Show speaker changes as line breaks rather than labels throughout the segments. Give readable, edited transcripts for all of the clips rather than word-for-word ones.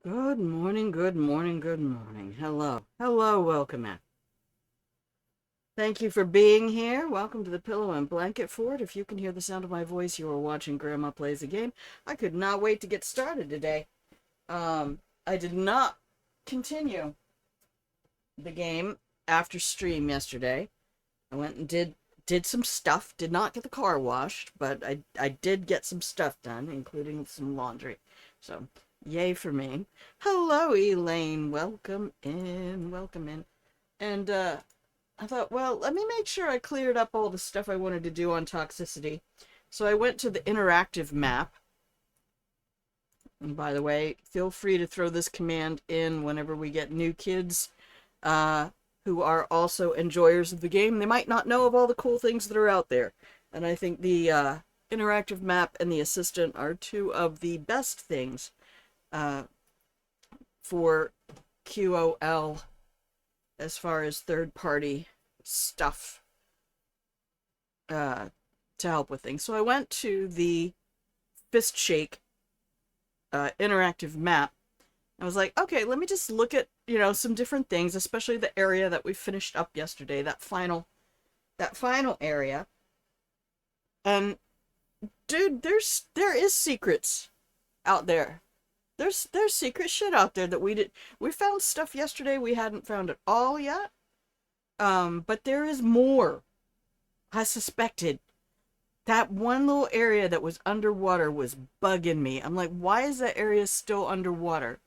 Good morning, good morning, good morning. Hello. Hello, welcome in. Thank you for being here. Welcome to the Pillow and Blanket Fort. If you can hear the sound of my voice, you are watching Grandma Plays a Game. I could not wait to get started today. I did not continue the game after stream yesterday. I went and did some stuff. Did not get the car washed, but I did get some stuff done, including some laundry. So, yay for me. Hello, Elaine. Welcome in. Welcome in. And I thought, well, let me make sure I cleared up all the stuff I wanted to do on Toxicity. So I went to the interactive map. And by the way, feel free to throw this command in whenever we get new kids uh, who are also enjoyers of the game. They might not know of all the cool things that are out there. And I think the interactive map and the assistant are two of the best things uh, for QOL as far as third-party stuff uh, to help with things. So I went to the Fist Shake interactive map. I was like, okay, let me just look at, some different things, especially the area that we finished up yesterday, that final area. And dude, there is secrets out there. There's secret shit out there that we found stuff yesterday we hadn't found at all yet. But there is more. I suspected that one little area that was underwater was bugging me. I'm like, why is that area still underwater?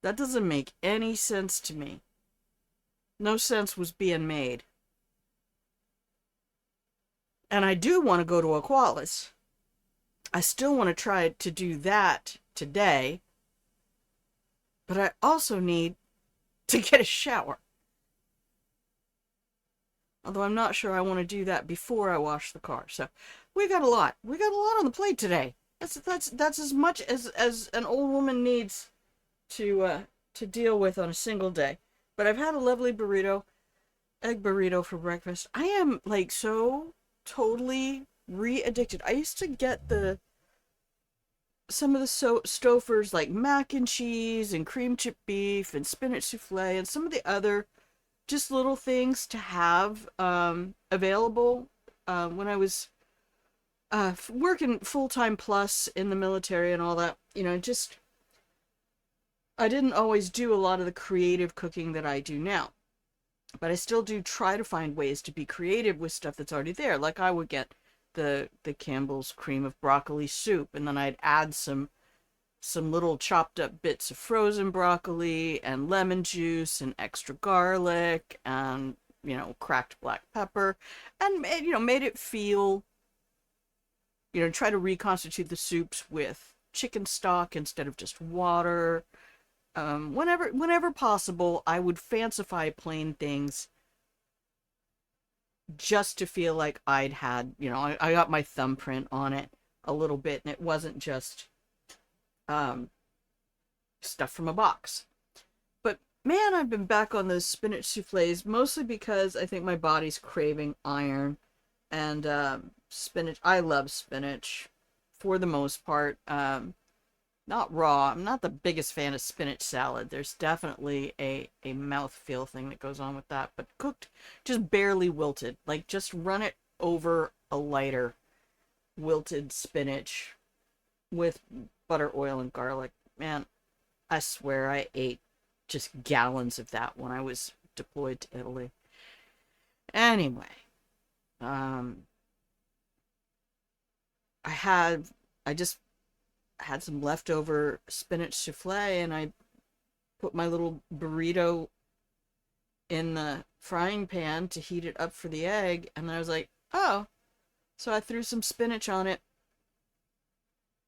That doesn't make any sense to me. No sense was being made. And I do want to go to Aqualis. I still want to try to do that today. But I also need to get a shower. Although I'm not sure I want to do that before I wash the car. So we got a lot. We got a lot on the plate today. That's as much as an old woman needs to deal with on a single day. But I've had a lovely egg burrito for breakfast. I am like so totally re-addicted. I used to get the some of the Stofers like mac and cheese and cream chip beef and spinach souffle and some of the other just little things to have available when I was working full-time plus in the military and all that. Just I didn't always do a lot of the creative cooking that I do now, but I still do try to find ways to be creative with stuff that's already there. Like I would get the Campbell's cream of broccoli soup, and then I'd add some little chopped up bits of frozen broccoli and lemon juice and extra garlic and cracked black pepper, and made it feel, try to reconstitute the soups with chicken stock instead of just water. Whenever possible, I would fancify plain things just to feel like I'd had, I got my thumbprint on it a little bit, and it wasn't just um, stuff from a box. But man, I've been back on those spinach souffles mostly because I think my body's craving iron and spinach. I love spinach for the most part. Not raw. I'm not the biggest fan of spinach salad. There's definitely a mouthfeel thing that goes on with that. But cooked, just barely wilted. Like just run it over a lighter wilted spinach with butter, oil, and garlic. Man, I swear I ate just gallons of that when I was deployed to Italy. Anyway, um, I had I just had some leftover spinach souffle, and I put my little burrito in the frying pan to heat it up for the egg, and I was like, oh, so I threw some spinach on it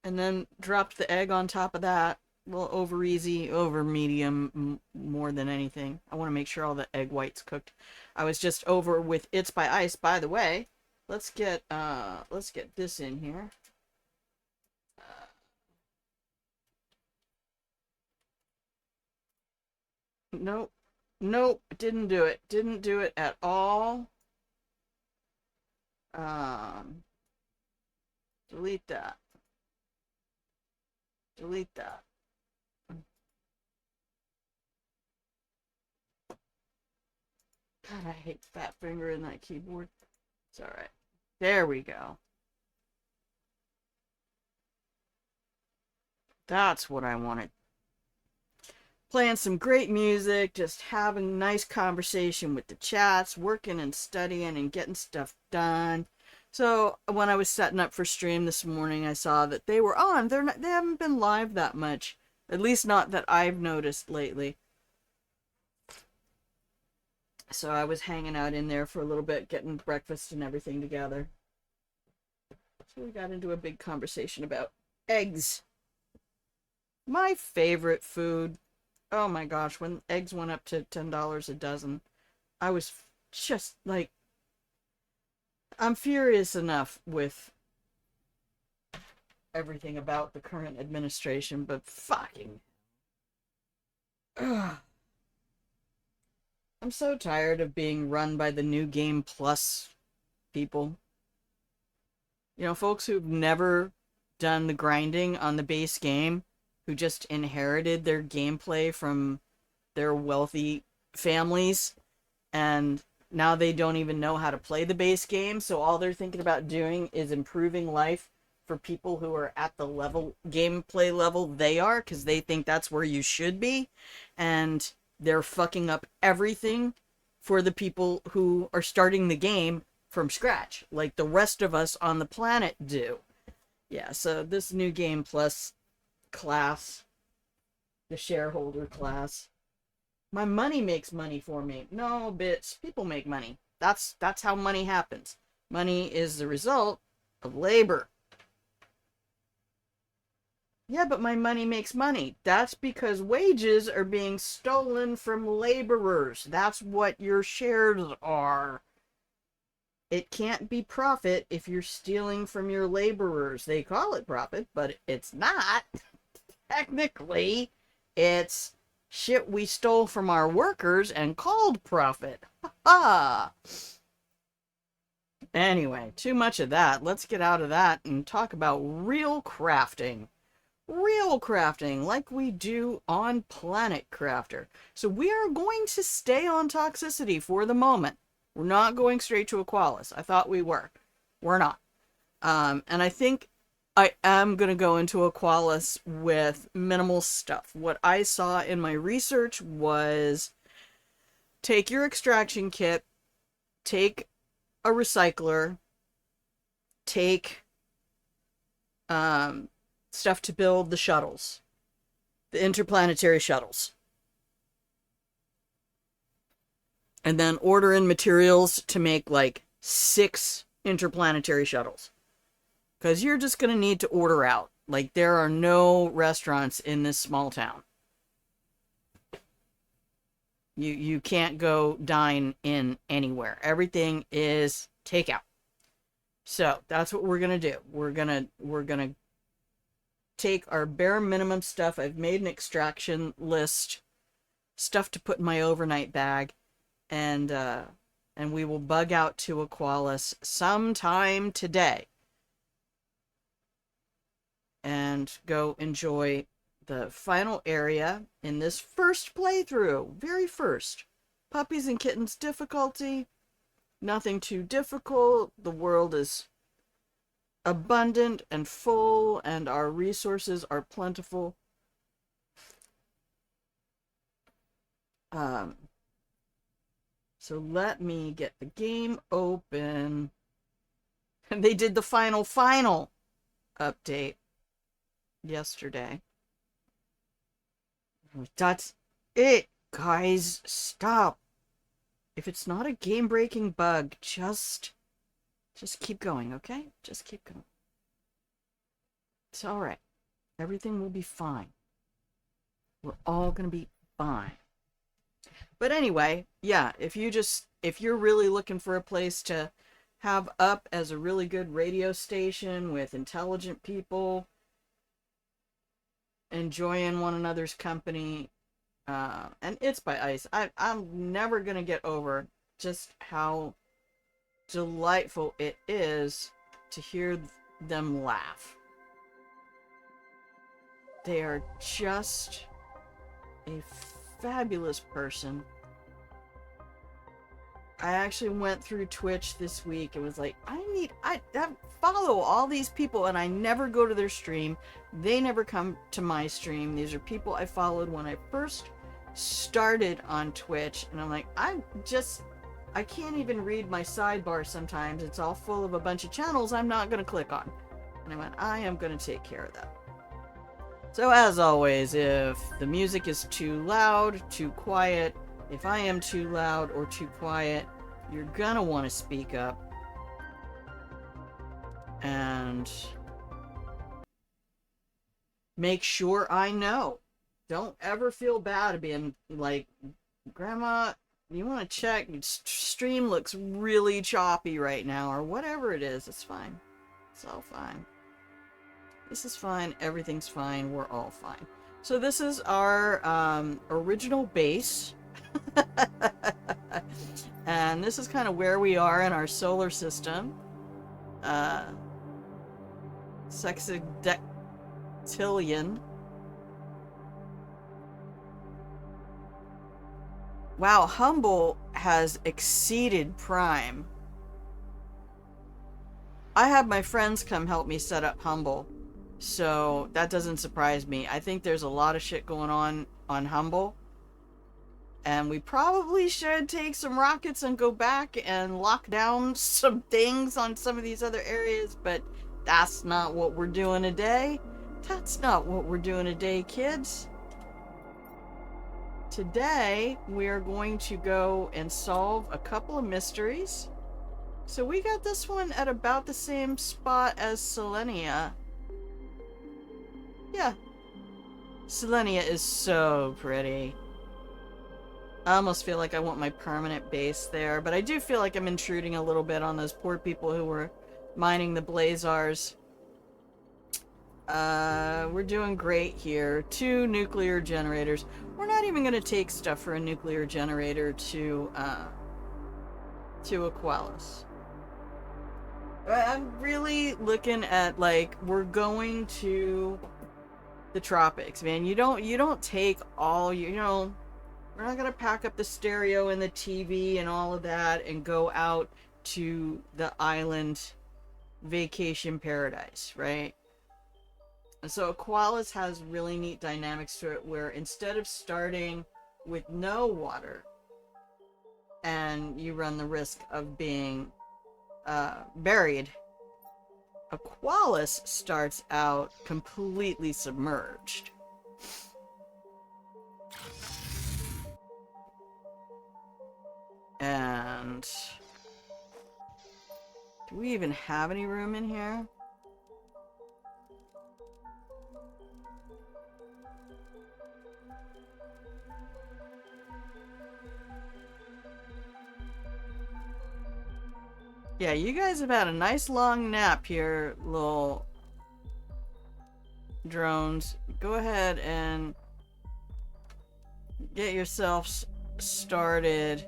and then dropped the egg on top of that. Well, over easy, over medium, more than anything. I want to make sure all the egg whites cooked. I was just over with It's by Ice. By the way, let's get this in here. Nope. Nope. Didn't do it. Didn't do it at all. Um, delete that. Delete that. God, I hate fat finger in that keyboard. It's alright. There we go. That's what I wanted. Playing some great music, just having a nice conversation with the chats, working and studying and getting stuff done. So when I was setting up for stream this morning, I saw that they were on. They haven't been live that much, at least not that I've noticed lately. So I was hanging out in there for a little bit, getting breakfast and everything together. So we got into a big conversation about eggs. My favorite food. Oh my gosh, when eggs went up to $10 a dozen, I was just like, I'm furious enough with everything about the current administration, but fucking, ugh. I'm so tired of being run by the New Game Plus people. You know, folks who've never done the grinding on the base game, who just inherited their gameplay from their wealthy families, and now they don't even know how to play the base game, so all they're thinking about doing is improving life for people who are at the gameplay level they are, because they think that's where you should be, and they're fucking up everything for the people who are starting the game from scratch, like the rest of us on the planet do. Yeah, so this New Game Plus class, the shareholder class, my money makes money for me. No, bitch, people make money. That's how money happens. Money is the result of labor. Yeah, but my money makes money. That's because wages are being stolen from laborers. That's what your shares are. It can't be profit if you're stealing from your laborers. They call it profit, but it's not. Technically, it's shit we stole from our workers and called profit. Ha! Anyway, too much of that. Let's get out of that and talk about real crafting. Real crafting, like we do on Planet Crafter. So we are going to stay on Toxicity for the moment. We're not going straight to Aqualis. I thought we were. We're not. And I think I am going to go into Aqualis with minimal stuff. What I saw in my research was take your extraction kit, take a recycler, take stuff to build the shuttles, the interplanetary shuttles. And then order in materials to make like 6 interplanetary shuttles. Because you're just going to need to order out. Like, there are no restaurants in this small town. You can't go dine in anywhere. Everything is takeout. So that's what we're gonna do. We're gonna take our bare minimum stuff. I've made an extraction list, stuff to put in my overnight bag, and we will bug out to Aqualis sometime today and go enjoy the final area in this first playthrough. Very first. Puppies and kittens difficulty. Nothing too difficult. The world is abundant and full, and our resources are plentiful. So let me get the game open. And they did the final update yesterday. That's it, guys. Stop. If it's not a game-breaking bug, just keep going, okay? Just keep going. It's all right. Everything will be fine. We're all gonna be fine. But anyway, yeah, if you're really looking for a place to have up as a really good radio station with intelligent people enjoying one another's company, and It's by Ice. I'm never gonna get over just how delightful it is to hear them laugh. They are just a fabulous person. I actually went through Twitch this week and was like, I follow all these people and I never go to their stream. They never come to my stream. These are people I followed when I first started on Twitch. And I'm like, I can't even read my sidebar sometimes. It's all full of a bunch of channels I'm not going to click on. And I went, I am going to take care of that. So as always, if the music is too loud, too quiet, if I am too loud or too quiet, you're gonna want to speak up. And make sure I know. Don't ever feel bad being like, Grandma, you want to check? Stream looks really choppy right now, or whatever it is. It's fine. It's all fine. This is fine. Everything's fine. We're all fine. So this is our original base. And this is kind of where we are in our solar system. Sexadectillion. Wow, Humble has exceeded Prime. I have my friends come help me set up Humble, so that doesn't surprise me. I think there's a lot of shit going on Humble. And we probably should take some rockets and go back and lock down some things on some of these other areas, but that's not what we're doing today. That's not what we're doing today, kids. Today, we're going to go and solve a couple of mysteries. So we got this one at about the same spot as Selenia. Yeah. Selenia is so pretty. I almost feel like I want my permanent base there, but I do feel like I'm intruding a little bit on those poor people who were mining the Blazars. We're doing great here. 2 nuclear generators. We're not even going to take stuff for a nuclear generator to Aqualis. I'm really looking at, like, we're going to the tropics, man. You don't take all, you know, we're not going to pack up the stereo and the TV and all of that and go out to the island vacation paradise, right? And so Aqualis has really neat dynamics to it where instead of starting with no water and you run the risk of being buried, Aqualis starts out completely submerged. And do we even have any room in here? Yeah, you guys have had a nice long nap here, little drones. Go ahead and get yourselves started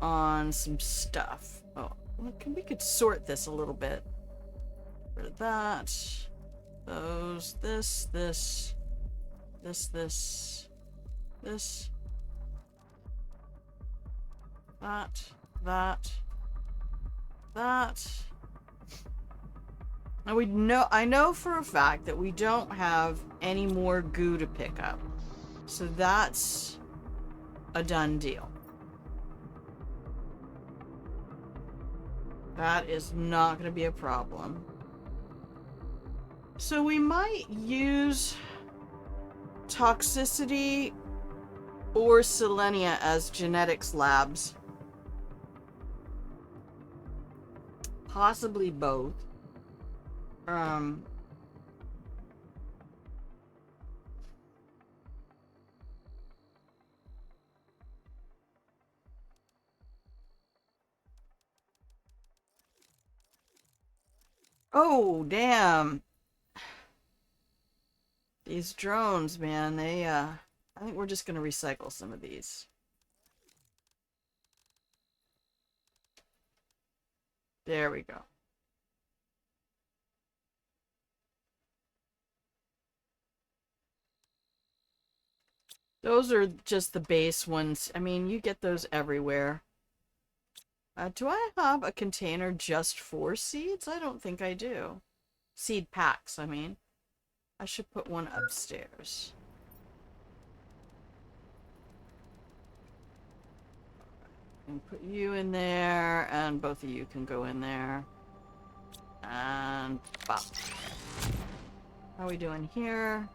on some stuff. Oh, we could sort this a little bit. Rid of that. Those, this, this, this, this, this, that, that, that. Now I know for a fact that we don't have any more goo to pick up. So that's a done deal. That is not going to be a problem. So we might use Toxicity or Selenia as genetics labs. Possibly both. Oh, damn. These drones, man, they, I think we're just gonna recycle some of these. There we go. Those are just the base ones. I mean, you get those everywhere. Do I have a container just for seeds? I don't think I do. Seed packs, I mean. I should put one upstairs. And put you in there, and both of you can go in there. And bop. How are we doing here?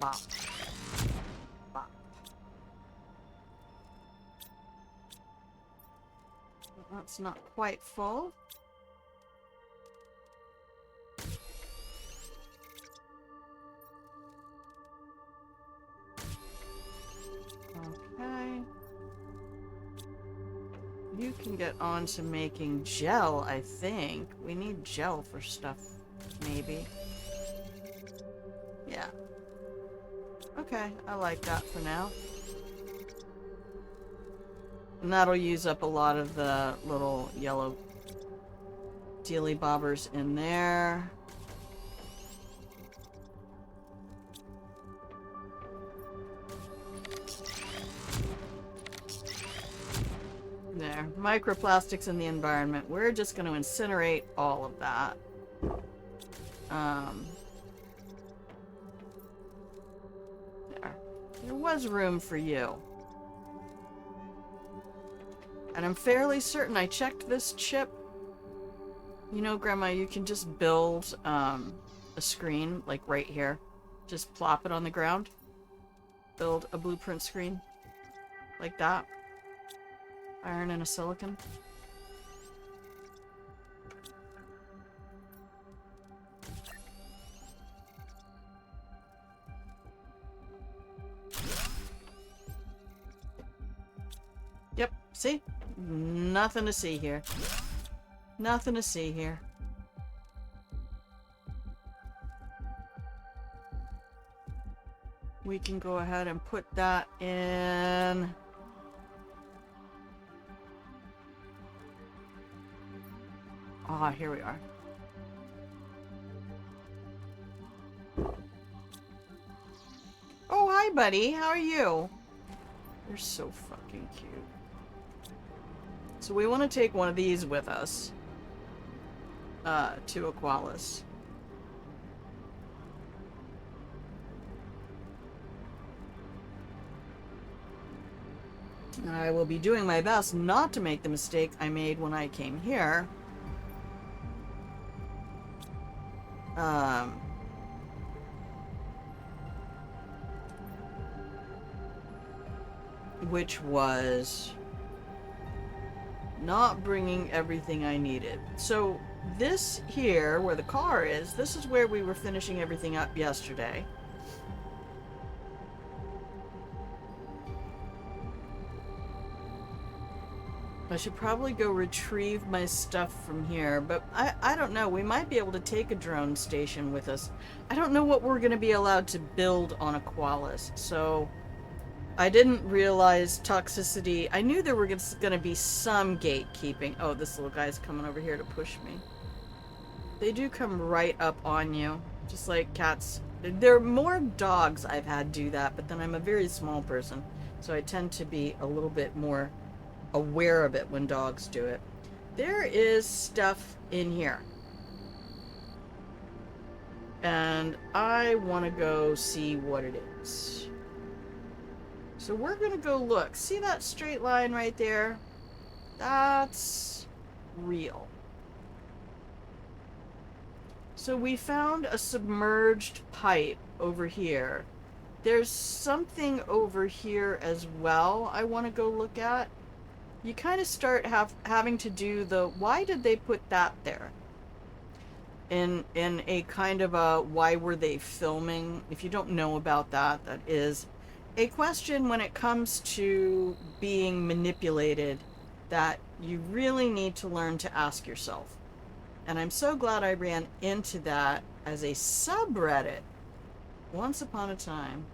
Bop. Bop. That's not quite full. Okay. You can get on to making gel, I think. We need gel for stuff, maybe. Yeah. Okay, I like that for now. And that'll use up a lot of the little yellow dealy bobbers in there. There. Microplastics in the environment. We're just going to incinerate all of that. There. There was room for you. And I'm fairly certain I checked this chip. You know, Grandma, you can just build a screen, like right here. Just plop it on the ground. Build a blueprint screen. Like that. Iron and a silicon. Yep, see? Nothing to see here. Nothing to see here. We can go ahead and put that in. Ah, here we are. Oh, hi, buddy. How are you? You're so fucking cute. So we want to take one of these with us. To Aqualis. I will be doing my best not to make the mistake I made when I came here. Which was not bringing everything I needed. So this here, where the car is, this is where we were finishing everything up yesterday. I should probably go retrieve my stuff from here, but I don't know. We might be able to take a drone station with us. I don't know what we're going to be allowed to build on Aqualis, so I didn't realize Toxicity. I knew there were going to be some gatekeeping. Oh, this little guy's coming over here to push me. They do come right up on you, just like cats. There are more dogs I've had do that, but then I'm a very small person, so I tend to be a little bit more aware of it when dogs do it. There is stuff in here. And I want to go see what it is. So we're going to go look. See that straight line right there? That's real. So we found a submerged pipe over here. There's something over here as well I want to go look at. You kind of start having to do the, why did they put that there? In a kind of a, why were they filming? If you don't know about that, that is a question when it comes to being manipulated that you really need to learn to ask yourself. And I'm so glad I ran into that as a subreddit once upon a time.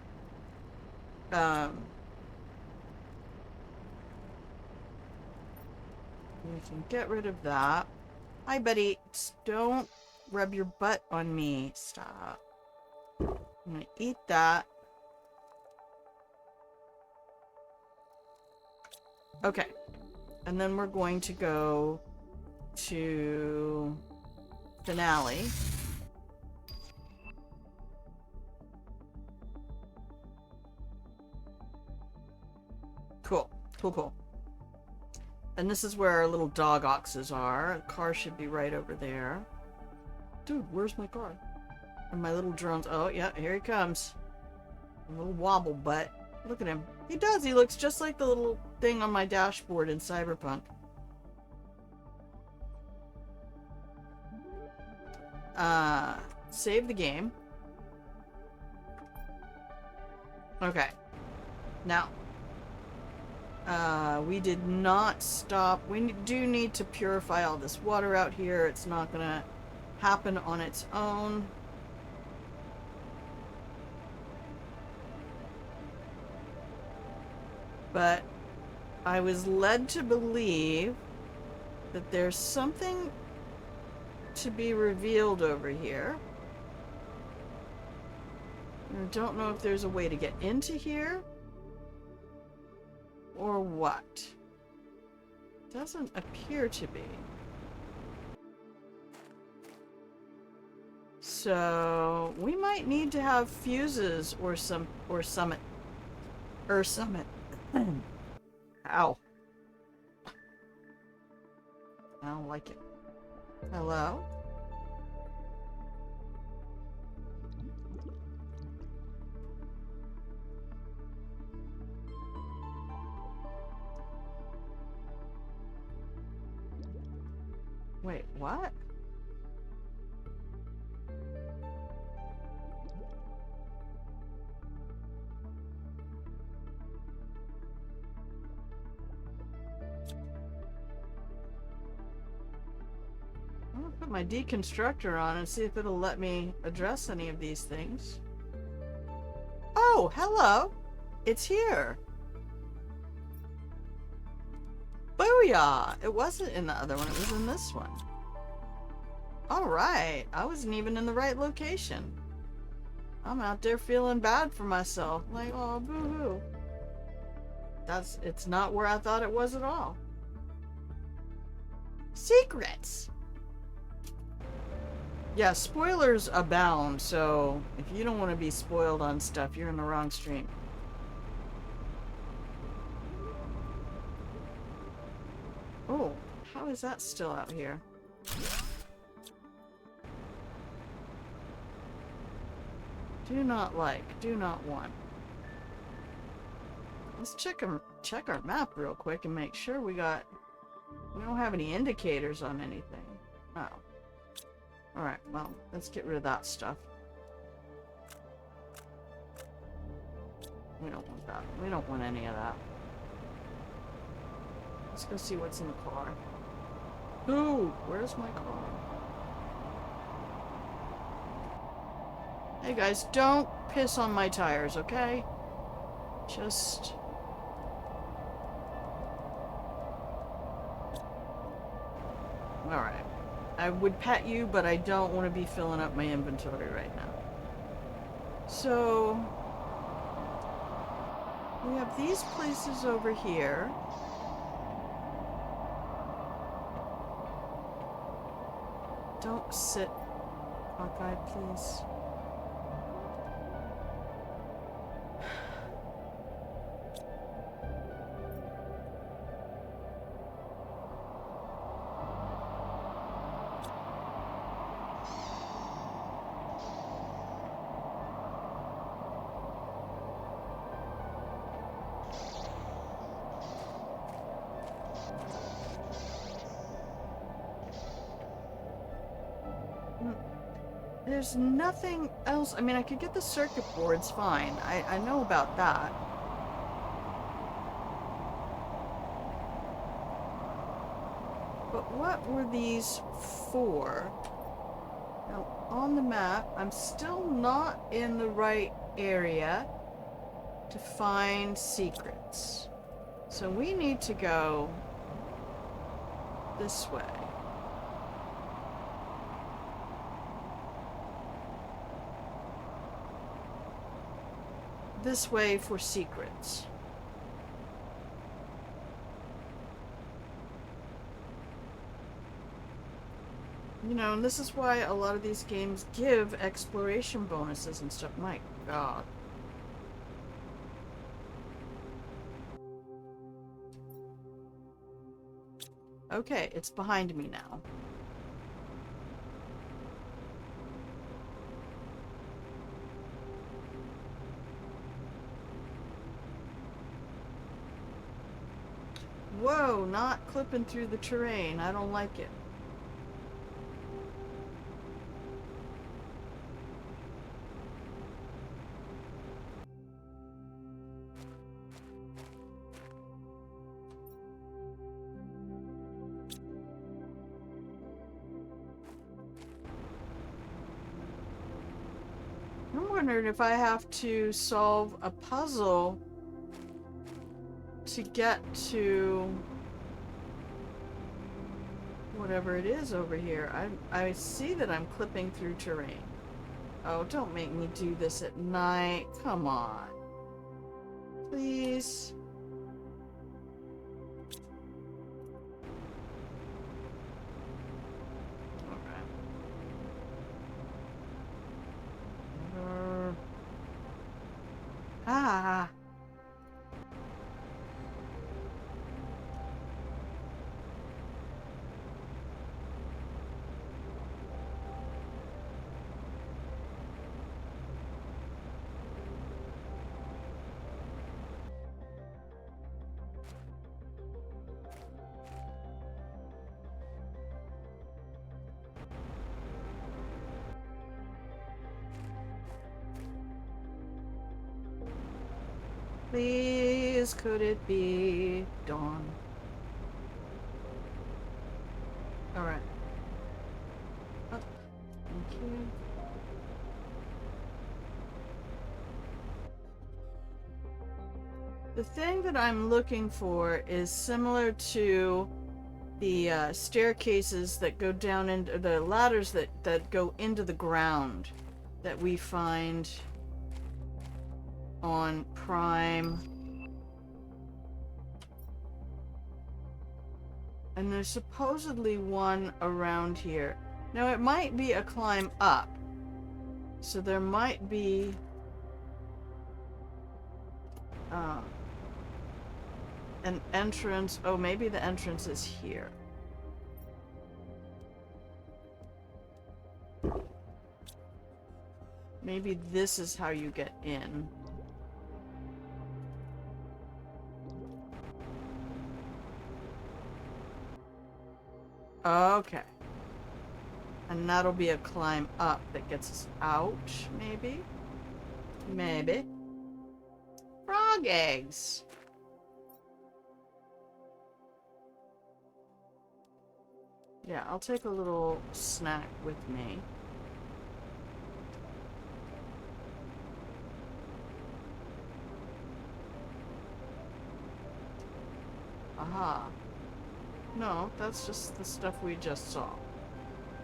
We can get rid of that. Hi, buddy. Don't rub your butt on me. Stop. I'm gonna eat that. Okay. And then we're going to go to finale. Cool. Cool, cool. And this is where our little dog oxes are. The car should be right over there. Dude, where's my car? And my little drones. Oh, yeah, here he comes. A little wobble butt. Look at him. He does. He looks just like the little thing on my dashboard in Cyberpunk. Save the game. Okay. Now, we did not stop. We do need to purify all this water out here. It's not gonna happen on its own. But I was led to believe that there's something to be revealed over here. I don't know if there's a way to get into here or what. Doesn't appear to be. So we might need to have fuses or summit. Ow. I don't like it. Hello? Wait, what? I'm gonna put my deconstructor on and see if it'll let me address any of these things. Oh, hello! It's here! Booyah! It wasn't in the other one, it was in this one. Alright, I wasn't even in the right location. I'm out there feeling bad for myself. Like, oh, boo-hoo. It's not where I thought it was at all. Secrets! Yeah, spoilers abound, so if you don't want to be spoiled on stuff, you're in the wrong stream. Oh, how is that still out here? Do not like, do not want. Let's check our map real quick and make sure we don't have any indicators on anything. Oh. Alright, well, let's get rid of that stuff. We don't want that. We don't want any of that. Let's go see what's in the car. Ooh, where's my car? Hey guys, don't piss on my tires, okay? Just... Alright. I would pet you, but I don't want to be filling up my inventory right now. So... we have these places over here. Don't sit, Hawkeye, please. There's nothing else. I mean, I could get the circuit boards fine. I know about that. But what were these for? Now, on the map, I'm still not in the right area to find secrets. So we need to go this way. this way for secrets. You know, and this is why a lot of these games give exploration bonuses and stuff. My God. Okay, it's behind me now. Whoa, not clipping through the terrain. I don't like it. I'm wondering if I have to solve a puzzle to get to whatever it is over here. I see that I'm clipping through terrain. Oh, don't make me do this at night. Come on. Please. Ah. Please, could it be dawn? Alright. Oh, thank you. The thing that I'm looking for is similar to the staircases that go down into the ladders that go into the ground that we find on Prime. And there's supposedly one around here. Now it might be a climb up. So there might be an entrance. Oh, maybe the entrance is here. Maybe this is how you get in. Okay. And that'll be a climb up that gets us out, maybe? Maybe. Frog eggs! Yeah, I'll take a little snack with me. Aha. No, that's just the stuff we just saw.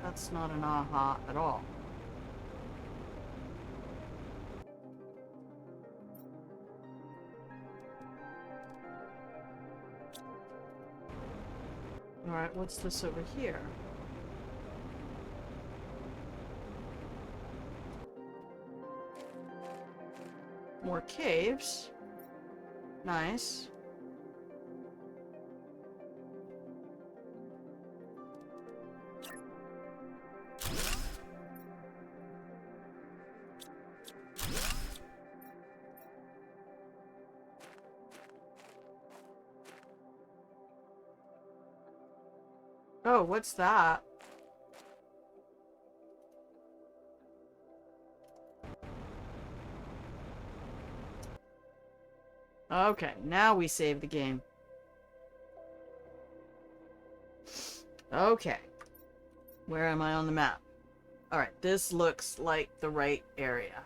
That's not an aha at all. Alright, what's this over here? More caves. Nice. Oh, what's that? Okay, now we save the game. Okay. Where am I on the map? Alright, this looks like the right area.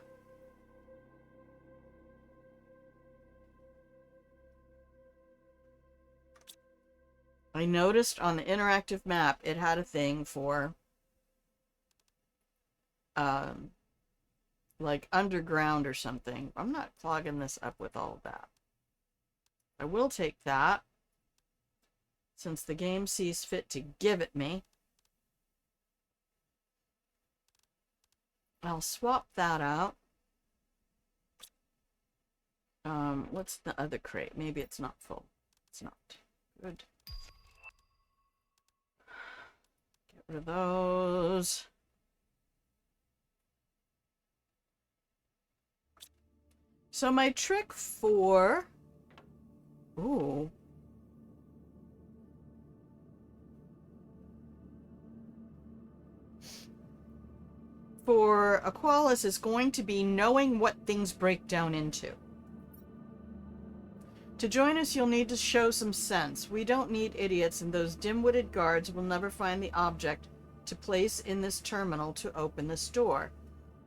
I noticed on the interactive map it had a thing for like underground or something. I'm not clogging this up with all of that. I will take that, since the game sees fit to give it me. I'll swap that out. What's the other crate? Maybe it's not full. It's not. Good. Get rid of those. So my trick for... Ooh. For Aqualis is going to be knowing what things break down into. To join us, you'll need to show some sense. We don't need idiots, and those dim-witted guards will never find the object to place in this terminal to open this door.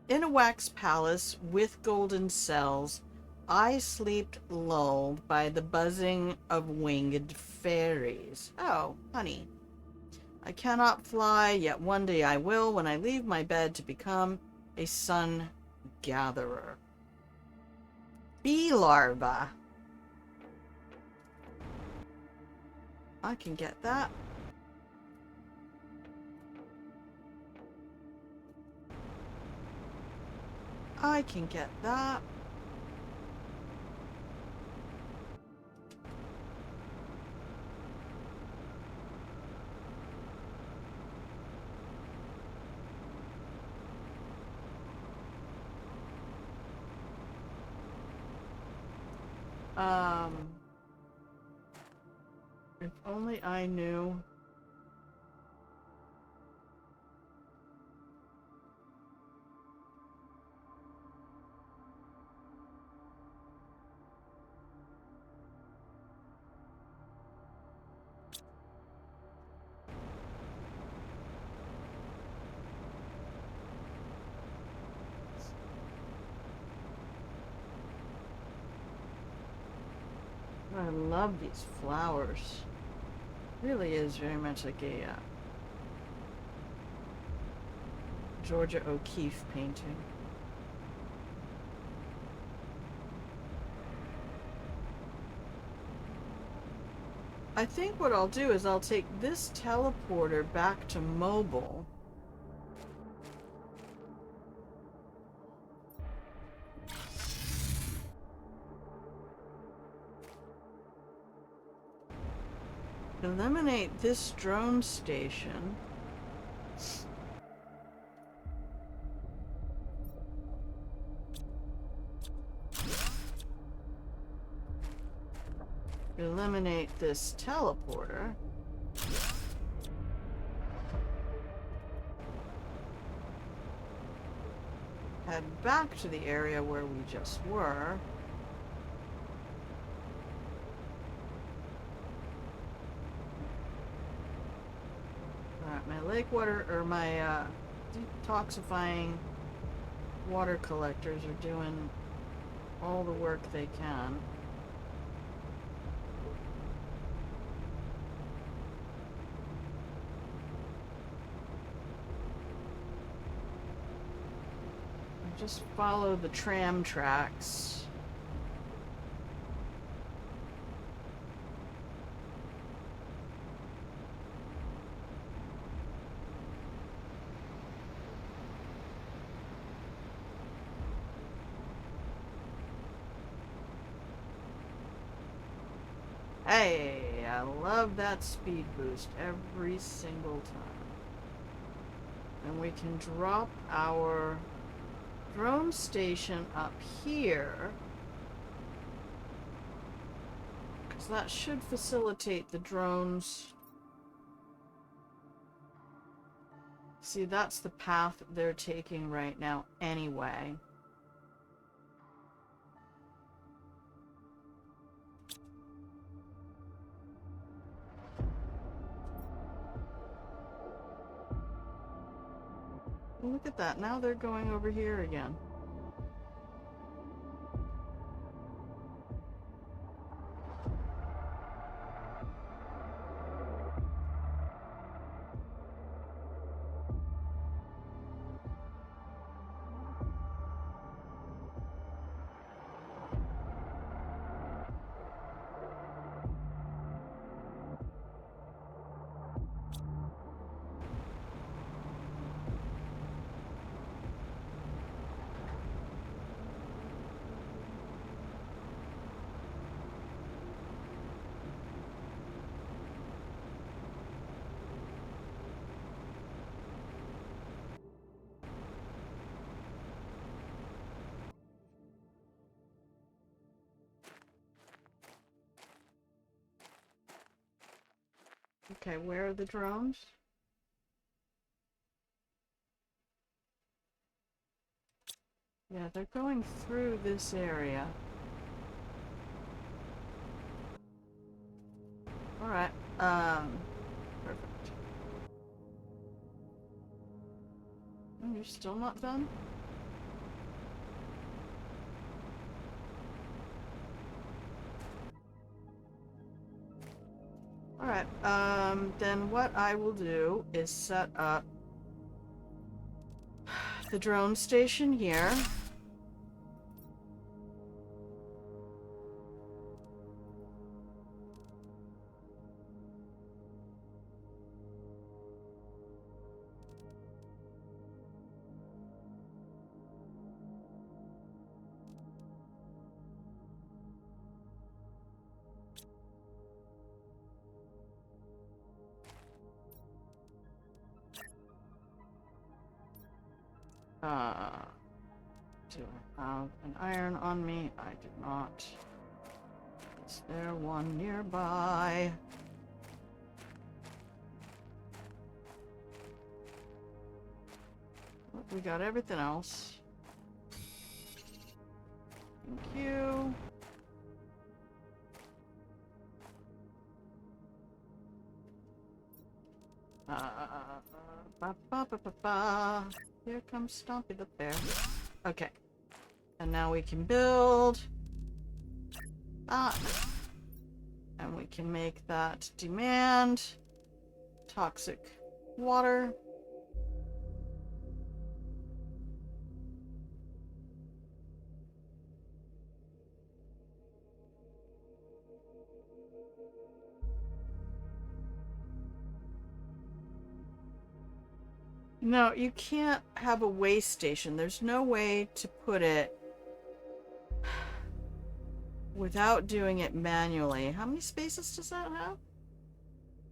In a wax palace with golden cells, I slept lulled by the buzzing of winged fairies. Oh, honey. I cannot fly, yet one day I will when I leave my bed to become a sun gatherer. Bee larva. I can get that. I can get that. If only I knew. I love these flowers. Really is very much like a Georgia O'Keeffe painting. I think what I'll do is I'll take this teleporter back to mobile. Eliminate this drone station. Eliminate this teleporter. Head back to the area where we just were. Alright, my lake water, or my detoxifying water collectors are doing all the work they can. Just follow the tram tracks. Hey, I love that speed boost every single time. And we can drop our drone station up here, because that should facilitate the drones. See, that's the path they're taking right now anyway. Look at that, now they're going over here again. Okay, where are the drones? Yeah, they're going through this area. Alright, perfect. Oh, you're still not done? Alright, then what I will do is set up the drone station here. Do I have an iron on me? I do not. Is there one nearby? Oh, we got everything else. Thank you. Ba, ba, ba, ba, ba. Here comes Stompy the bear. Okay. And now we can build that. And we can make that demand toxic water. No, you can't have a waste station. There's no way to put it without doing it manually. How many spaces does that have?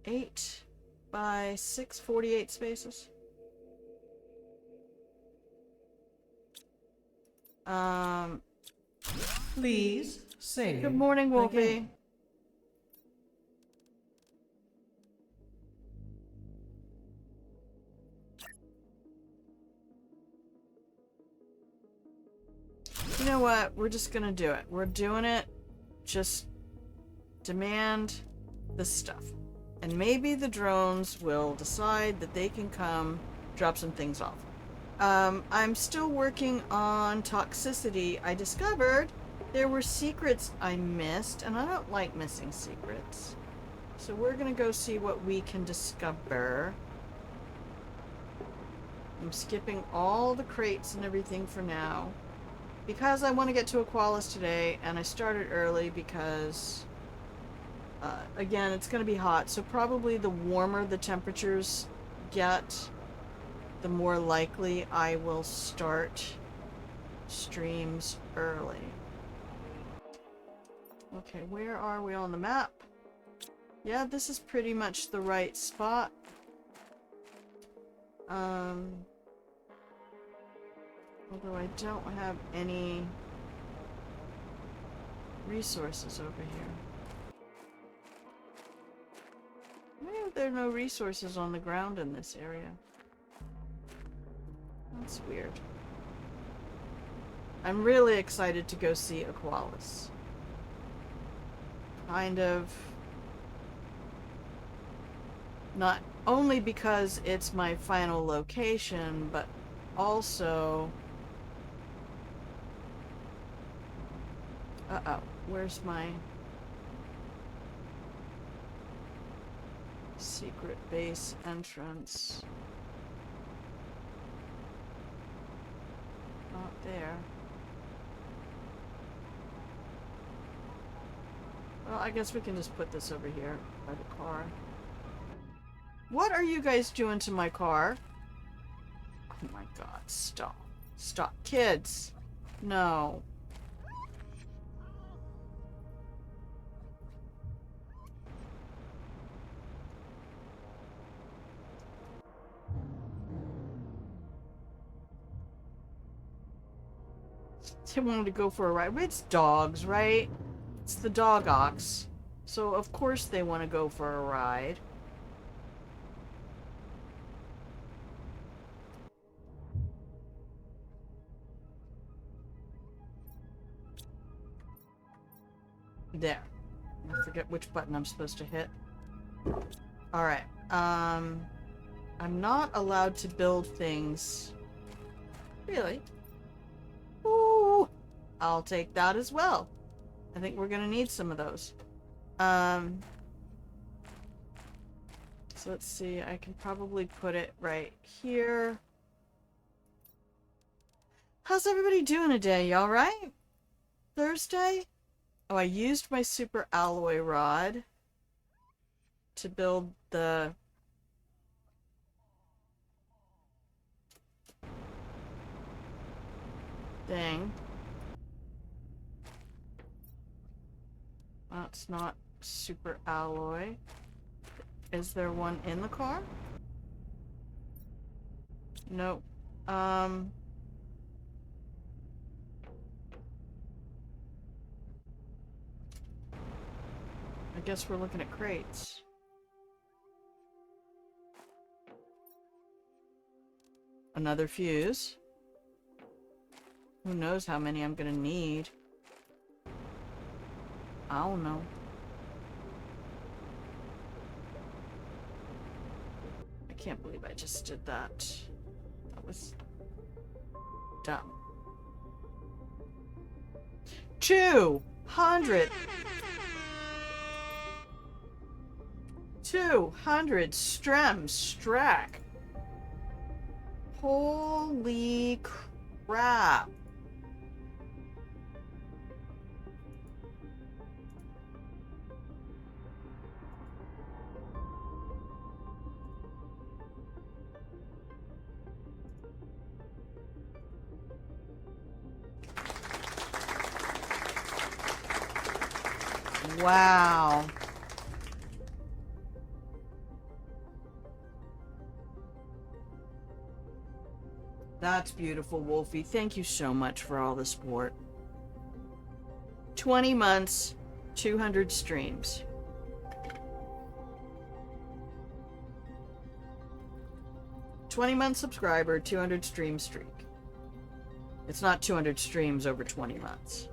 8 by 6, 48 spaces.
Please say.
Good morning, Wolfie.
Again.
You know what? We're just gonna do it. We're doing it. Just demand the stuff. And maybe the drones will decide that they can come drop some things off. I'm still working on Toxicity. I discovered there were secrets I missed, and I don't like missing secrets. So we're gonna go see what we can discover. I'm skipping all the crates and everything for now, because I want to get to Aqualis today, and I started early because, again, it's going to be hot, so probably the warmer the temperatures get, the more likely I will start streams early. Okay, where are we on the map? Yeah, this is pretty much the right spot. Although I don't have any resources over here. Why are there no resources on the ground in this area? That's weird. I'm really excited to go see Aqualis. Kind of... not only because it's my final location, but also... Uh-oh, where's my secret base entrance? Not there. Well, I guess we can just put this over here by the car. What are you guys doing to my car? Oh my god, stop. Stop. Kids! No. They wanted to go for a ride. It's dogs, right? It's the dog ox. So of course they want to go for a ride. There. I forget which button I'm supposed to hit. Alright. I'm not allowed to build things. Really? Ooh! I'll take that as well. I think we're gonna need some of those. So let's see. I can probably put it right here. How's everybody doing today? Y'all right? Thursday? Oh, I used my super alloy rod to build the thing. That's not super alloy. Is there one in the car? Nope. I guess we're looking at crates. Another fuse. Who knows how many I'm gonna need. I don't know. I can't believe I just did that. That was dumb. 200 strems strack. Holy crap. Wow. That's beautiful, Wolfie. Thank you so much for all the support. 20 months, 200 streams. $20-month subscriber, 200 stream streak. It's not 200 streams over 20 months.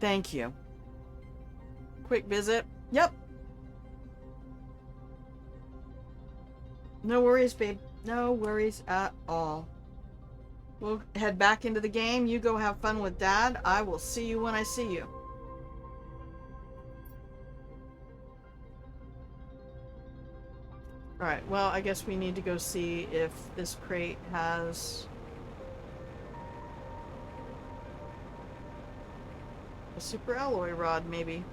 Thank you. Quick visit. Yep. No worries, babe. No worries at all. We'll head back into the game. You go have fun with Dad. I will see you when I see you. Alright, well, I guess we need to go see if this crate has a super alloy rod, maybe.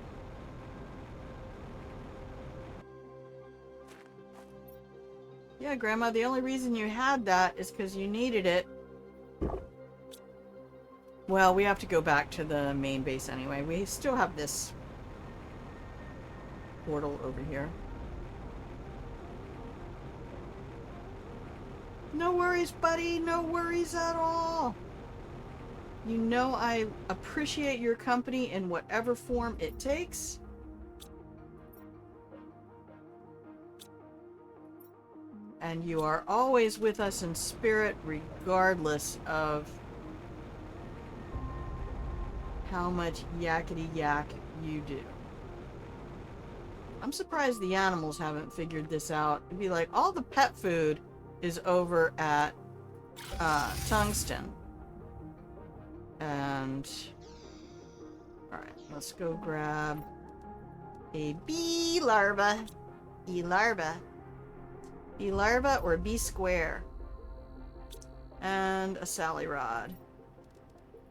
Yeah, Grandma, the only reason you had that is because you needed it. Well, we have to go back to the main base anyway. We still have this portal over here. No worries, buddy. No worries at all. You know I appreciate your company in whatever form it takes. And you are always with us in spirit, regardless of how much yakety yak you do. I'm surprised the animals haven't figured this out. It'd be like, all the pet food is over at Tungsten. And alright, let's go grab a bee larva. Bee larva. Bee larva or bee square. And a Sally rod.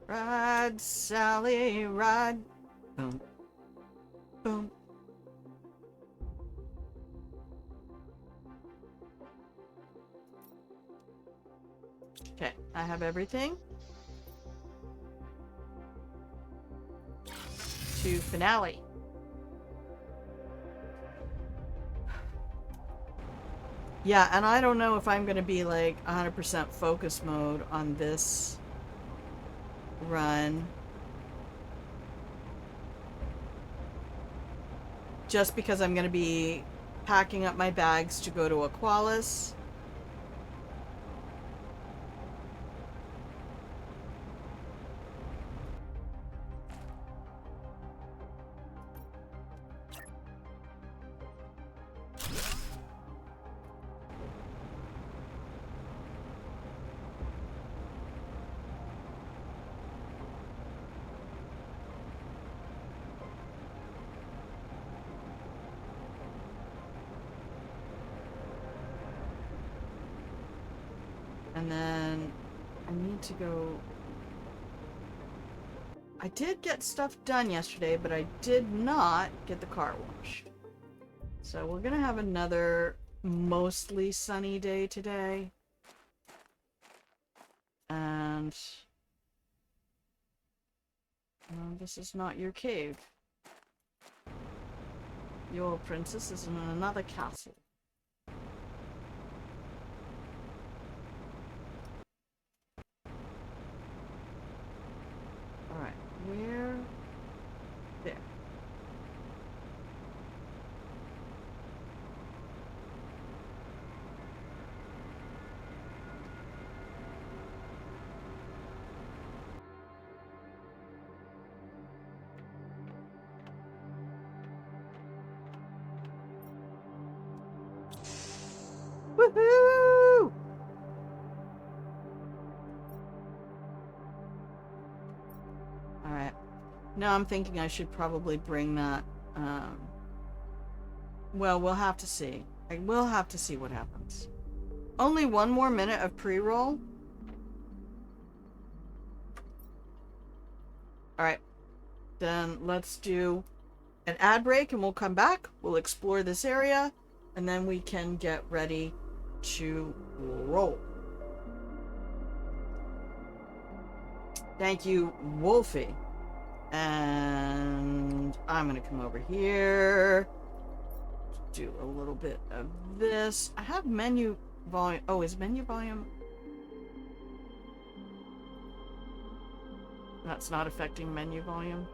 Rod, Sally, rod. Boom. Boom. Okay, I have everything. To finale. Yeah, and I don't know if I'm going to be like 100% focus mode on this run. Just because I'm going to be packing up my bags to go to Aqualis. And then I need to go... I did get stuff done yesterday, but I did not get the car washed. So we're gonna have another mostly sunny day today. And... well, this is not your cave. Your princess is in another castle. Alright, where... there. Woohoo! Alright. Now I'm thinking I should probably bring that, well, we'll have to see. I will have to see what happens. Only one more minute of pre-roll. Alright. Then let's do an ad break and we'll come back. We'll explore this area and then we can get ready to roll. Thank you, Wolfie. And I'm gonna come over here. Do a little bit of this. I have menu volume. Oh, is menu volume? That's not affecting menu volume.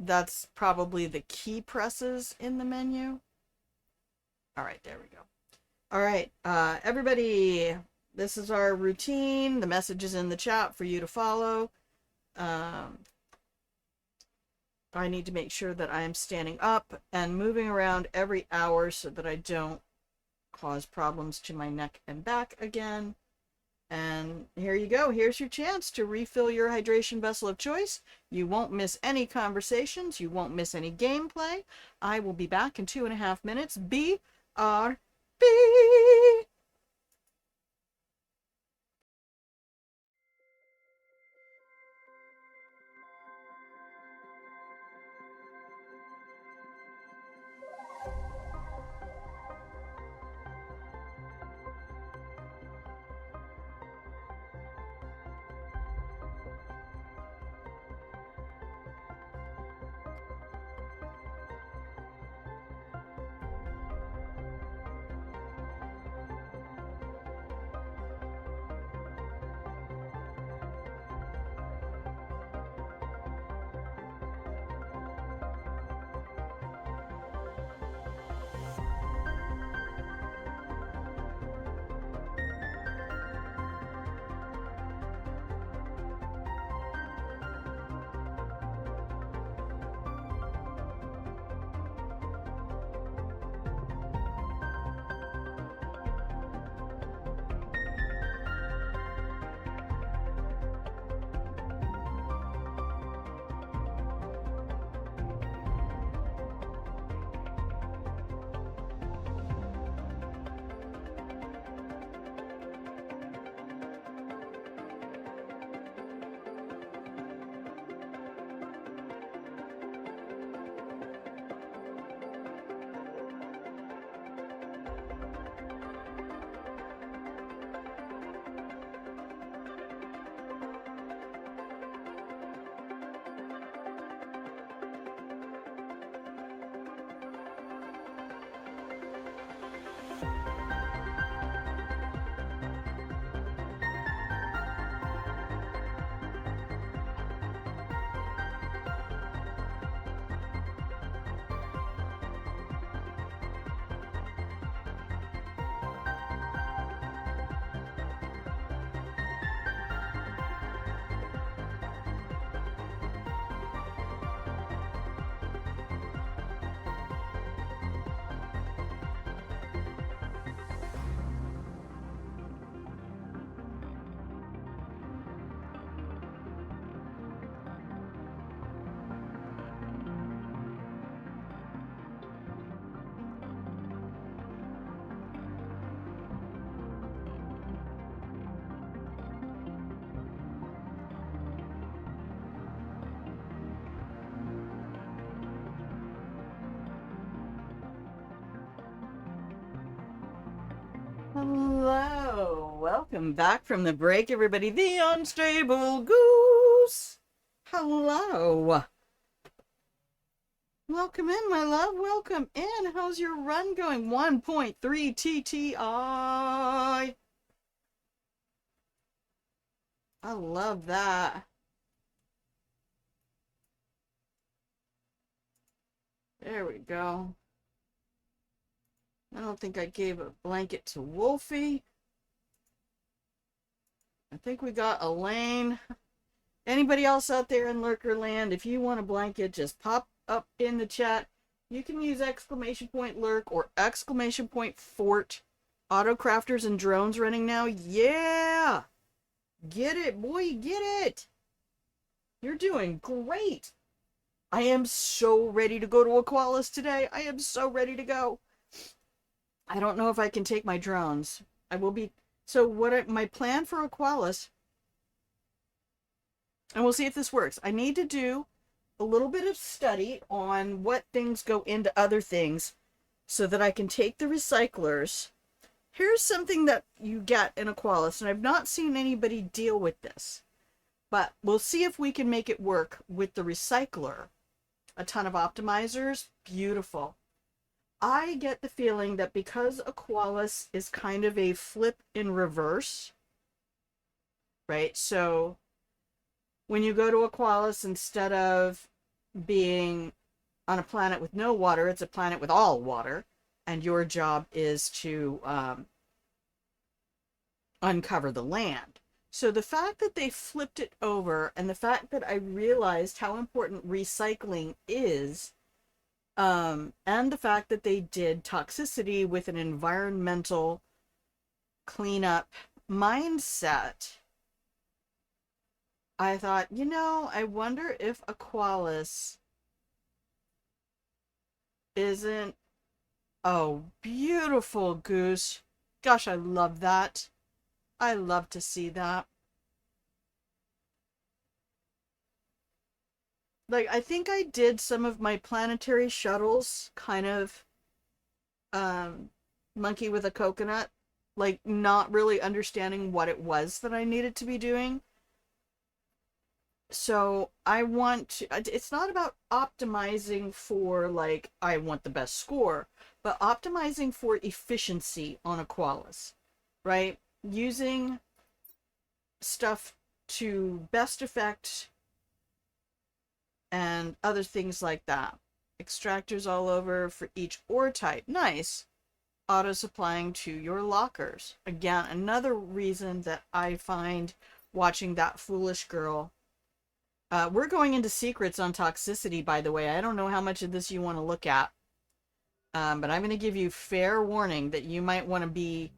That's probably the key presses in the menu. All right, there we go. All right, everybody, this is our routine. The message is in the chat for you to follow. I need to make sure that I am standing up and moving around every hour so that I don't cause problems to my neck and back again. And here you go. Here's your chance to refill your hydration vessel of choice. You won't miss any conversations. You won't miss any gameplay. I will be back in 2.5 minutes. BRB! Hello, welcome back from the break, everybody. The Unstable Goose. Hello. Welcome in, my love. Welcome in. How's your run going? 1.3 TTI. I love that. There we go. I don't think I gave a blanket to Wolfie. I think we got Elaine. Anybody else out there in Lurker Land, if you want a blanket, just pop up in the chat. You can use !lurk or !fort. Auto crafters and drones running now. Yeah! Get it, boy, get it! You're doing great! I am so ready to go to Aqualis today. I am so ready to go. I don't know if I can take my drones. I will be... So my plan for Aqualis, and we'll see if this works. I need to do a little bit of study on what things go into other things so that I can take the recyclers. Here's something that you get in Aqualis, and I've not seen anybody deal with this, but we'll see if we can make it work with the recycler. A ton of optimizers, beautiful. I get the feeling that because Aqualis is kind of a flip in reverse, right? So when you go to Aqualis, instead of being on a planet with no water, it's a planet with all water, and your job is to uncover the land. So the fact that they flipped it over, and the fact that I realized how important recycling is, and the fact that they did Toxicity with an environmental cleanup mindset, I thought, you know, I wonder if Aqualis isn't... Oh, beautiful, Goose. Gosh, I love that. I love to see that. Like, I think I did some of my planetary shuttles kind of monkey with a coconut, like not really understanding what it was that I needed to be doing. So I want to, it's not about optimizing for like, I want the best score, but optimizing for efficiency on Aqualis, right? Using stuff to best effect and other things like that. Extractors all over for each ore type. Nice. Auto supplying to your lockers. Again, another reason that I find watching That Foolish Girl. We're going into secrets on Toxicity, by the way. I don't know how much of this you want to look at. But I'm going to give you fair warning that you might want to be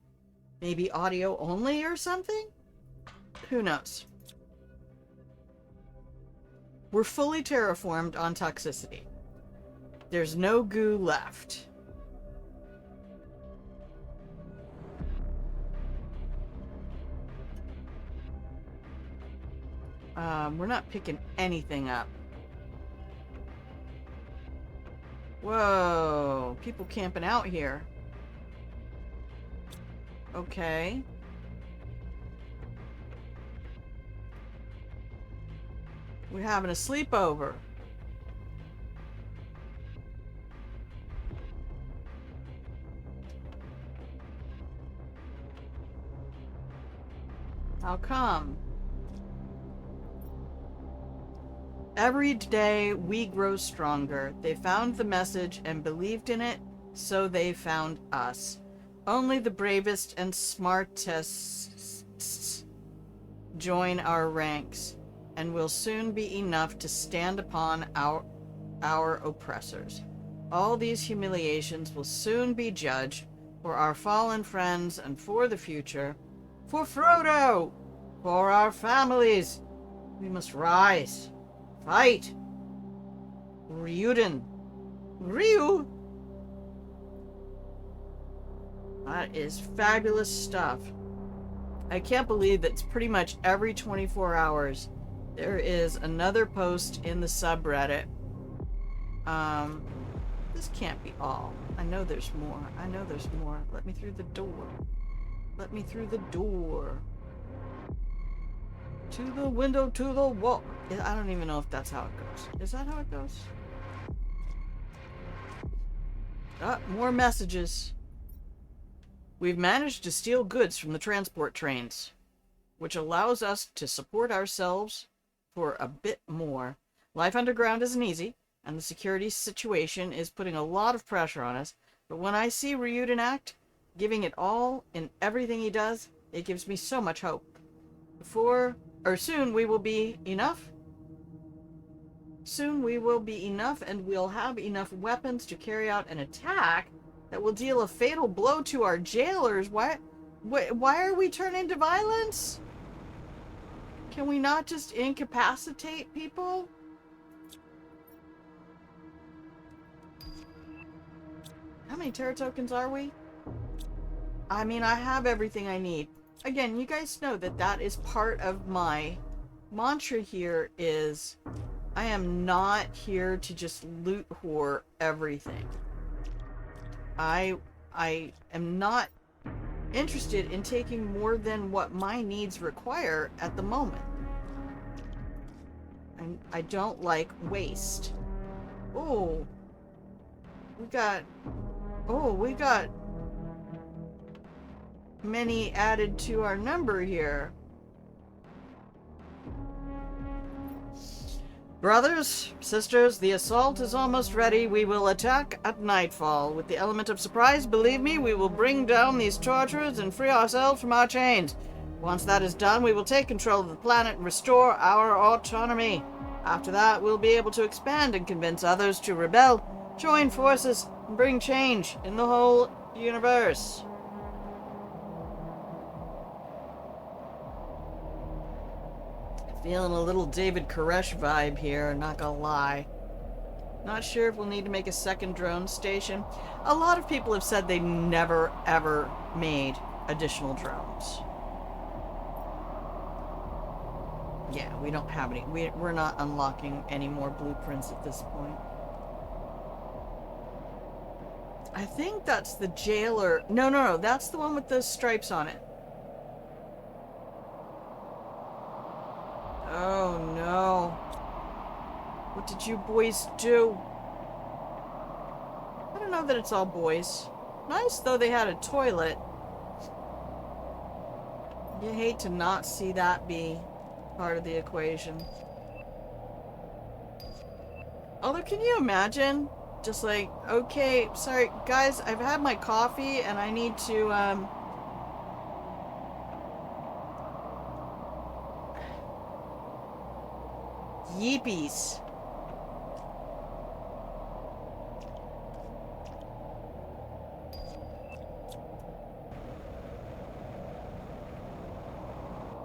maybe audio only or something? Who knows? We're fully terraformed on Toxicity. There's no goo left. We're not picking anything up. Whoa, people camping out here. Okay. We're having a sleepover. How come? Every day we grow stronger. They found the message and believed in it, so they found us. Only the bravest and smartest join our ranks, and will soon be enough to stand upon our oppressors. All these humiliations will soon be judged for our fallen friends and for the future. For Frodo! For our families! We must rise. Fight! Ryuden. Ryu! That is fabulous stuff. I can't believe that it's pretty much every 24 hours there is another post in the subreddit. This can't be all. I know there's more. I know there's more. Let me through the door. Let me through the door. To the window, to the wall. I don't even know if that's how it goes. Is that how it goes? Ah, more messages. We've managed to steal goods from the transport trains, which allows us to support ourselves for a bit more. Life underground isn't easy, and the security situation is putting a lot of pressure on us, but when I see Ryuden act, giving it all in everything he does, it gives me so much hope. Soon we will be enough. Soon we will be enough, and we'll have enough weapons to carry out an attack that will deal a fatal blow to our jailers. Why are we turning to violence? Can we not just incapacitate people? How many Terra tokens are we? I mean, I have everything I need. Again, you guys know that that is part of my mantra here is I am not here to just loot whore everything. I am not interested in taking more than what my needs require at the moment. I don't like waste. Oh, we got many added to our number here. Brothers, sisters, the assault is almost ready. We will attack at nightfall. With the element of surprise, believe me, we will bring down these torturers and free ourselves from our chains. Once that is done, we will take control of the planet and restore our autonomy. After that, we'll be able to expand and convince others to rebel, join forces, and bring change in the whole universe. Feeling a little David Koresh vibe here, not gonna lie. Not sure if we'll need to make a second drone station. A lot of people have said they never, ever made additional drones. Yeah, we don't have any. We're not unlocking any more blueprints at this point. I think that's the jailer. No, that's the one with the stripes on it. Oh no. What did you boys do? I don't know that it's all boys. Nice though they had a toilet. You hate to not see that be part of the equation. Although, can you imagine? Just like, okay, sorry guys, I've had my coffee and I need to, yeepies.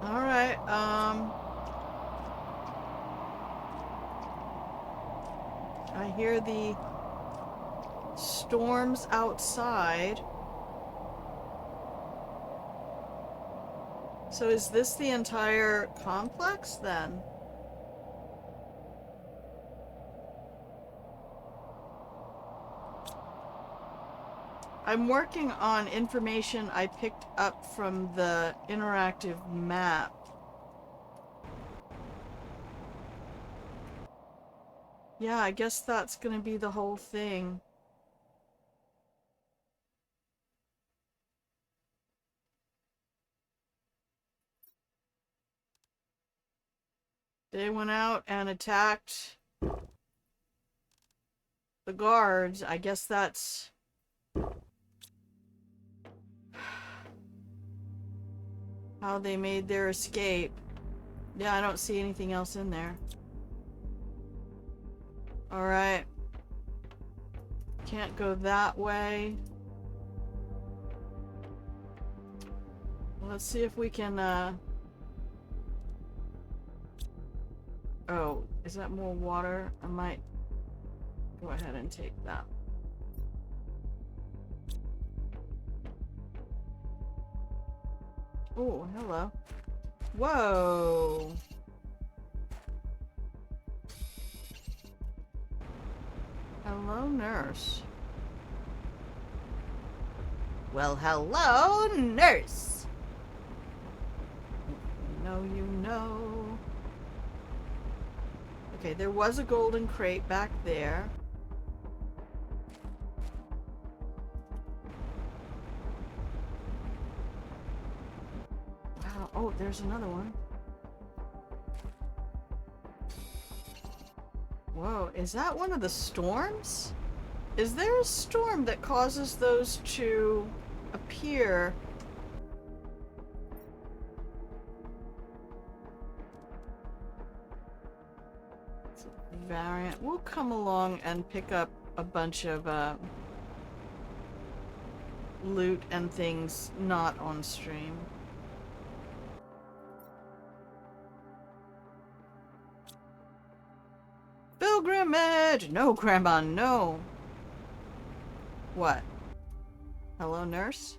Alright, I hear the storms outside. So is this the entire complex then? I'm working on information I picked up from the interactive map. Yeah, I guess that's gonna be the whole thing. They went out and attacked the guards. I guess that's... how they made their escape. Yeah, I don't see anything else in there. Alright. Can't go that way. Let's see if we can, oh, is that more water? I might go ahead and take that. Oh, hello. Whoa. Hello, nurse. Well, hello, nurse. know you know. Okay, there was a golden crate back there. Wow, oh, there's another one. Whoa, is that one of the storms? Is there a storm that causes those to appear? Variant. We'll come along and pick up a bunch of loot and things not on stream. Pilgrimage! No, Grandma, no! What? Hello, nurse?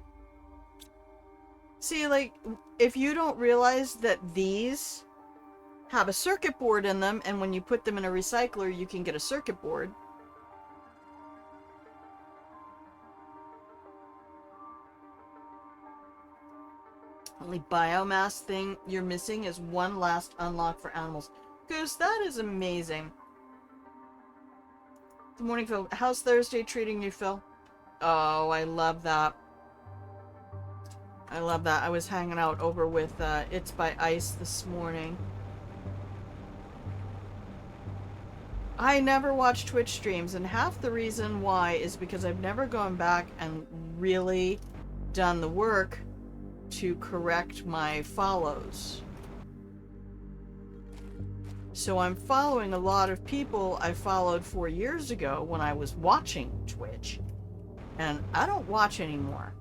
See, like, if you don't realize that these have a circuit board in them, and when you put them in a recycler, you can get a circuit board. Only biomass thing you're missing is one last unlock for animals. Goose, that is amazing. Good morning, Phil. How's Thursday treating you, Phil? Oh, I love that. I love that. I was hanging out over with It's by Ice this morning. I never watch Twitch streams, and half the reason why is because I've never gone back and really done the work to correct my follows. So I'm following a lot of people I followed 4 years ago when I was watching Twitch, and I don't watch anymore.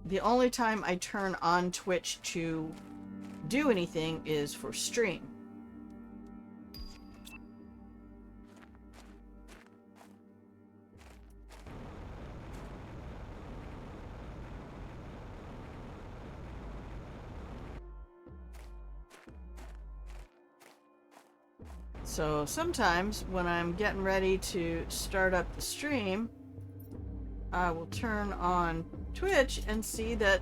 The only time I turn on Twitch to do anything is for stream. So sometimes when I'm getting ready to start up the stream, I will turn on Twitch and see that,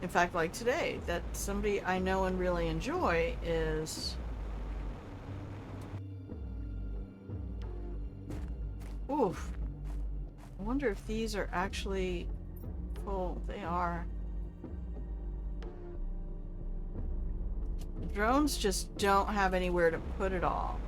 in fact, like today, that somebody I know and really enjoy is... Oof. I wonder if these are actually full. They are. Drones just don't have anywhere to put it all.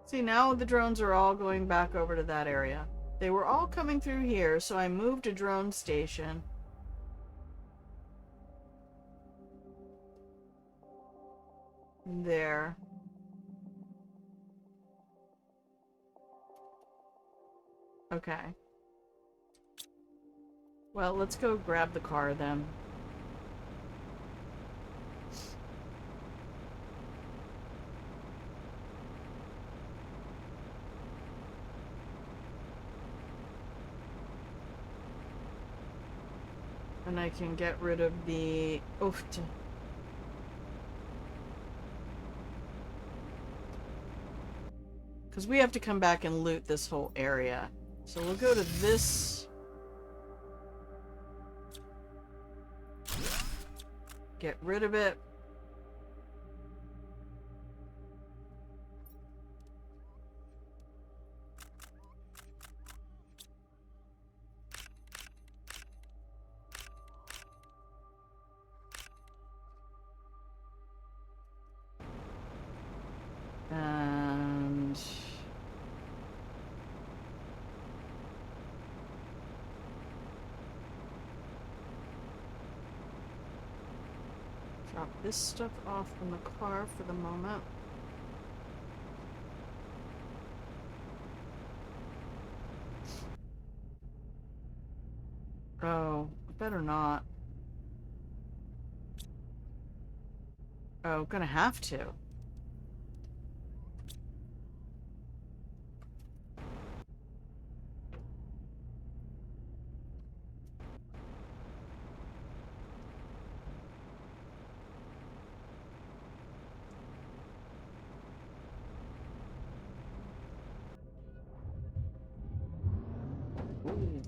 See, now the drones are all going back over to that area. They were all coming through here, so I moved a drone station. There. Okay. Well, let's go grab the car then. And I can get rid of the ooft. Because we have to come back and loot this whole area. So we'll go to this. Get rid of it. And drop this stuff off in the car for the moment. Oh, better not. Oh, gonna have to.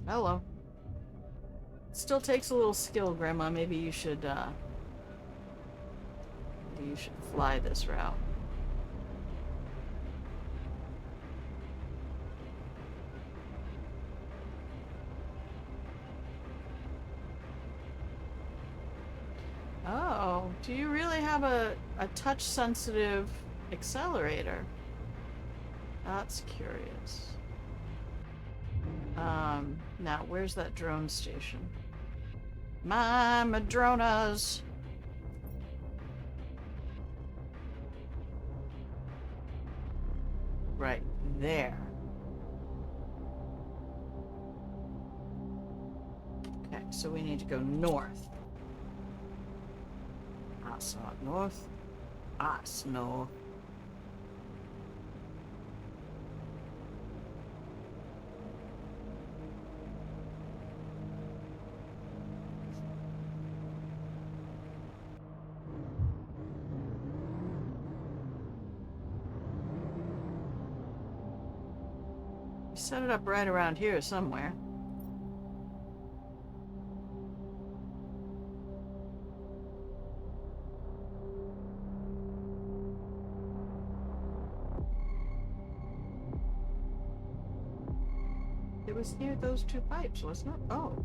Hello. Still takes a little skill, Grandma. Maybe you should fly this route. Oh, do you really have a touch-sensitive accelerator? That's curious. Now, where's that drone station? My Madronas! Right there. Okay, so we need to go north. That's not north. That's north. We set it up right around here somewhere. It was near those two pipes, wasn't it? Oh.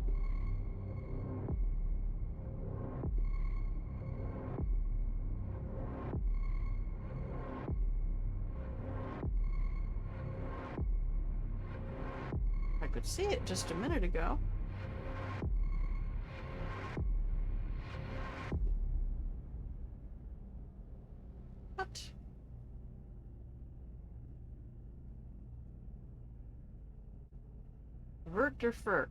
I could see it just a minute ago. What? Vert der Ferk.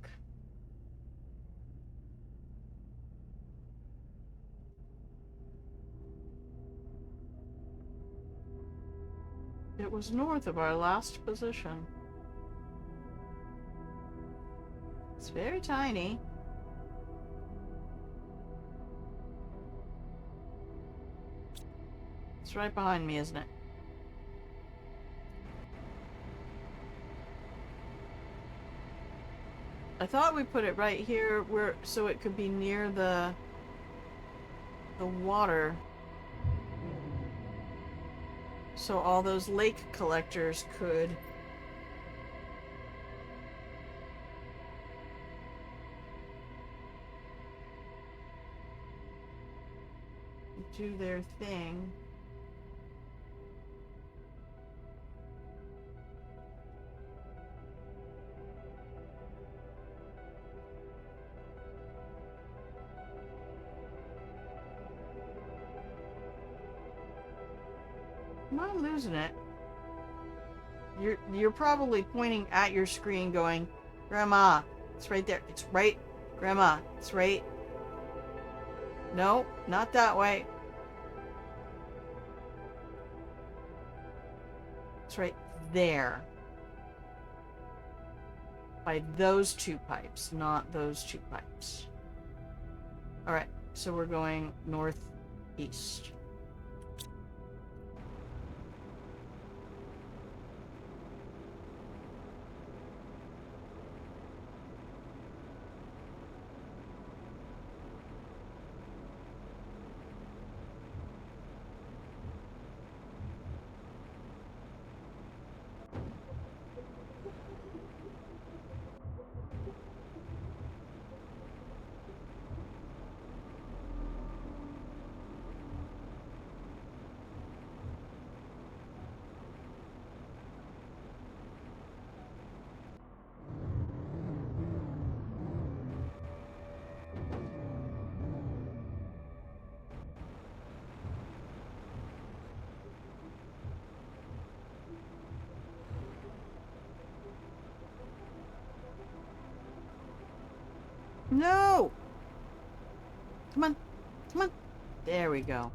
It was north of our last position. It's very tiny. It's right behind me, isn't it? I thought we put it right here where so it could be near the water. So all those lake collectors could do their thing. Am I losing it? You're probably pointing at your screen going, Grandma, it's right there. It's right. Grandma, it's right. No, not that way. It's right there. By those two pipes, not those two pipes. Alright, so we're going northeast. No! Come on. Come on. There we go.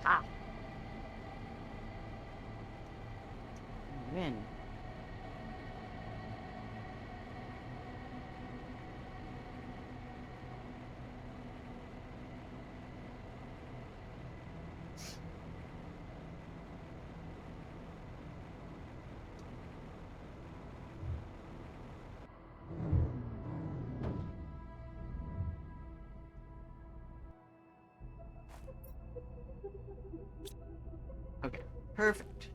Ha! Win. Perfect.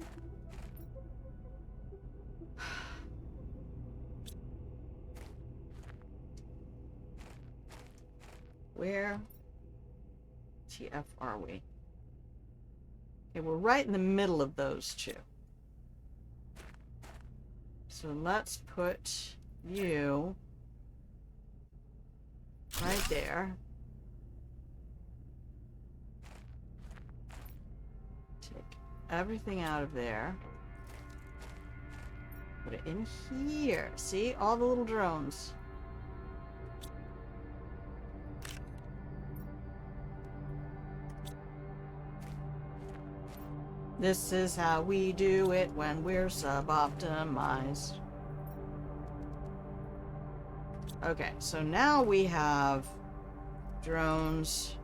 Where TF are we? Okay, we're right in the middle of those two. So let's put you right there. Take everything out of there. Put it in here. See? All the little drones. This is how we do it when we're sub-optimized. Okay, so now we have drones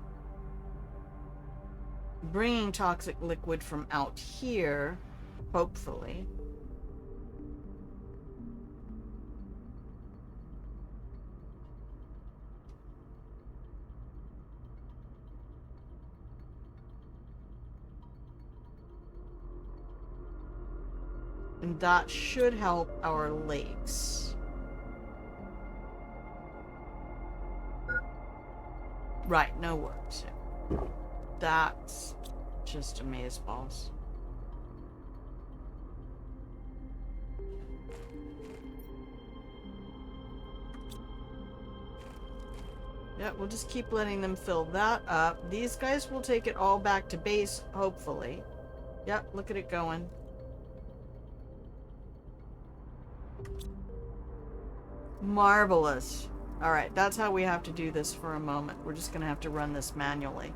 bringing toxic liquid from out here, hopefully. And that should help our lakes. Right, no works. That's just amazeballs. Yeah, we'll just keep letting them fill that up. These guys will take it all back to base, hopefully. Yep, look at it going. Marvelous. Alright, that's how we have to do this for a moment. We're just gonna have to run this manually.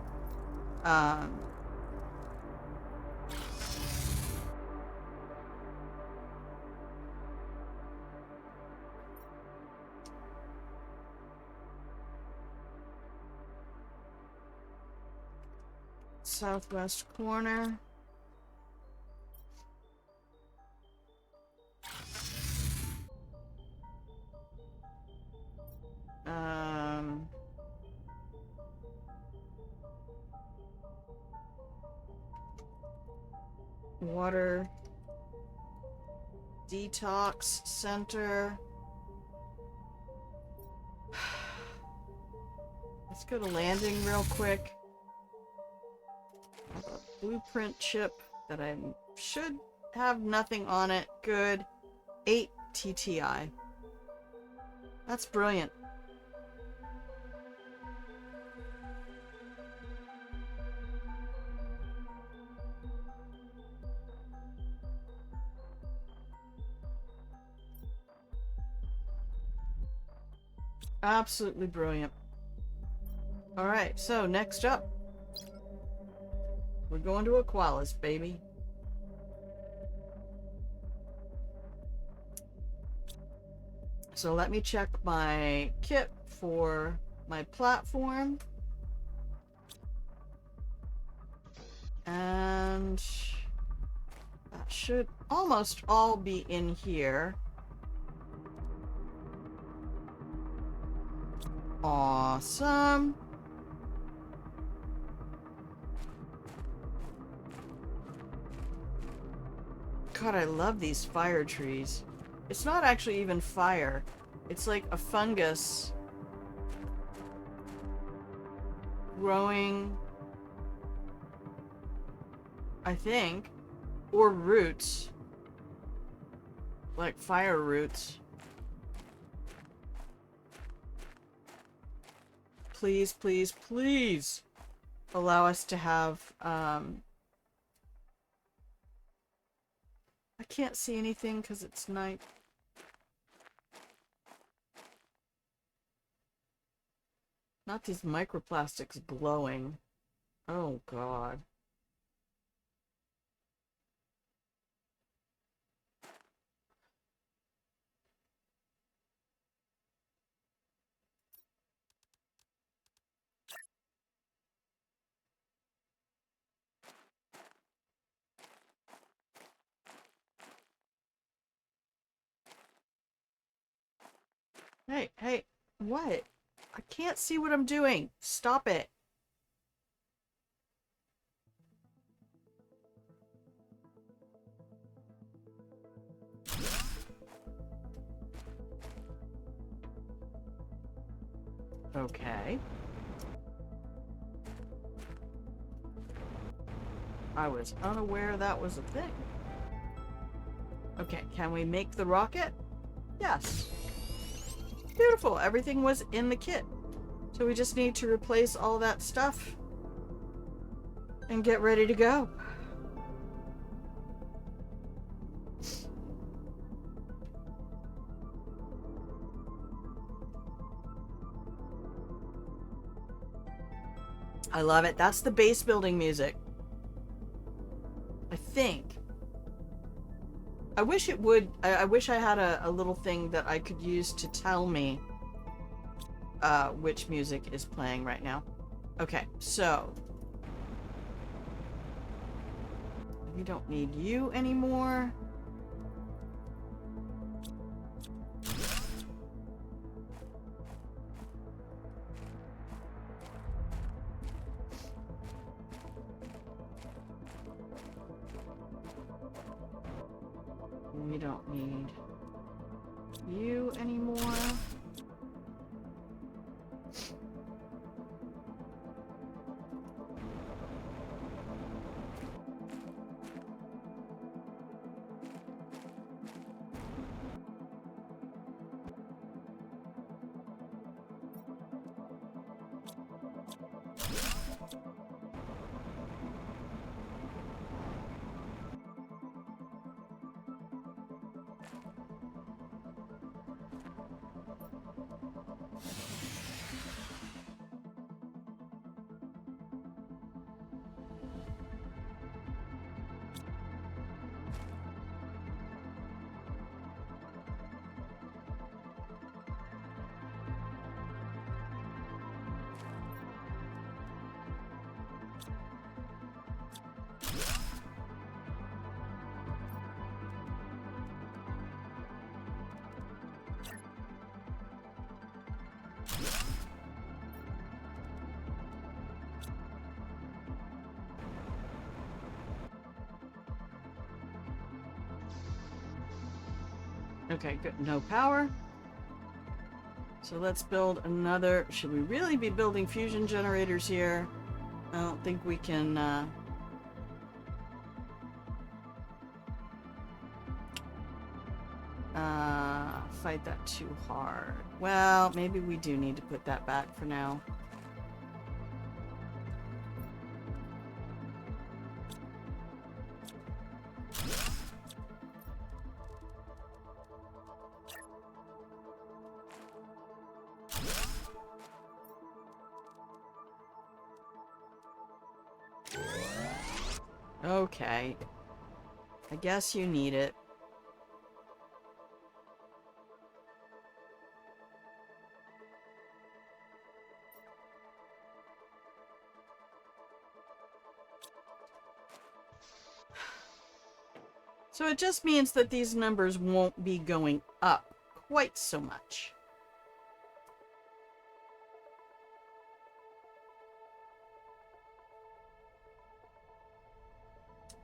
Southwest corner. Water detox center. Let's go to landing real quick. I have a blueprint chip that I should have nothing on it. Good. 8 TTI. That's brilliant. Absolutely brilliant. Alright, so next up, we're going to Aqualis, baby. So let me check my kit for my platform. And that should almost all be in here. Awesome. God, I love these fire trees. It's not actually even fire. It's like a fungus growing, I think, or roots. Like fire roots. Please, please, please allow us to have, I can't see anything because it's night. Not these microplastics glowing. Oh, God. Hey, hey, what? I can't see what I'm doing. Stop it. Okay. I was unaware that was a thing. Okay, can we make the rocket? Yes. Beautiful. Everything was in the kit. So we just need to replace all that stuff and get ready to go. I love it. That's the base building music. I think. I wish it would. I wish I had a little thing that I could use to tell me which music is playing right now. Okay, so we don't need you anymore. We don't need you anymore. Okay, good. No power. So let's build another. Should we really be building fusion generators here? I don't think we can fight that too hard. Well, maybe we do need to put that back for now. Okay. I guess you need it. So it just means that these numbers won't be going up quite so much.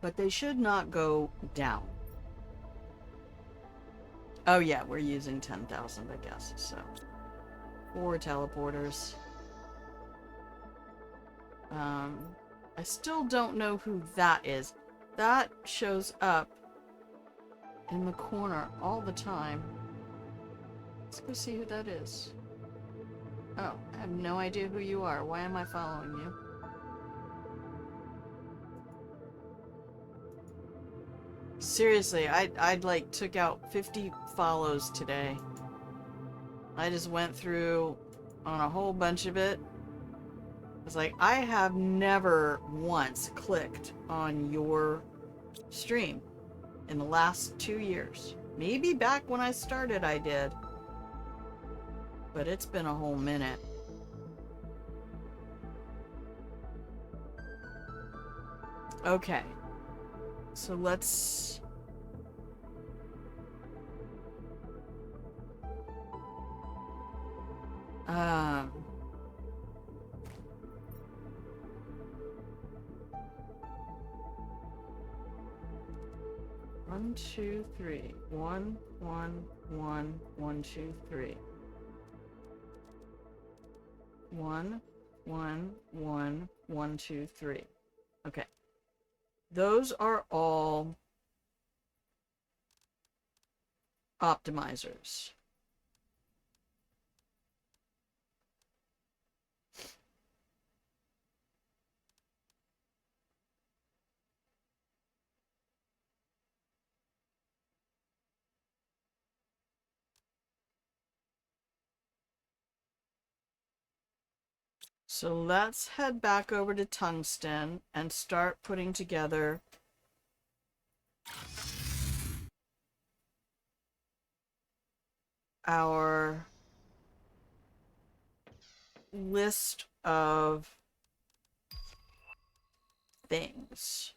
But they should not go down. Oh yeah, we're using 10,000, I guess, so. 4 teleporters. I still don't know who that is. That shows up in the corner all the time. Let's go see who that is. Oh, I have no idea who you are. Why am I following you? Seriously, I'd like took out 50 follows today. I just went through on a whole bunch of it. It's like, I have never once clicked on your stream in the last 2 years. Maybe back when I started I did. But it's been a whole minute. Okay. So let's... One, two, three. 1, 1, 1, 1, 2, 3. 1, 1, 1, 1, 2, 3. Okay. Those are all optimizers. So let's head back over to tungsten and start putting together our list of things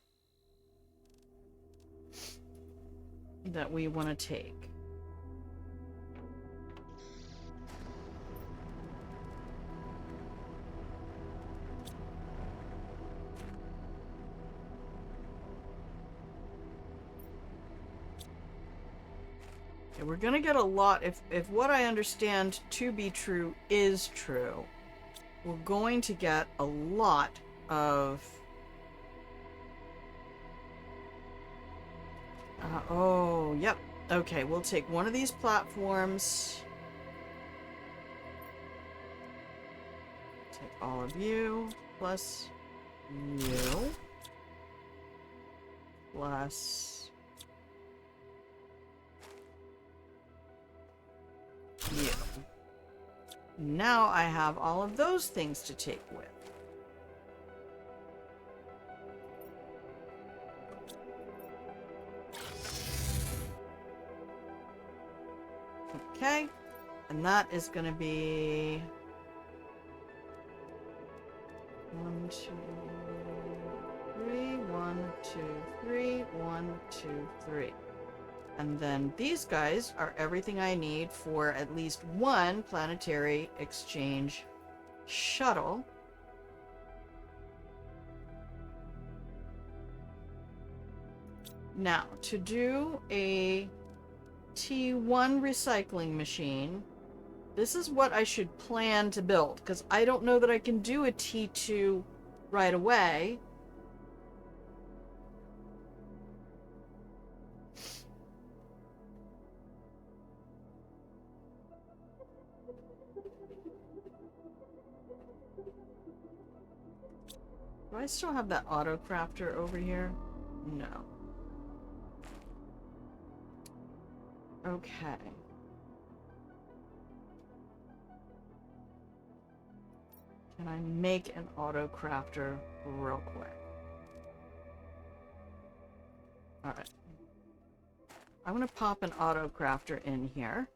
that we want to take. Okay, we're gonna get a lot if what I understand to be true is true. We're going to get a lot of oh, yep. Okay, we'll take one of these platforms. Take all of you, plus you, plus you. Now I have all of those things to take with. Okay, and that is going to be 1, 2, 3, 1, 2, 3, 1, 2, 3. And then these guys are everything I need for at least one planetary exchange shuttle. Now, to do a T1 recycling machine, this is what I should plan to build, because I don't know that I can do a T2 right away. Do I still have that auto crafter over here? No. Okay. Can I make an auto crafter real quick? Alright. I'm gonna pop an auto crafter in here.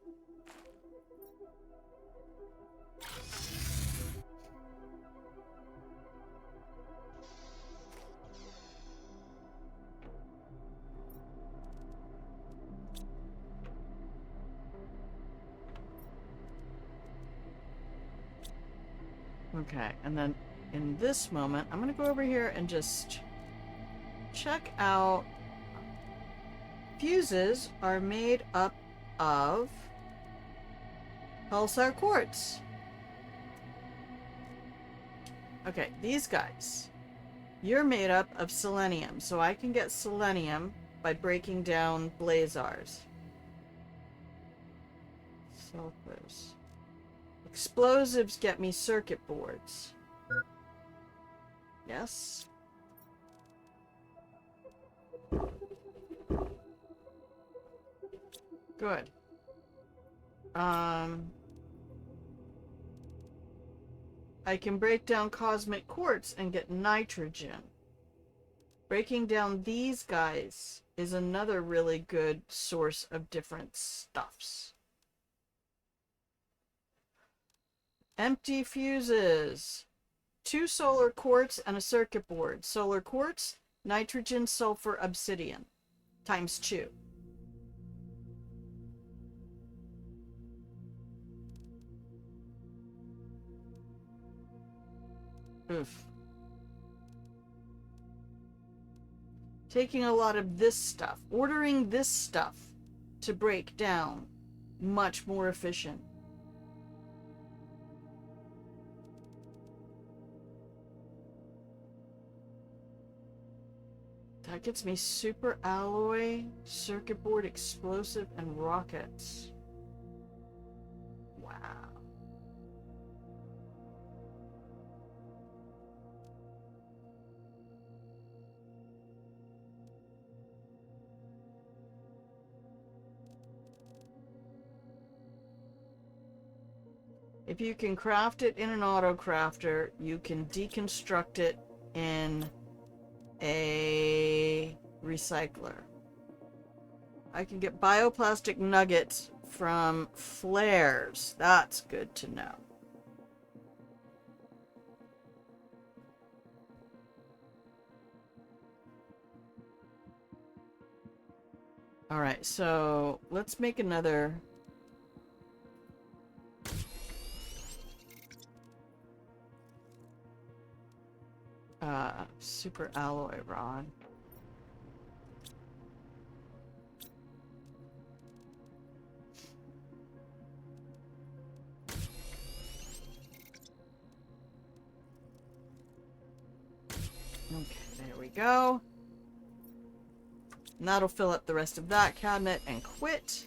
Okay, and then in this moment, I'm gonna go over here and just check out. Fuses are made up of pulsar quartz. Okay, these guys. You're made up of selenium, so I can get selenium by breaking down blazars. Sulfurs. Explosives get me circuit boards. Yes. Good. I can break down cosmic quartz and get nitrogen. Breaking down these guys is another really good source of different stuffs. Empty fuses. 2 solar quartz and a circuit board. Solar quartz, nitrogen, sulfur, obsidian. Times 2. Oof. Taking a lot of this stuff. Ordering this stuff to break down. Much more efficient. That gets me super alloy, circuit board, explosive, and rockets. Wow. If you can craft it in an auto crafter, you can deconstruct it in a recycler. I can get bioplastic nuggets from flares. That's good to know. Alright, so let's make another... super alloy rod. Okay, there we go. And that'll fill up the rest of that cabinet and quit.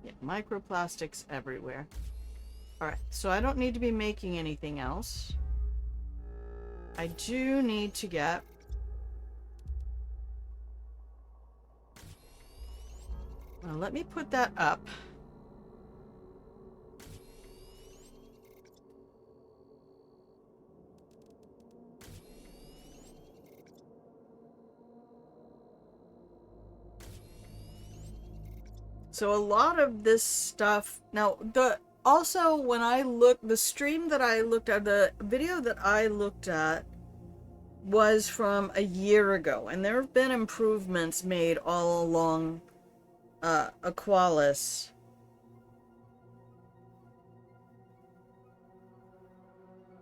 Yeah, microplastics everywhere. Alright, so I don't need to be making anything else. I do need to get... Well, let me put that up. So a lot of this stuff... Now, also, when I looked... The stream that I looked at, the video that I looked at was from a year ago. And there have been improvements made all along Aqualis.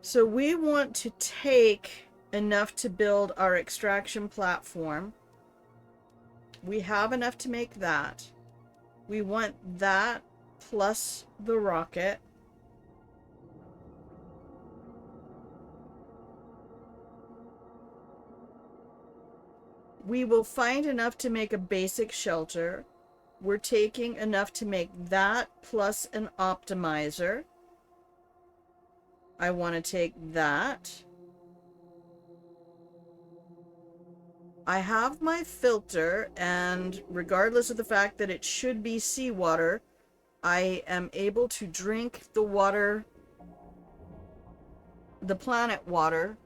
So we want to take enough to build our extraction platform. We have enough to make that. We want that plus the rocket. We will find enough to make a basic shelter. We're taking enough to make that plus an optimizer. I want to take that. I have my filter, and regardless of the fact that it should be seawater, I am able to drink the water, the planet water.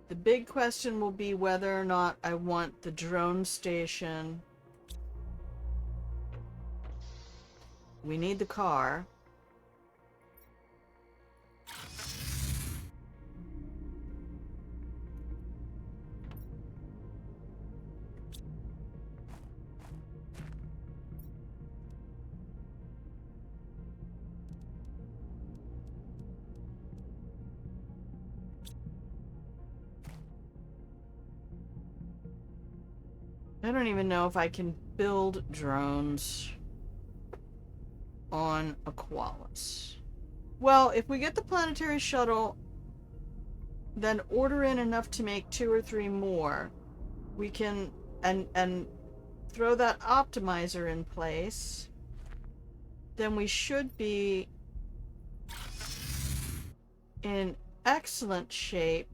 The big question will be whether or not I want the drone station. We need the car. I don't even know if I can build drones on Aqualis. Well, if we get the planetary shuttle, then order in enough to make 2 or 3 more, we can and throw that optimizer in place, then we should be in excellent shape.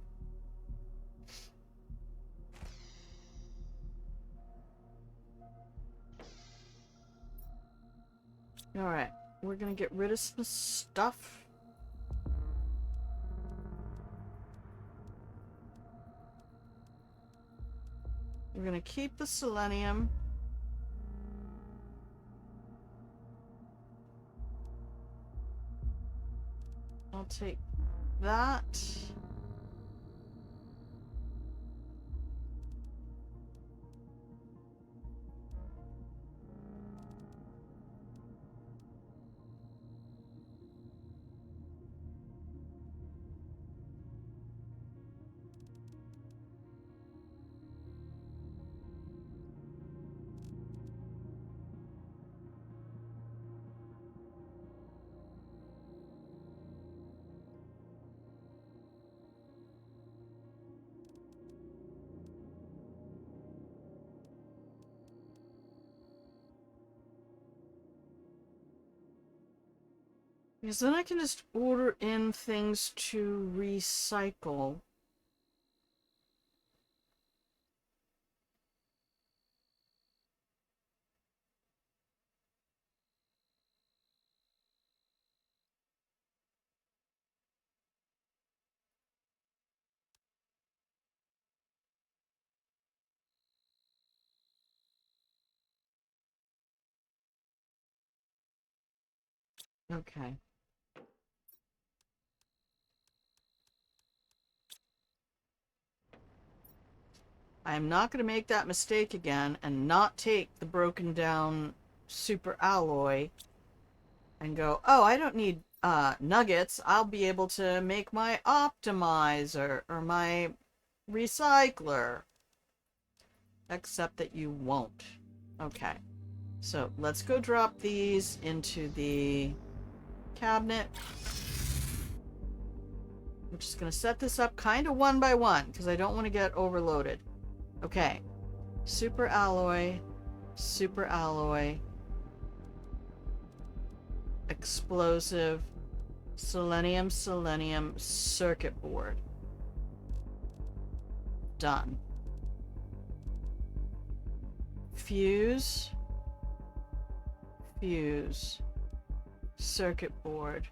Alright, we're gonna get rid of some stuff. We're gonna keep the selenium. I'll take that. Because then I can just order in things to recycle. Okay. I am not going to make that mistake again and not take the broken down super alloy and go, oh, I don't need nuggets. I'll be able to make my optimizer or my recycler. Except that you won't. Okay. So let's go drop these into the cabinet. I'm just going to set this up kind of one by one because I don't want to get overloaded. Okay. Super alloy. Super alloy. Explosive. Selenium, selenium, circuit board. Done. Fuse. Fuse. Circuit board.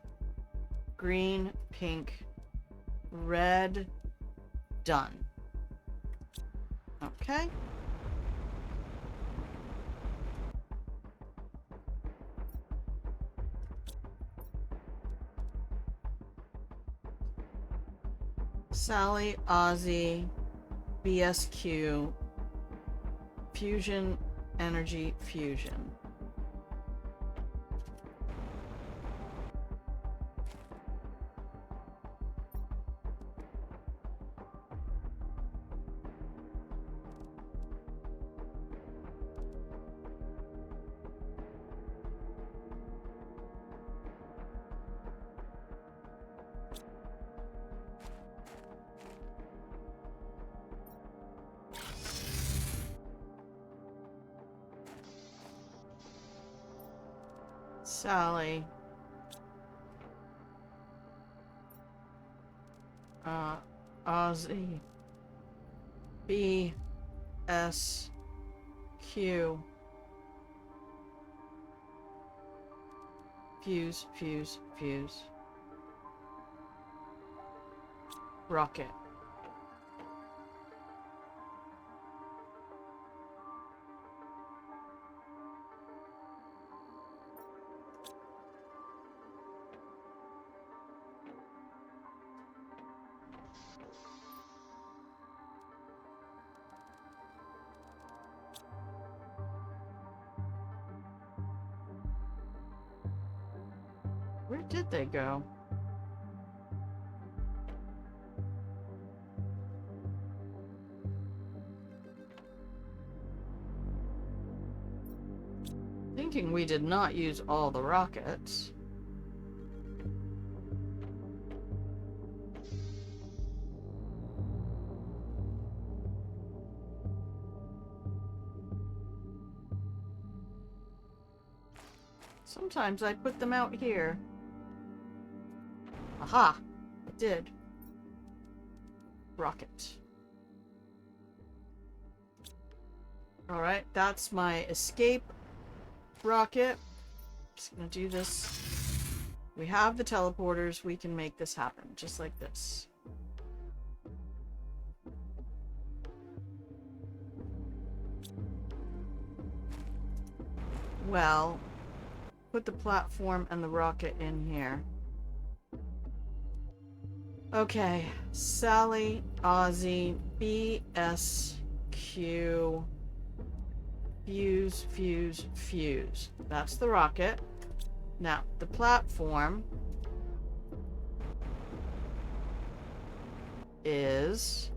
Green, pink, red. Done. Okay. Sally, Ozzy, BSQ, fusion, energy, fusion. Sally. Ozzy. B. S. Q. Fuse, fuse, fuse. Rocket. Where did they go? Thinking we did not use all the rockets. Sometimes I put them out here. Aha! I did. Rocket. Alright, that's my escape rocket. Just gonna do this. We have the teleporters. We can make this happen. Just like this. Well, put the platform and the rocket in here. Okay. Sally, Ozzy, BSQ. Fuse, fuse, fuse. That's the rocket. Now, the platform is...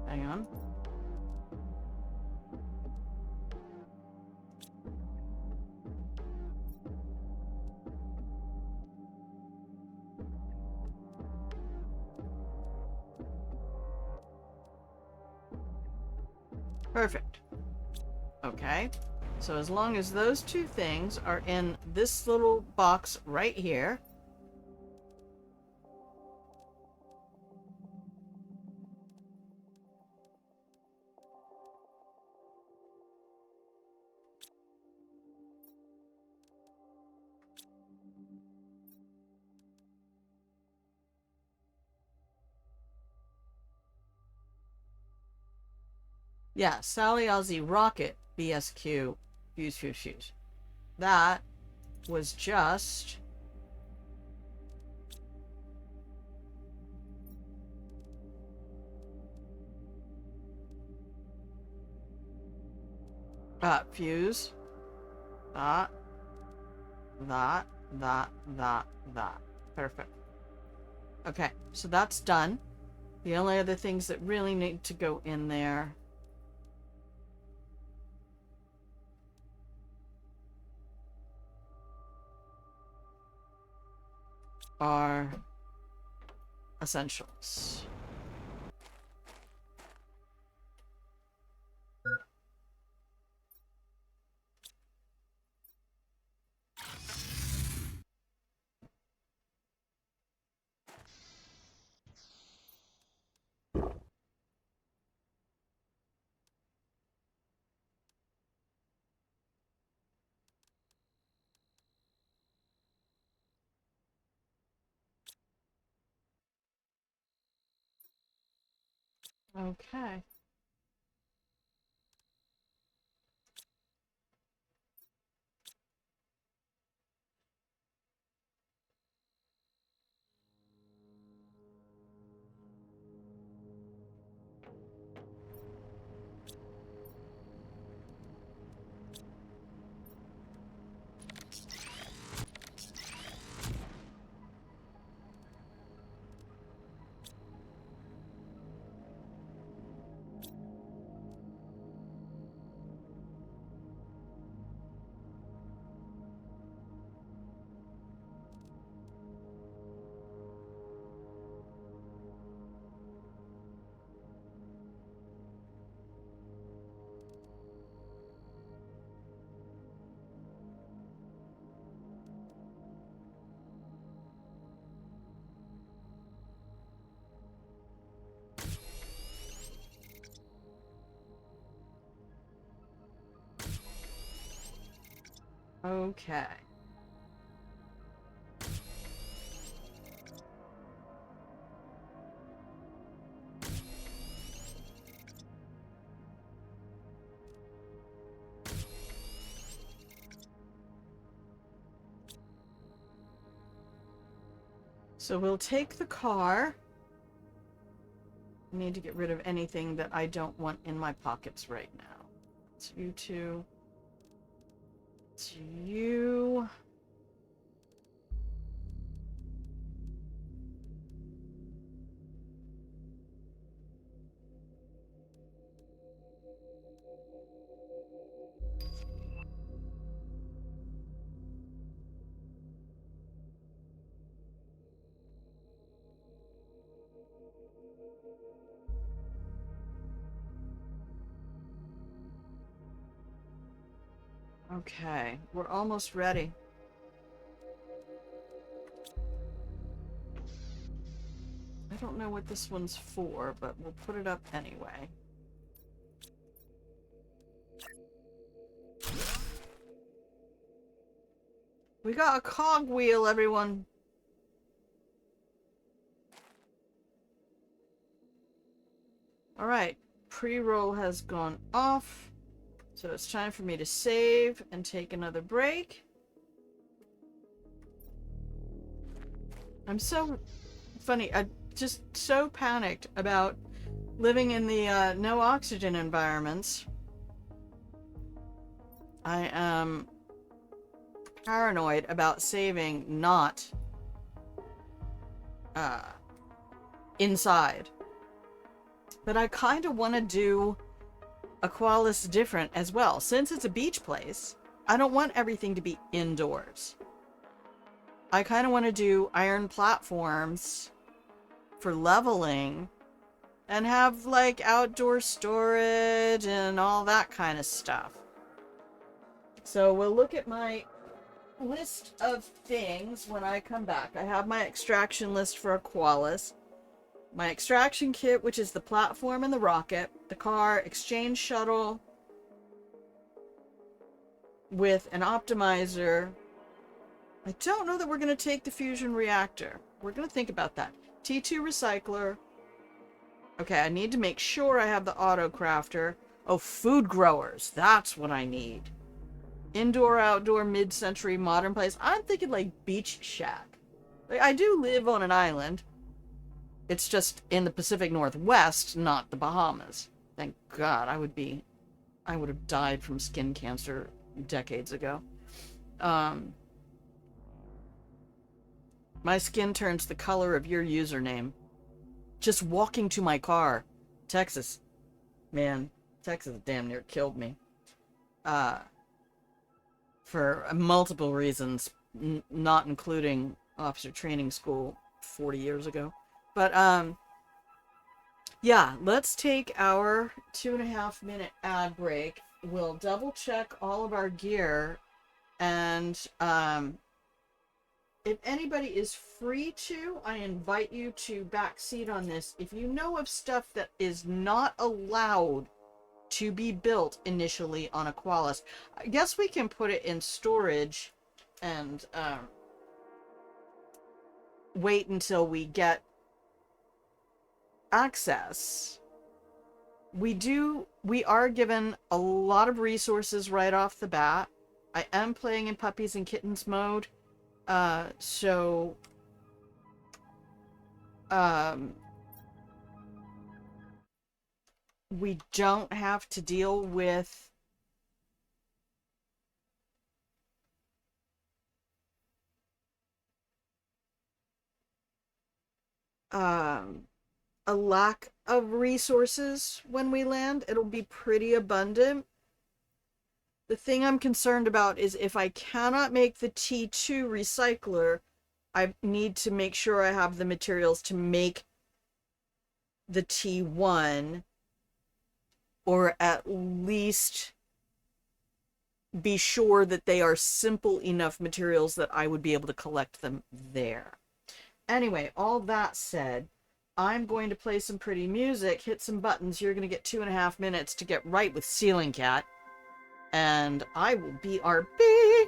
Hang on. Perfect. Okay. So as long as those two things are in this little box right here. Yeah, Sally Ozzy Rocket BSQ fuse fuse fuse. That was just fuse that that that. Perfect. Okay, so that's done. The only other things that really need to go in there are essentials. Okay. Okay. So we'll take the car. I need to get rid of anything that I don't want in my pockets right now. It's you two. It's you. Okay, we're almost ready. I don't know what this one's for, but we'll put it up anyway. We got a cogwheel, everyone. Alright, pre-roll has gone off. So it's time for me to save and take another break. I'm so funny. I just so panicked about living in the no oxygen environments. I am paranoid about saving not inside. But I kind of want to do Aqualis different as well. Since it's a beach place, I don't want everything to be indoors. I kind of want to do iron platforms for leveling and have like outdoor storage and all that kind of stuff. So we'll look at my list of things when I come back. I have my extraction list for Aqualis. My extraction kit, which is the platform and the rocket, the car, exchange shuttle with an optimizer. I don't know that we're going to take the fusion reactor. We're going to think about that. T2 recycler. Okay, I need to make sure I have the auto crafter. Oh, food growers. That's what I need. Indoor, outdoor, mid-century, modern place. I'm thinking like beach shack. Like, I do live on an island. It's just in the Pacific Northwest, not the Bahamas. Thank God. I would have died from skin cancer decades ago. My skin turns the color of your username. Just walking to my car. Texas. Man, Texas damn near killed me. For multiple reasons, not including officer training school 40 years ago. But, yeah, let's take our 2.5-minute ad break. We'll double check all of our gear, and, if anybody is free to, I invite you to backseat on this. If you know of stuff that is not allowed to be built initially on Aqualis, I guess we can put it in storage and wait until we get access. We are given a lot of resources right off the bat. I am playing in puppies and kittens mode. So we don't have to deal with a lack of resources when we land. It'll be pretty abundant. The thing I'm concerned about is if I cannot make the T2 recycler, I need to make sure I have the materials to make the T1, or at least be sure that they are simple enough materials that I would be able to collect them there. Anyway, all that said, I'm going to play some pretty music, hit some buttons. You're going to get 2.5 minutes to get right with Ceiling Cat, and I will be RB.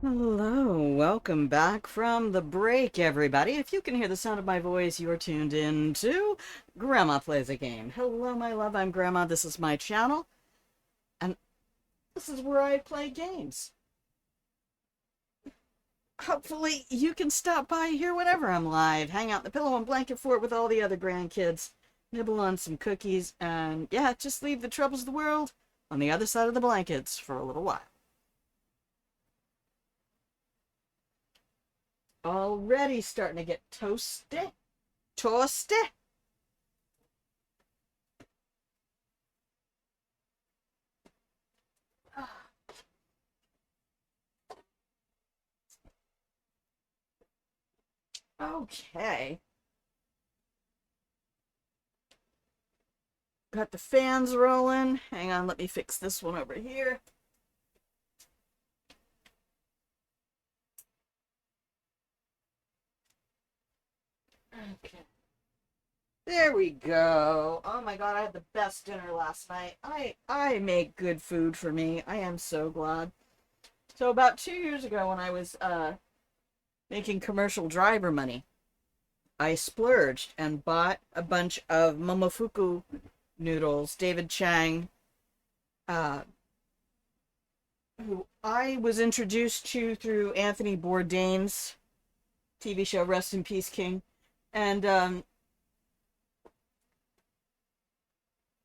Hello, welcome back from the break, everybody. If you can hear the sound of my voice, you're tuned in to Grandma Plays a Game. Hello, my love, I'm Grandma. This is my channel, and this is where I play games. Hopefully, you can stop by here whenever I'm live, hang out in the pillow and blanket fort with all the other grandkids, nibble on some cookies, and yeah, just leave the troubles of the world on the other side of the blankets for a little while. Already starting to get toasty. Toasty. Okay. Got the fans rolling. Hang on, let me fix this one over here. Okay. There we go. Oh my god, I had the best dinner last night. I make good food for me. I am so glad. So about 2 years ago when I was making commercial driver money, I splurged and bought a bunch of Momofuku noodles, David Chang, uh, who I was introduced to through Anthony Bourdain's TV show Rest in Peace King, and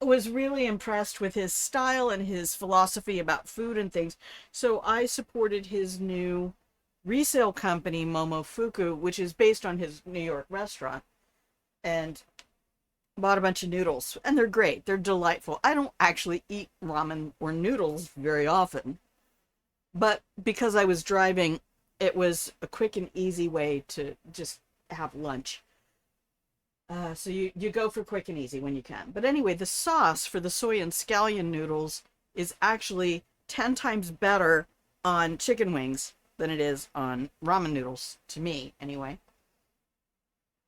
was really impressed with his style and his philosophy about food and things. So I supported his new resale company, Momofuku, which is based on his New York restaurant, and bought a bunch of noodles. And they're great. They're delightful. I don't actually eat ramen or noodles very often, but because I was driving, it was a quick and easy way to just have lunch. So you go for quick and easy when you can. But anyway, the sauce for the soy and scallion noodles is actually 10 times better on chicken wings than it is on ramen noodles, to me anyway.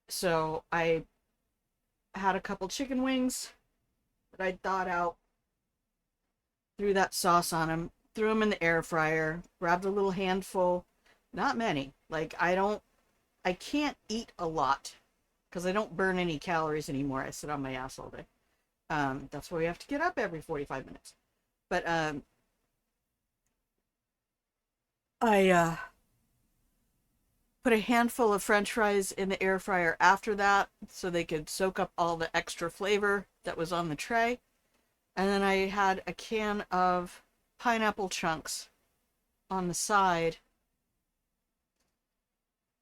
So I had a couple chicken wings that I thawed out, threw that sauce on them, threw them in the air fryer, grabbed a little handful, not many. Like I can't eat a lot because I don't burn any calories anymore. I sit on my ass all day. That's why we have to get up every 45 minutes. But I put a handful of French fries in the air fryer after that so they could soak up all the extra flavor that was on the tray. And then I had a can of pineapple chunks on the side,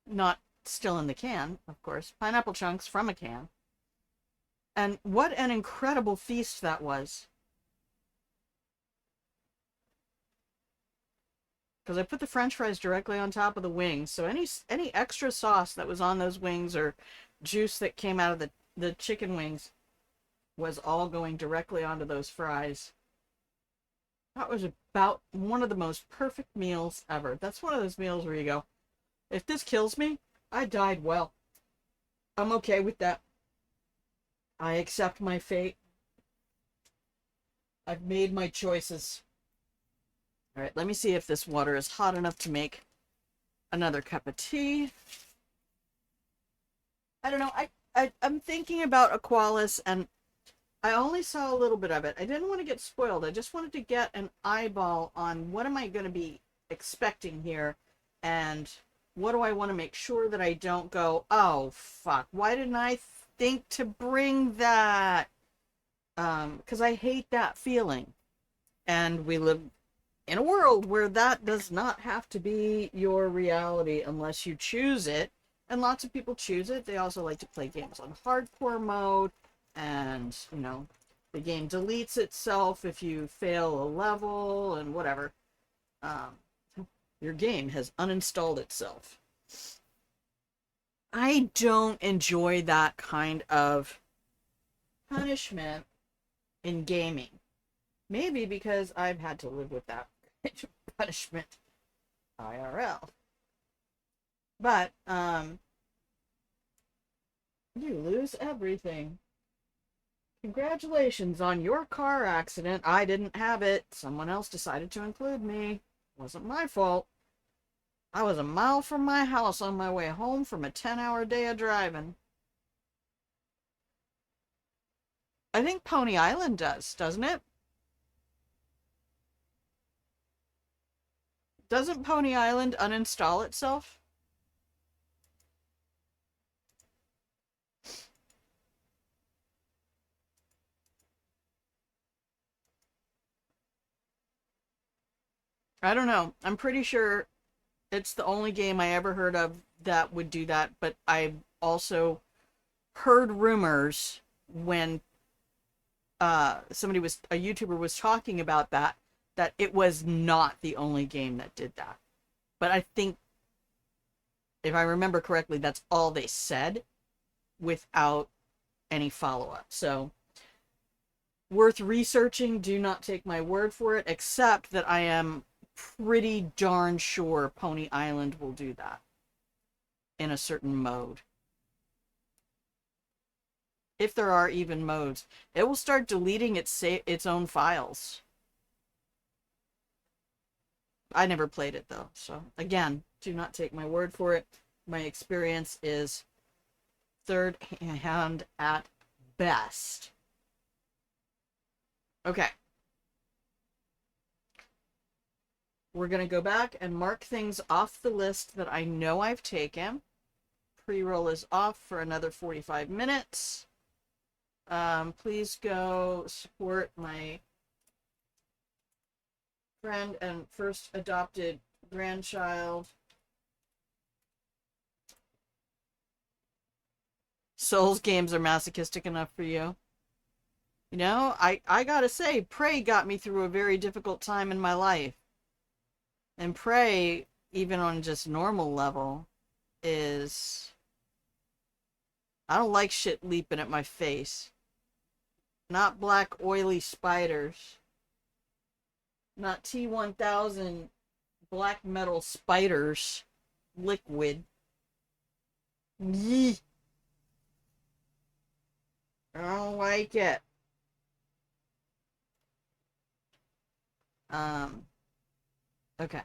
not still in the can, of course. Pineapple chunks from a can. And what an incredible feast that was. Because I put the French fries directly on top of the wings, so any extra sauce that was on those wings or juice that came out of the chicken wings was all going directly onto those fries. That was about one of the most perfect meals ever. That's one of those meals where you go, if this kills me, I died well. I'm okay with that. I accept my fate. I've made my choices. All right, let me see if this water is hot enough to make another cup of tea. I don't know. I'm thinking about Aqualis, and I only saw a little bit of it. I didn't want to get spoiled. I just wanted to get an eyeball on what am I going to be expecting here, and what do I want to make sure that I don't go, oh, fuck, why didn't I think to bring that? Because I hate that feeling. And we live in a world where that does not have to be your reality unless you choose it. And lots of people choose it. They also like to play games on hardcore mode. And, you know, the game deletes itself if you fail a level and whatever. Your game has uninstalled itself. I don't enjoy that kind of punishment in gaming. Maybe because I've had to live with that punishment IRL. But, you lose everything. Congratulations on your car accident. I didn't have it. Someone else decided to include me. Wasn't my fault. I was a mile from my house on my way home from a 10-hour day of driving. I think Pony Island does, doesn't it? Doesn't Pony Island uninstall itself? I don't know. I'm pretty sure it's the only game I ever heard of that would do that, but I also heard rumors when a YouTuber was talking about that it was not the only game that did that. But I think, if I remember correctly, that's all they said without any follow-up. So, worth researching. Do not take my word for it, except that I am pretty darn sure Pony Island will do that in a certain mode. If there are even modes, it will start deleting its own files. I never played it though, so again, do not take my word for it. My experience is third hand at best. Okay. We're going to go back and mark things off the list that I know I've taken. Pre-roll is off for another 45 minutes. Please go support my friend and first adopted grandchild. Souls games are masochistic enough for you. You know, I gotta say, Prey got me through a very difficult time in my life. And Prey, even on just normal level, is... I don't like shit leaping at my face. Not black oily spiders. Not T-1000 black metal spiders. Liquid. Yee. I don't like it. Okay.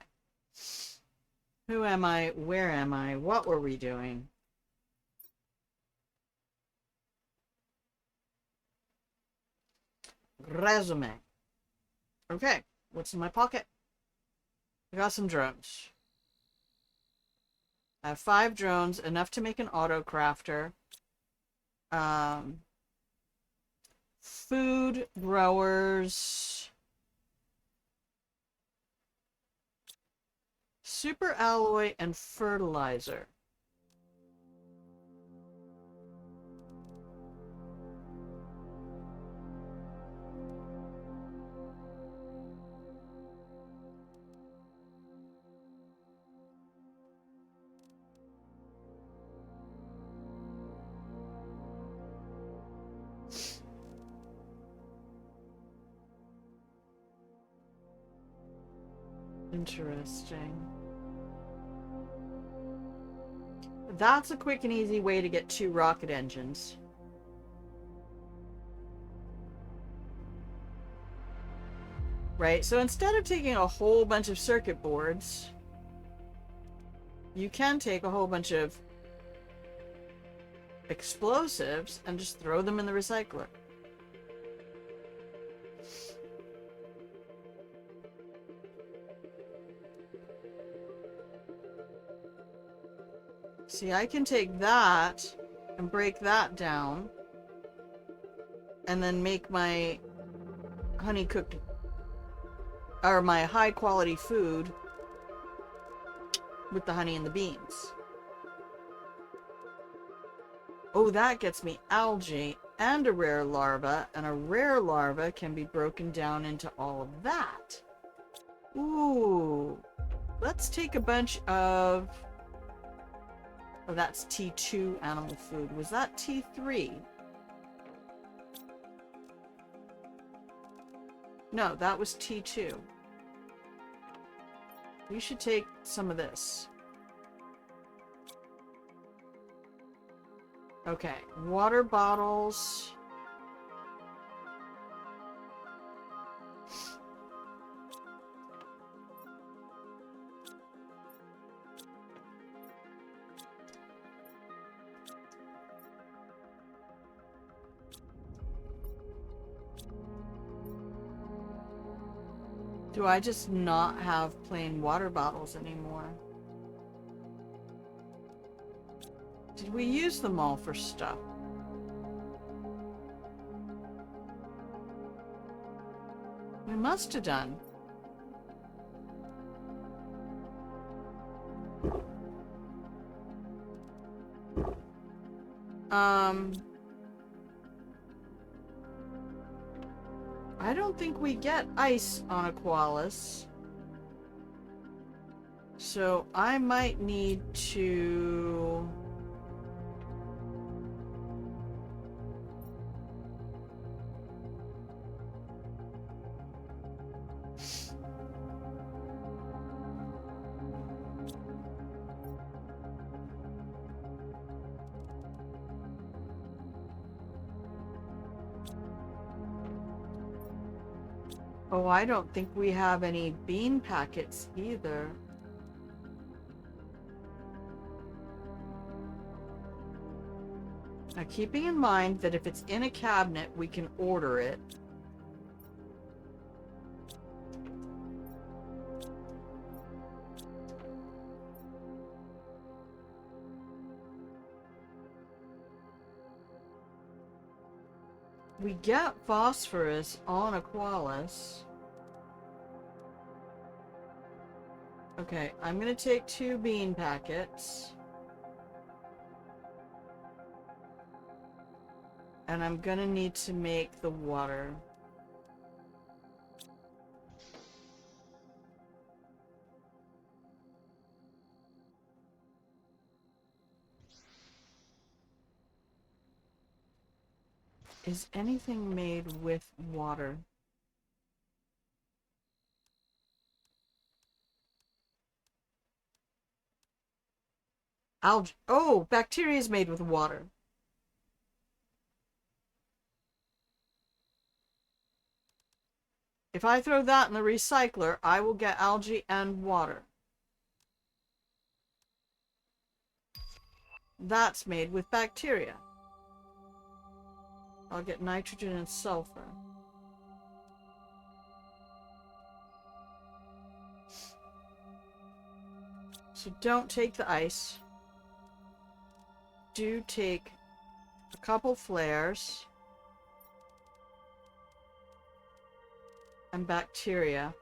Who am I? Where am I? What were we doing? Resume. Okay. What's in my pocket? I got some drones. I have 5 drones, enough to make an auto crafter. Food growers. Super alloy and fertilizer. Interesting. That's a quick and easy way to get 2 rocket engines. Right? So instead of taking a whole bunch of circuit boards, you can take a whole bunch of explosives and just throw them in the recycler. See, I can take that and break that down and then make my honey cooked, or my high quality food with the honey and the beans. Oh, that gets me algae and a rare larva, and a rare larva can be broken down into all of that. Ooh, let's take a bunch of... Oh, that's T2 animal food. Was that T3? No, that was T2. We should take some of this. Okay, water bottles. Do I just not have plain water bottles anymore? Did we use them all for stuff? We must have done. I don't think we get ice on Aqualis. So I might need to... Oh, I don't think we have any bean packets either. Now, keeping in mind that if it's in a cabinet, we can order it. We get phosphorus on Aqualis. Okay, I'm gonna take 2 bean packets. And I'm gonna need to make the water. Is anything made with water? Algae. Oh, bacteria is made with water. If I throw that in the recycler, I will get algae and water. That's made with bacteria. I'll get nitrogen and sulfur. So don't take the ice. Do take a couple flares. And bacteria.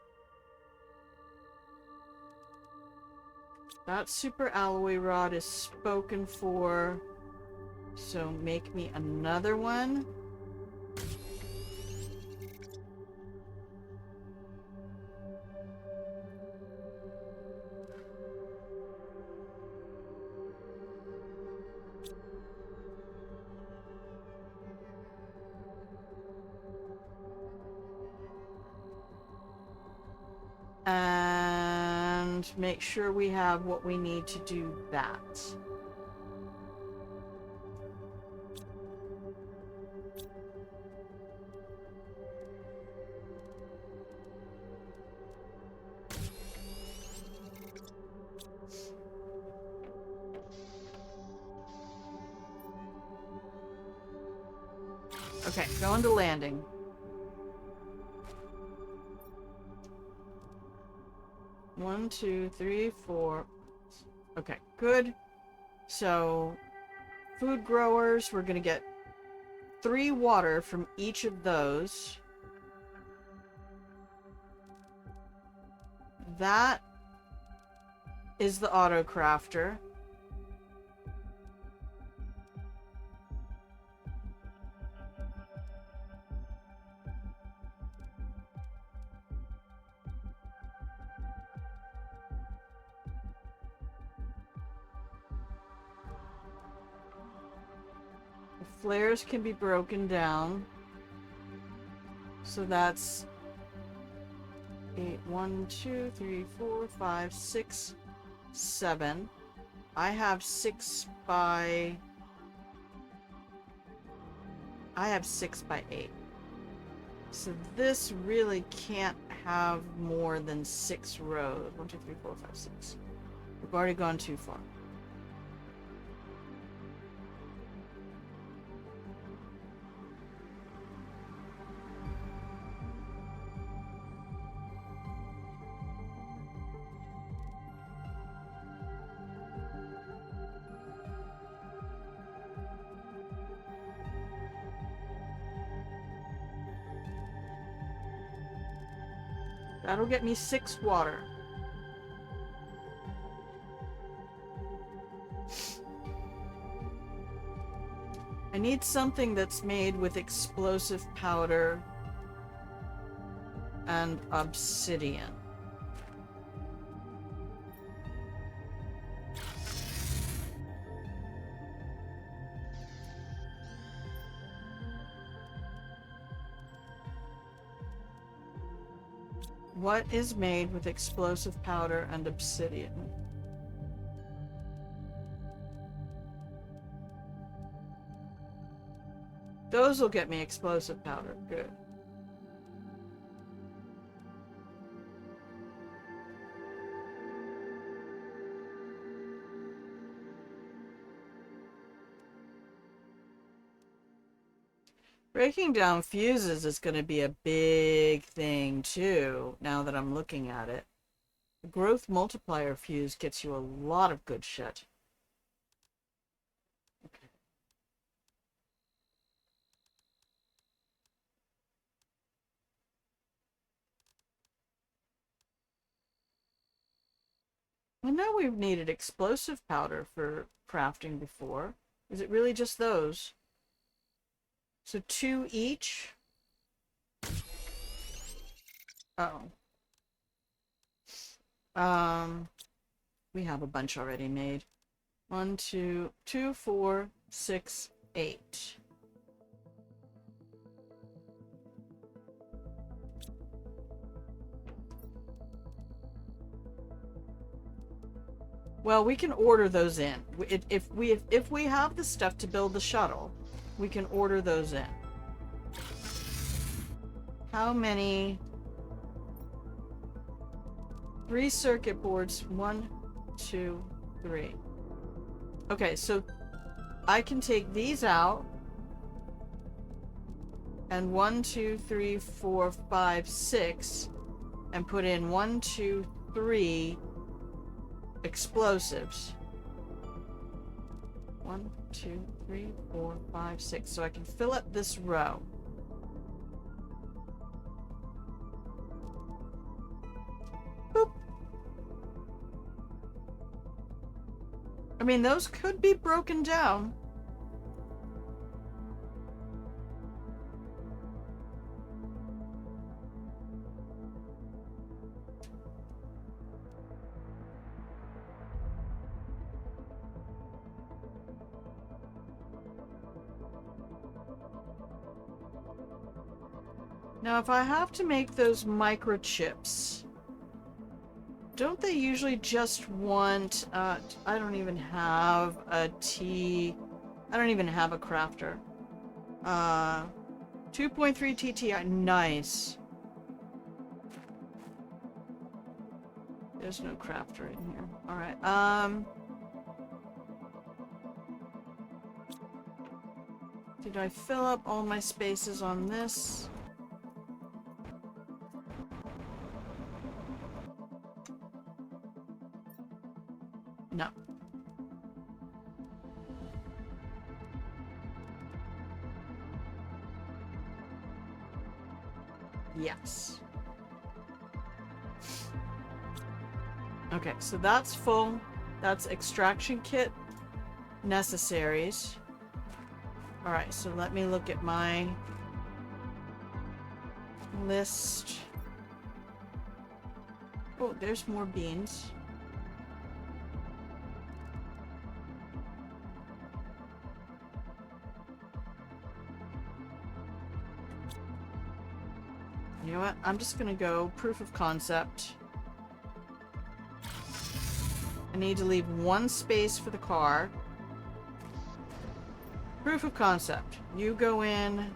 That super alloy rod is spoken for. So make me another one. And make sure we have what we need to do that. Okay, going to landing. One, two, three, four. Okay, good. So, food growers, we're gonna get 3 water from each of those. That is the auto crafter. The flares can be broken down. So that's 8, 1, 2, 3, 4, 5, 6, 7. I have 6 by 8. So this really can't have more than 6 rows. 1, 2, 3, 4, 5, 6. We've already gone too far. That'll get me 6 water. I need something that's made with explosive powder and obsidian. What is made with explosive powder and obsidian? Those will get me explosive powder. Good. Breaking down fuses is going to be a big thing too, now that I'm looking at it. The growth multiplier fuse gets you a lot of good shit. Okay. I know we've needed explosive powder for crafting before. Is it really just those? So 2 each? Oh. We have a bunch already made. 1, 2, 2, 4, 6, 8. Well, we can order those in. If we have the stuff to build the shuttle, we can order those in. How many? 3 circuit boards. 1, 2, 3. Okay, so I can take these out. And 1, 2, 3, 4, 5, 6. And put in 1, 2, 3 explosives. 1, 2, 3, 4, 5, 6. So I can fill up this row. Boop. I mean, those could be broken down. Now, if I have to make those microchips, don't they usually just want, I don't even have a I don't even have a crafter. 2.3 TTI, nice. There's no crafter in here. Alright, did I fill up all my spaces on this? No. Yes. Okay, so that's full. That's extraction kit necessaries. Alright, so let me look at my list. Oh, there's more beans. You know what? I'm just gonna go proof of concept. I need to leave 1 space for the car. Proof of concept. You go in,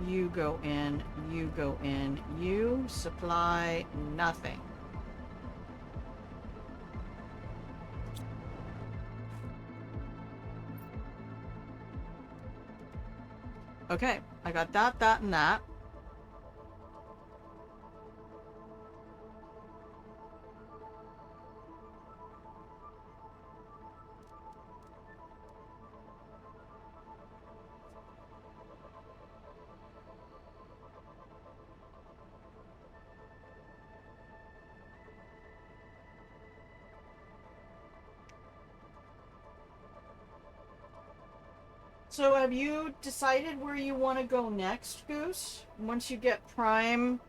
you go in, you go in, you supply nothing. Okay, I got that, that, and that. So have you decided where you want to go next, Goose? Once you get Prime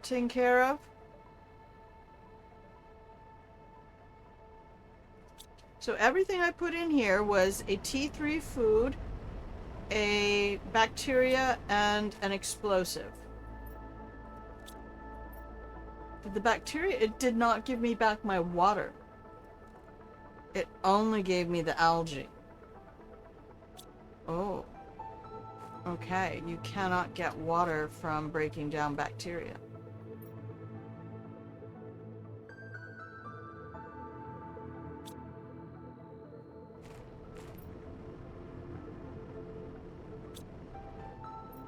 taken care of? So everything I put in here was a T3 food, a bacteria, and an explosive. The bacteria, it did not give me back my water. It only gave me the algae. Oh. Okay, you cannot get water from breaking down bacteria.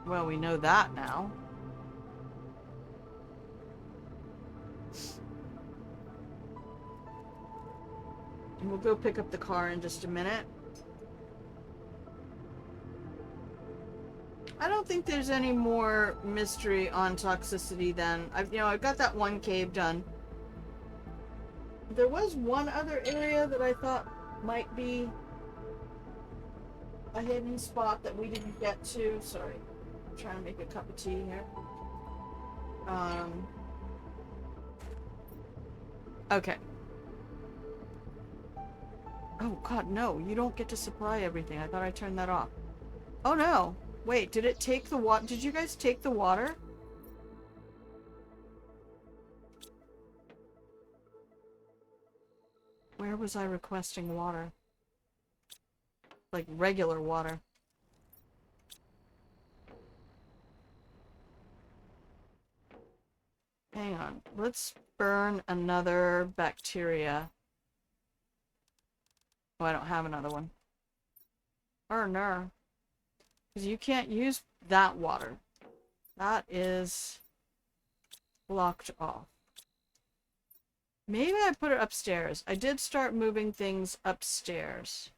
Well, we know that now. And we'll go pick up the car in just a minute. I don't think there's any more mystery on Toxicity then. I've got that one cave done. There was one other area that I thought might be a hidden spot that we didn't get to. Sorry. I'm trying to make a cup of tea here. Okay. Oh god, no. You don't get to supply everything. I thought I turned that off. Oh no. Wait, did it take the water? Did you guys take the water? Where was I requesting water? Like regular water. Hang on. Let's burn another bacteria. Oh, I don't have another one. Or no. Because you can't use that water. That is blocked off. Maybe I put it upstairs. I did start moving things upstairs.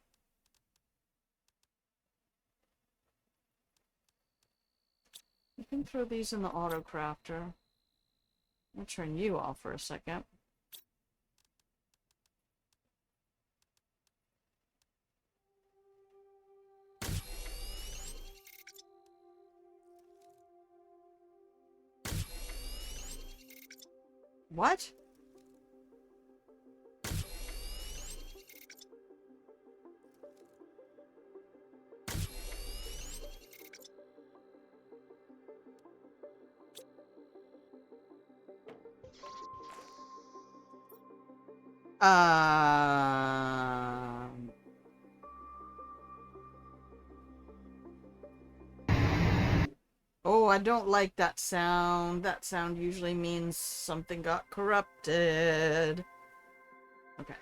You can throw these in the auto crafter. I'll turn you off for a second. What? Um... Oh, I don't like that sound. That sound usually means something got corrupted. Okay.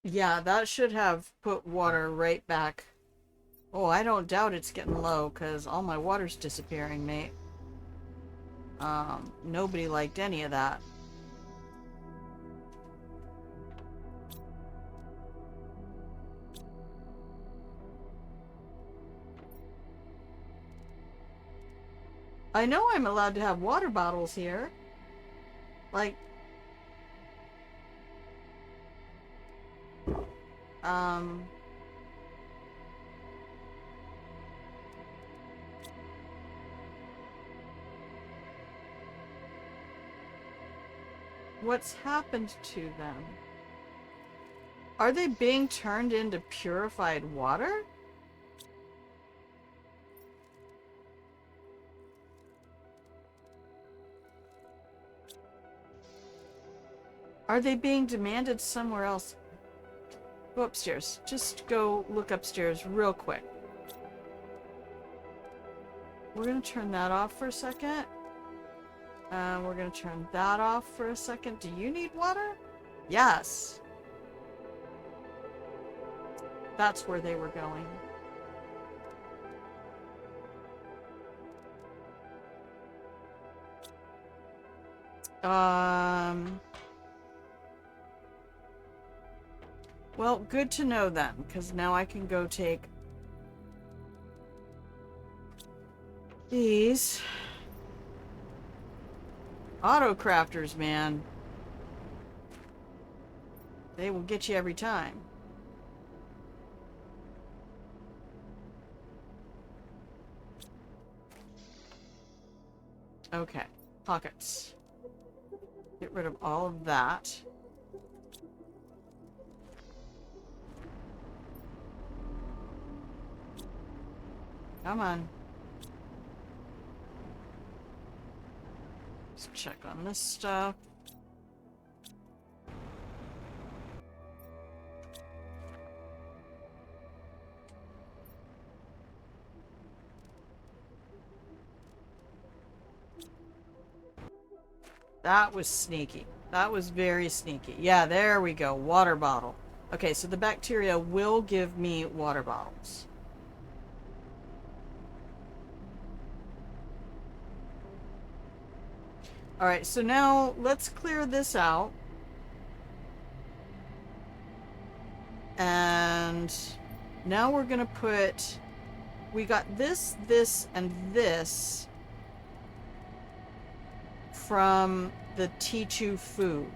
Yeah, that should have put water right back. Oh, I don't doubt it's getting low, because all my water's disappearing, mate. Nobody liked any of that. I know I'm allowed to have water bottles here. Like, um... what's happened to them? Are they being turned into purified water? Are they being demanded somewhere else? Go upstairs. Just go look upstairs real quick. We're gonna turn that off for a second. We're gonna turn that off for a second. Do you need water? Yes. That's where they were going. Um... Well, good to know then, because now I can go take these auto crafters, man. They will get you every time. Okay, pockets. Get rid of all of that. Come on. Let's check on this stuff. That was sneaky. That was very sneaky. Yeah, there we go. Water bottle. Okay, so the bacteria will give me water bottles. Alright, so now let's clear this out. And now we're going to put... We got this, this, and this from the T2 food.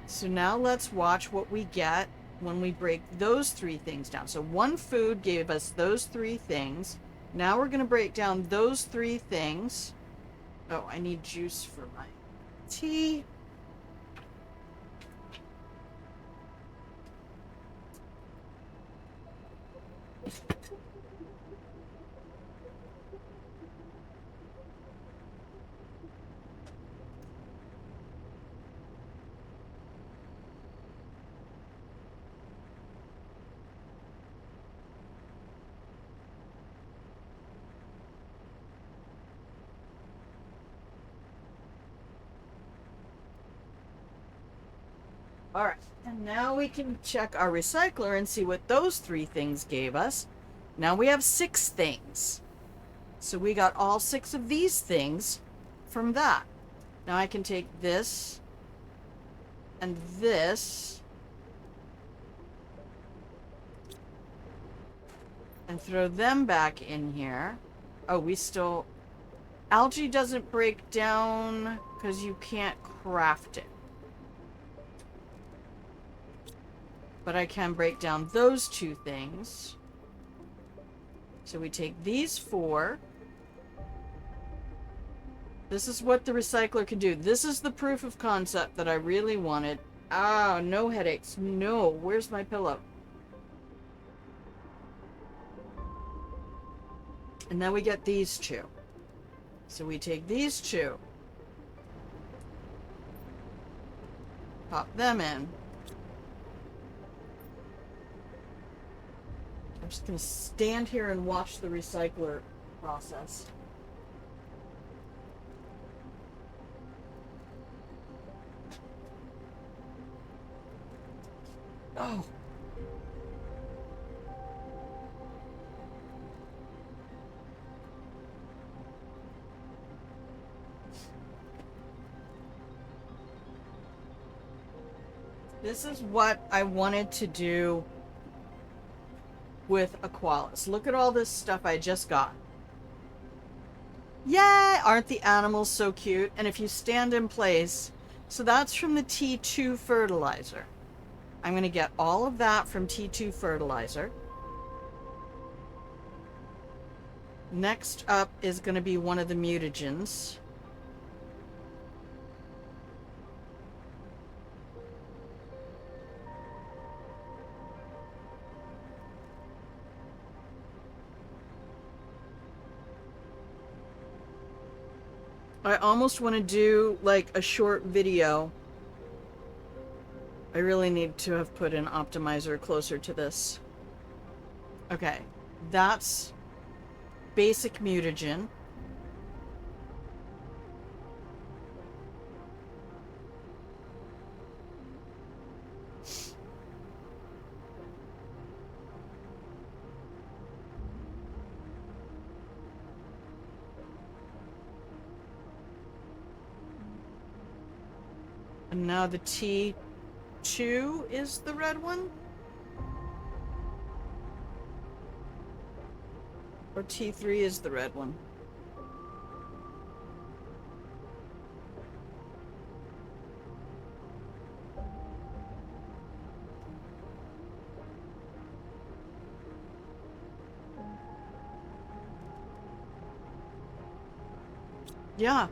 So now let's watch what we get when we break those three things down. So one food gave us those three things. Now we're going to break down those three things. Oh, I need juice for my tea. Alright, and now we can check our recycler and see what those three things gave us. Now we have 6 things. So we got all 6 of these things from that. Now I can take this and this and throw them back in here. Oh, we still... Algae doesn't break down because you can't craft it. But I can break down those 2 things. So we take these 4. This is what the recycler can do. This is the proof of concept that I really wanted. Ah, no headaches. No. Where's my pillow? And then we get these 2. So we take these 2. Pop them in. I'm just going to stand here and watch the recycler process. Oh. This is what I wanted to do with Aqualis. Look at all this stuff I just got. Yay! Aren't the animals so cute? And if you stand in place, so that's from the T2 fertilizer. I'm going to get all of that from T2 fertilizer. Next up is going to be one of the mutagens. I almost want to do like a short video. I really need to have put an optimizer closer to this. Okay, that's basic mutagen. And now the T2 T2 is the red one? Or T3 is the red one? Yeah.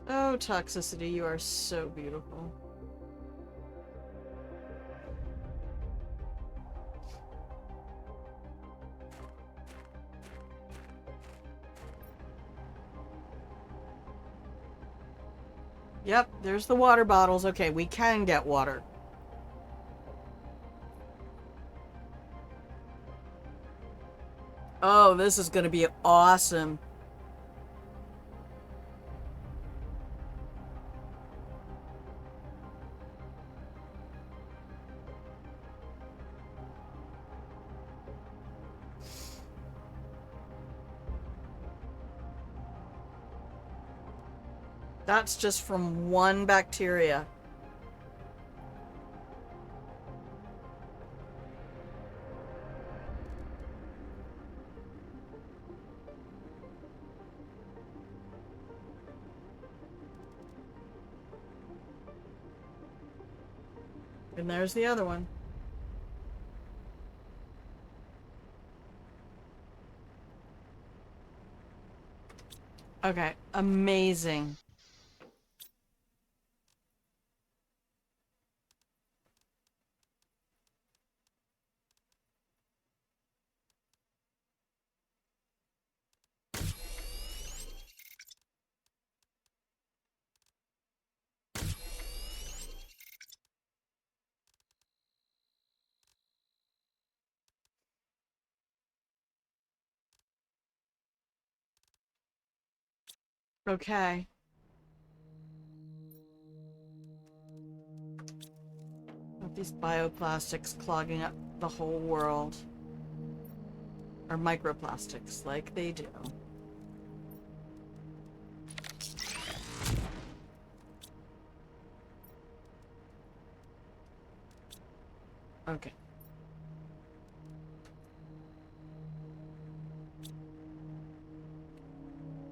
Oh, Toxicity, you are so beautiful. Yep, there's the water bottles. Okay, we can get water. Oh, this is gonna be awesome. That's just from one bacteria. And there's the other one. Okay, amazing. Okay. Not these bioplastics clogging up the whole world. Or microplastics, like they do. Okay.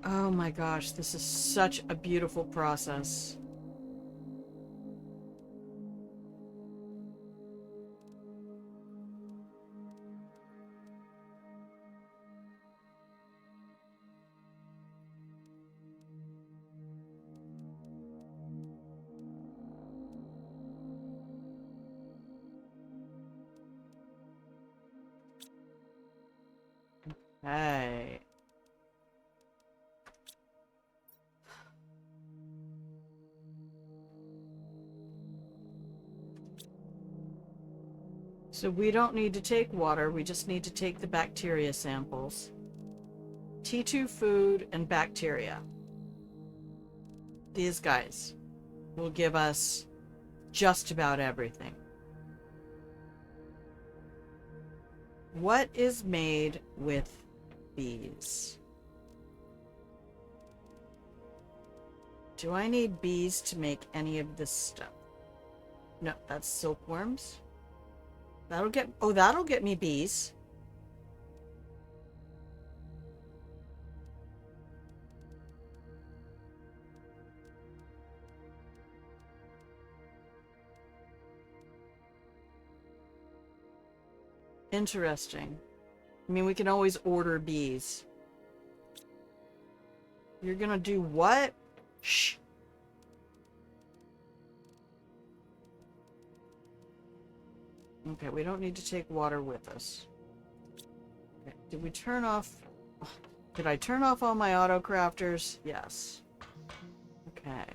Oh my gosh, this is such a beautiful process. Hey. So we don't need to take water, we just need to take the bacteria samples. T2 food and bacteria. These guys will give us just about everything. What is made with bees? Do I need bees to make any of this stuff? No, that's silkworms. That'll get me bees. Interesting. I mean, we can always order bees. You're gonna do what? Shh. Okay, we don't need to take water with us. Okay, did we turn off... Did I turn off all my auto crafters? Yes. Okay.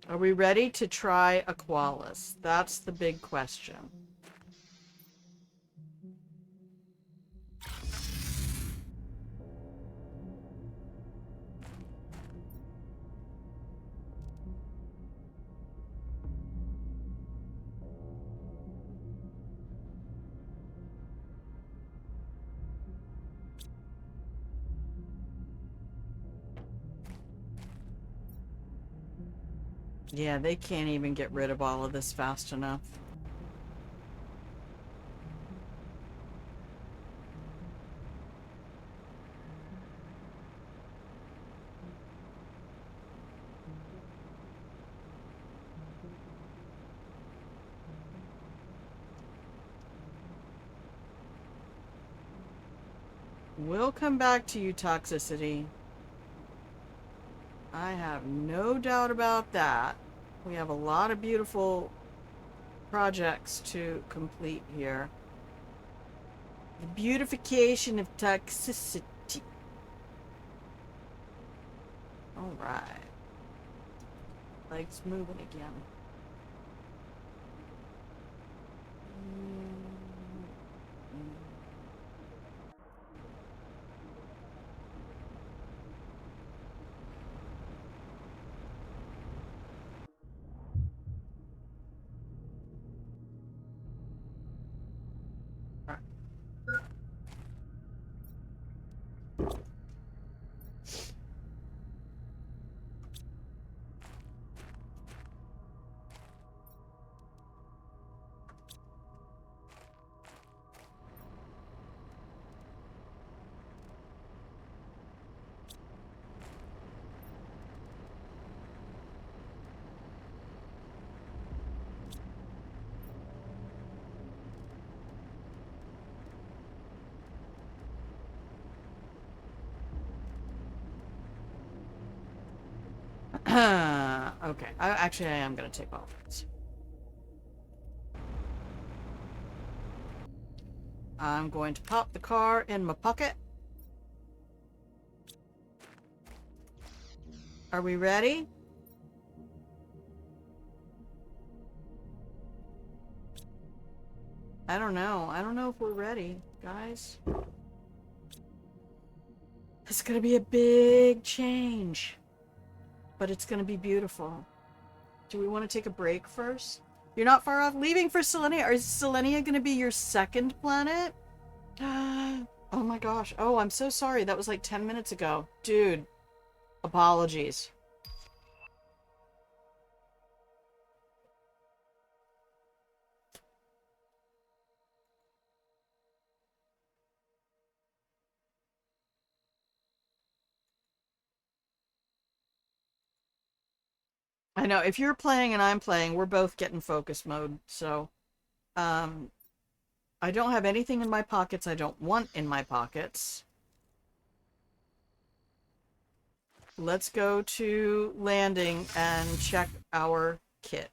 Are we ready to try Aqualis? That's the big question. Yeah, they can't even get rid of all of this fast enough. We'll come back to you, Toxicity. I have no doubt about that. We have a lot of beautiful projects to complete here. The beautification of Toxicity. Alright. Legs moving again. Okay, actually I am going to take off this. I'm going to pop the car in my pocket. Are we ready? I don't know. I don't know if we're ready, guys. It's going to be a big change. But it's going to be beautiful. Do we want to take a break first? You're not far off leaving for Selenia. Is Selenia going to be your second planet? Oh my gosh. Oh, I'm so sorry. That was like 10 minutes ago. Dude, apologies. I know, if you're playing and I'm playing, we're both getting focus mode, so, I don't have anything in my pockets I don't want in my pockets. Let's go to landing and check our kit.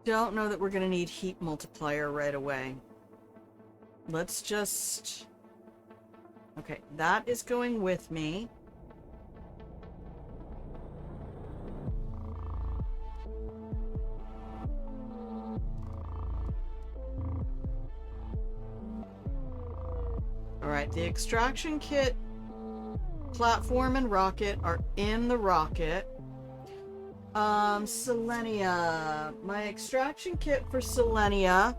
Don't know that we're going to need heat multiplier right away. Let's just... Okay, that is going with me. Alright, the extraction kit, platform, and rocket are in the rocket. Selenia. My extraction kit for Selenia.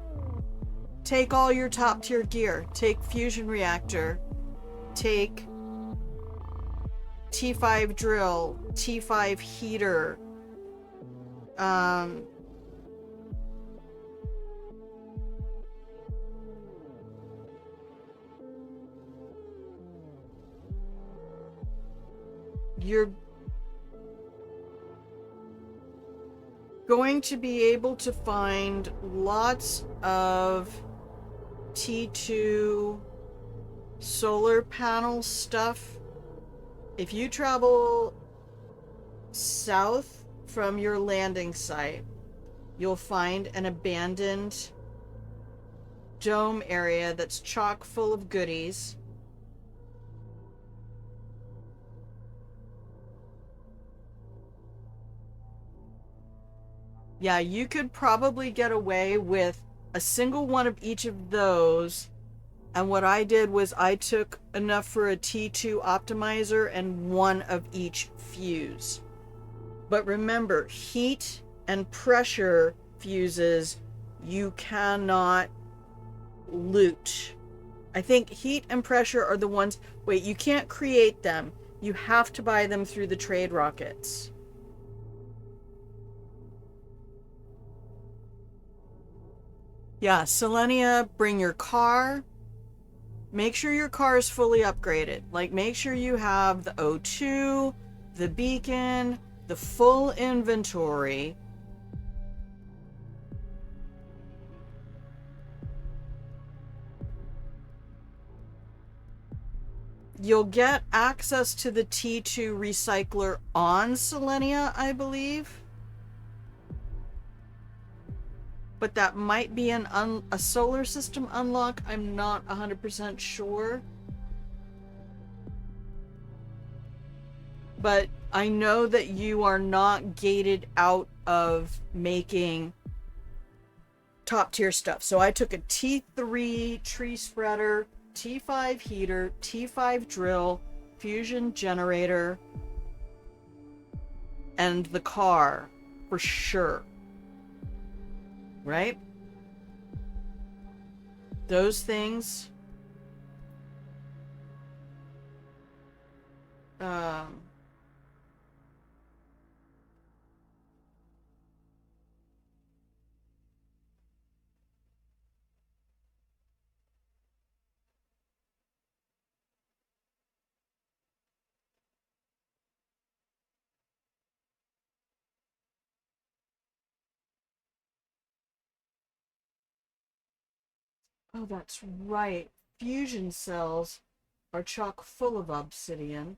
Take all your top tier gear. Take fusion reactor. Take T5 drill. T5 heater. You're... going to be able to find lots of T2 solar panel stuff. If you travel south from your landing site, you'll find an abandoned dome area that's chock full of goodies. Yeah, you could probably get away with a single one of each of those. And what I did was I took enough for a T2 optimizer and one of each fuse. But remember, heat and pressure fuses you cannot loot. I think heat and pressure are the ones... Wait, you can't create them. You have to buy them through the trade rockets. Yeah, Selenia, bring your car. Make sure your car is fully upgraded. Like, make sure you have the O2, the beacon, the full inventory. You'll get access to the T2 recycler on Selenia, I believe. But that might be a solar system unlock. I'm not 100% sure. But I know that you are not gated out of making top tier stuff. So I took a T3 tree spreader, T5 heater, T5 drill, fusion generator, and the car for sure. Right? Those things. Oh, that's right. Fusion cells are chock full of obsidian.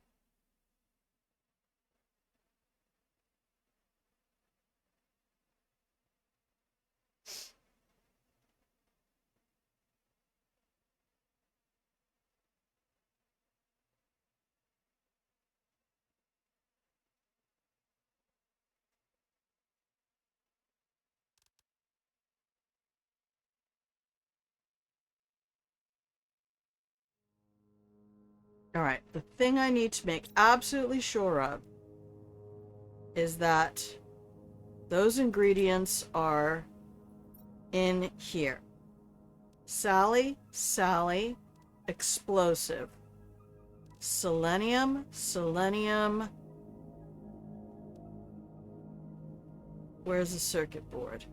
Alright, the thing I need to make absolutely sure of is that those ingredients are in here. Sally, explosive. Selenium. Where's the circuit board?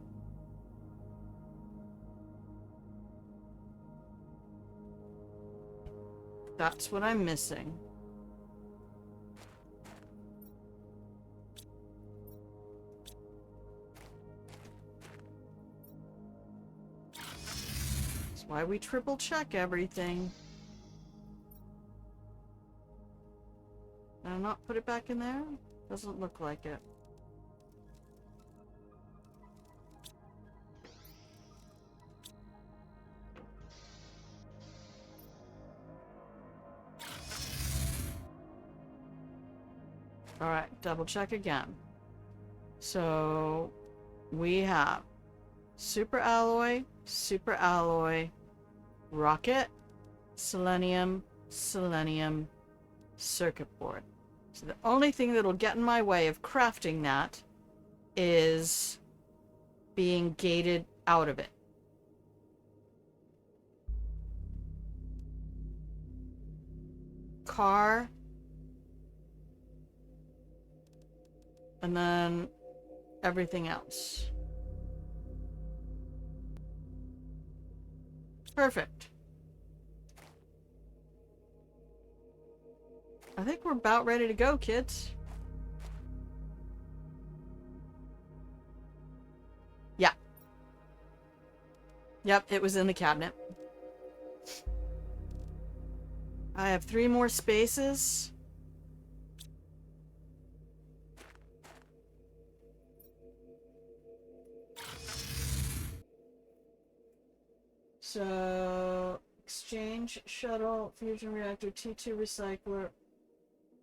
That's what I'm missing. That's why we triple check everything. Did I not put it back in there? Doesn't look like it. Alright, double check again. So we have super alloy, rocket, selenium, circuit board. So the only thing that'll get in my way of crafting that is being gated out of it. Car. And then everything else. Perfect. I think we're about ready to go, kids. Yep, it was in the cabinet. I have 3 more spaces. So, exchange, shuttle, fusion reactor, T2 recycler,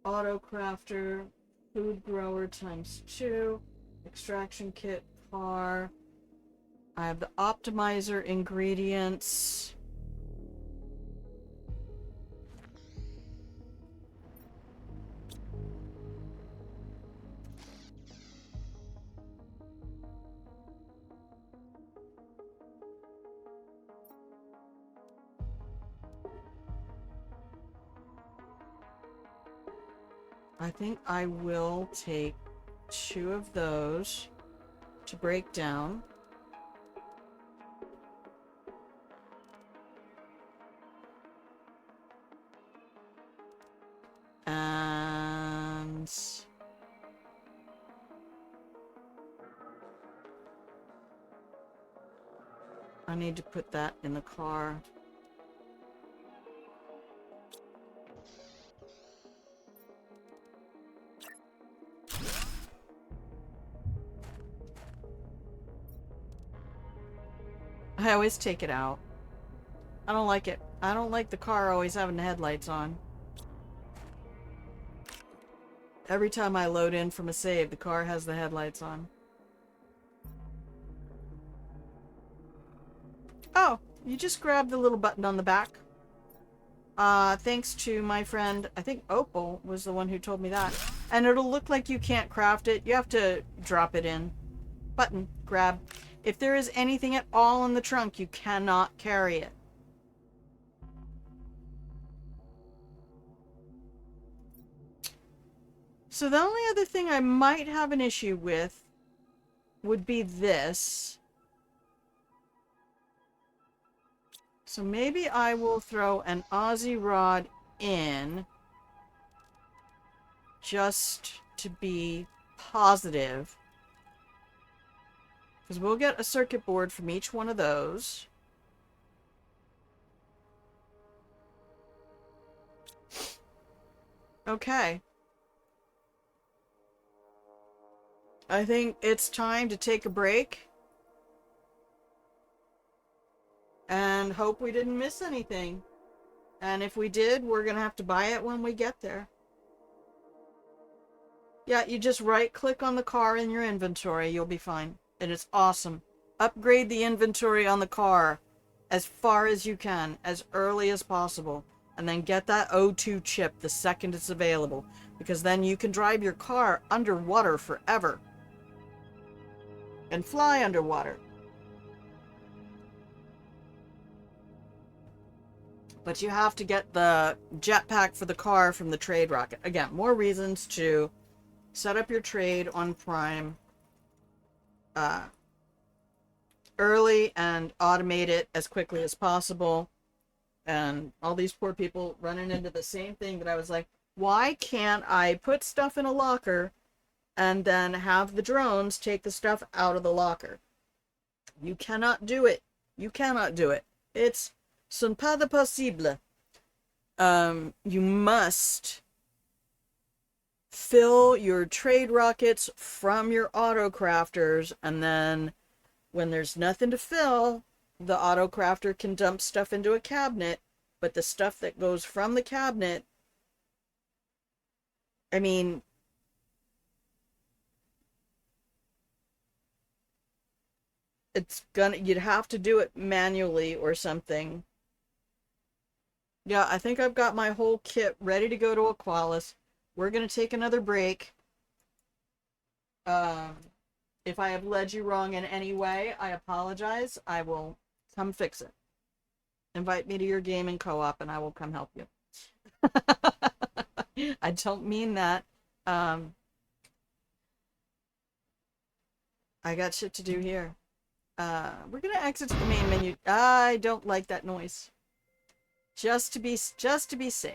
auto crafter, food grower ×2, extraction kit, car. I have the optimizer ingredients. I think I will take 2 of those to break down. And I need to put that in the car. I always take it out. I don't like it. I don't like the car always having the headlights on. Every time I load in from a save, the car has the headlights on. Oh, you just grab the little button on the back. Thanks to my friend, I think Opal was the one who told me that. And it'll look like you can't craft it. You have to drop it in. Button, grab. If there is anything at all in the trunk, you cannot carry it. So the only other thing I might have an issue with would be this. So maybe I will throw an Aussie rod in just to be positive. Because we'll get a circuit board from each one of those. Okay. I think it's time to take a break. And hope we didn't miss anything. And if we did, we're going to have to buy it when we get there. Yeah, you just right-click on the car in your inventory. You'll be fine. And it's awesome. Upgrade the inventory on the car as far as you can, as early as possible. And then get that O2 chip the second it's available. Because then you can drive your car underwater forever. And fly underwater. But you have to get the jetpack for the car from the trade rocket. Again, more reasons to set up your trade on Prime early and automate it as quickly as possible. And all these poor people running into the same thing that I was like, why can't I put stuff in a locker and then have the drones take the stuff out of the locker? You cannot do it. You cannot do it. It's ce n'est pas possible. You must fill your trade rockets from your auto crafters, and then when there's nothing to fill, the auto crafter can dump stuff into a cabinet, but the stuff that goes from the cabinet, I mean, you'd have to do it manually or something. Yeah, I think I've got my whole kit ready to go to Aqualis. We're going to take another break. If I have led you wrong in any way, I apologize. I will come fix it. Invite me to your gaming co-op and I will come help you. I don't mean that. I got shit to do here. We're going to exit to the main menu. I don't like that noise. Just to be safe.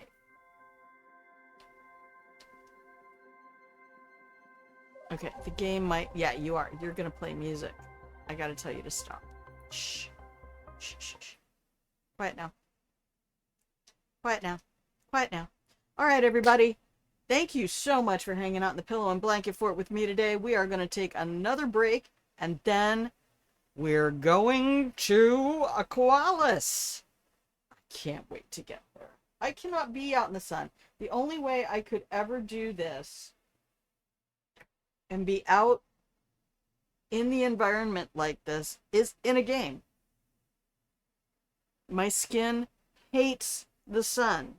Okay, the game might... Yeah, you are. You're gonna play music. I gotta tell you to stop. Shh. Shh, shh, shh. Quiet now. Quiet now. Quiet now. All right, everybody. Thank you so much for hanging out in the pillow and blanket fort with me today. We are going to take another break, and then we're going to Aqualis. I can't wait to get there. I cannot be out in the sun. The only way I could ever do this and be out in the environment like this is in a game. My skin hates the sun.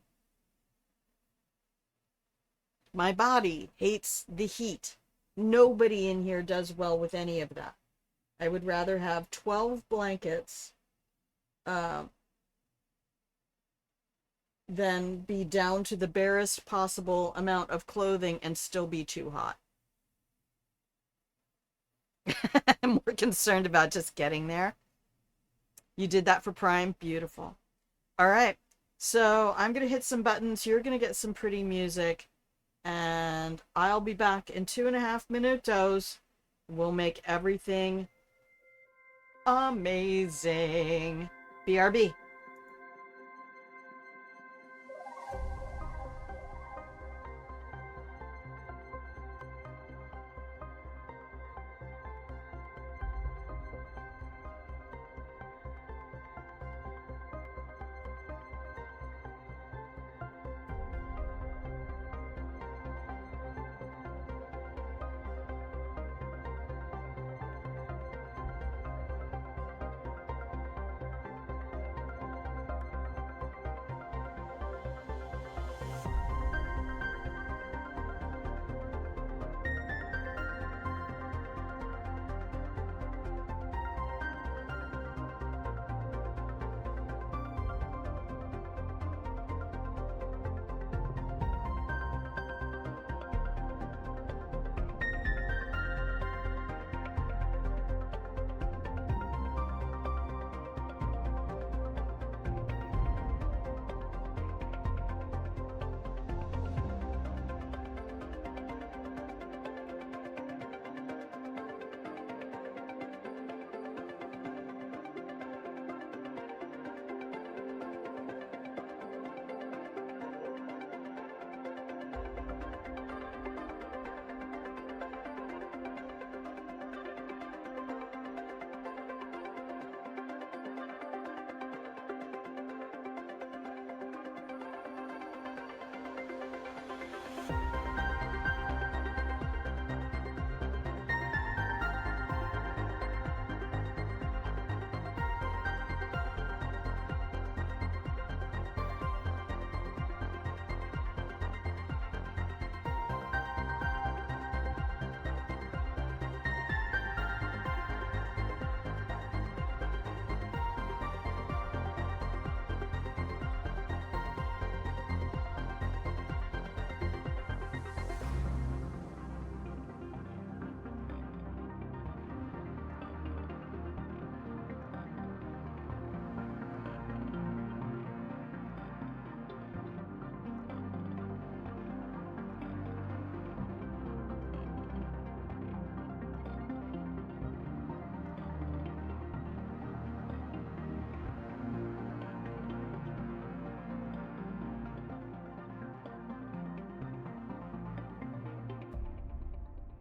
My body hates the heat. Nobody in here does well with any of that. I would rather have 12 blankets than be down to the barest possible amount of clothing and still be too hot. I'm more concerned about just getting there. You did that for Prime? Beautiful. All right. So I'm going to hit some buttons. You're going to get some pretty music. And I'll be back in 2.5 minutos. We'll make everything amazing. BRB.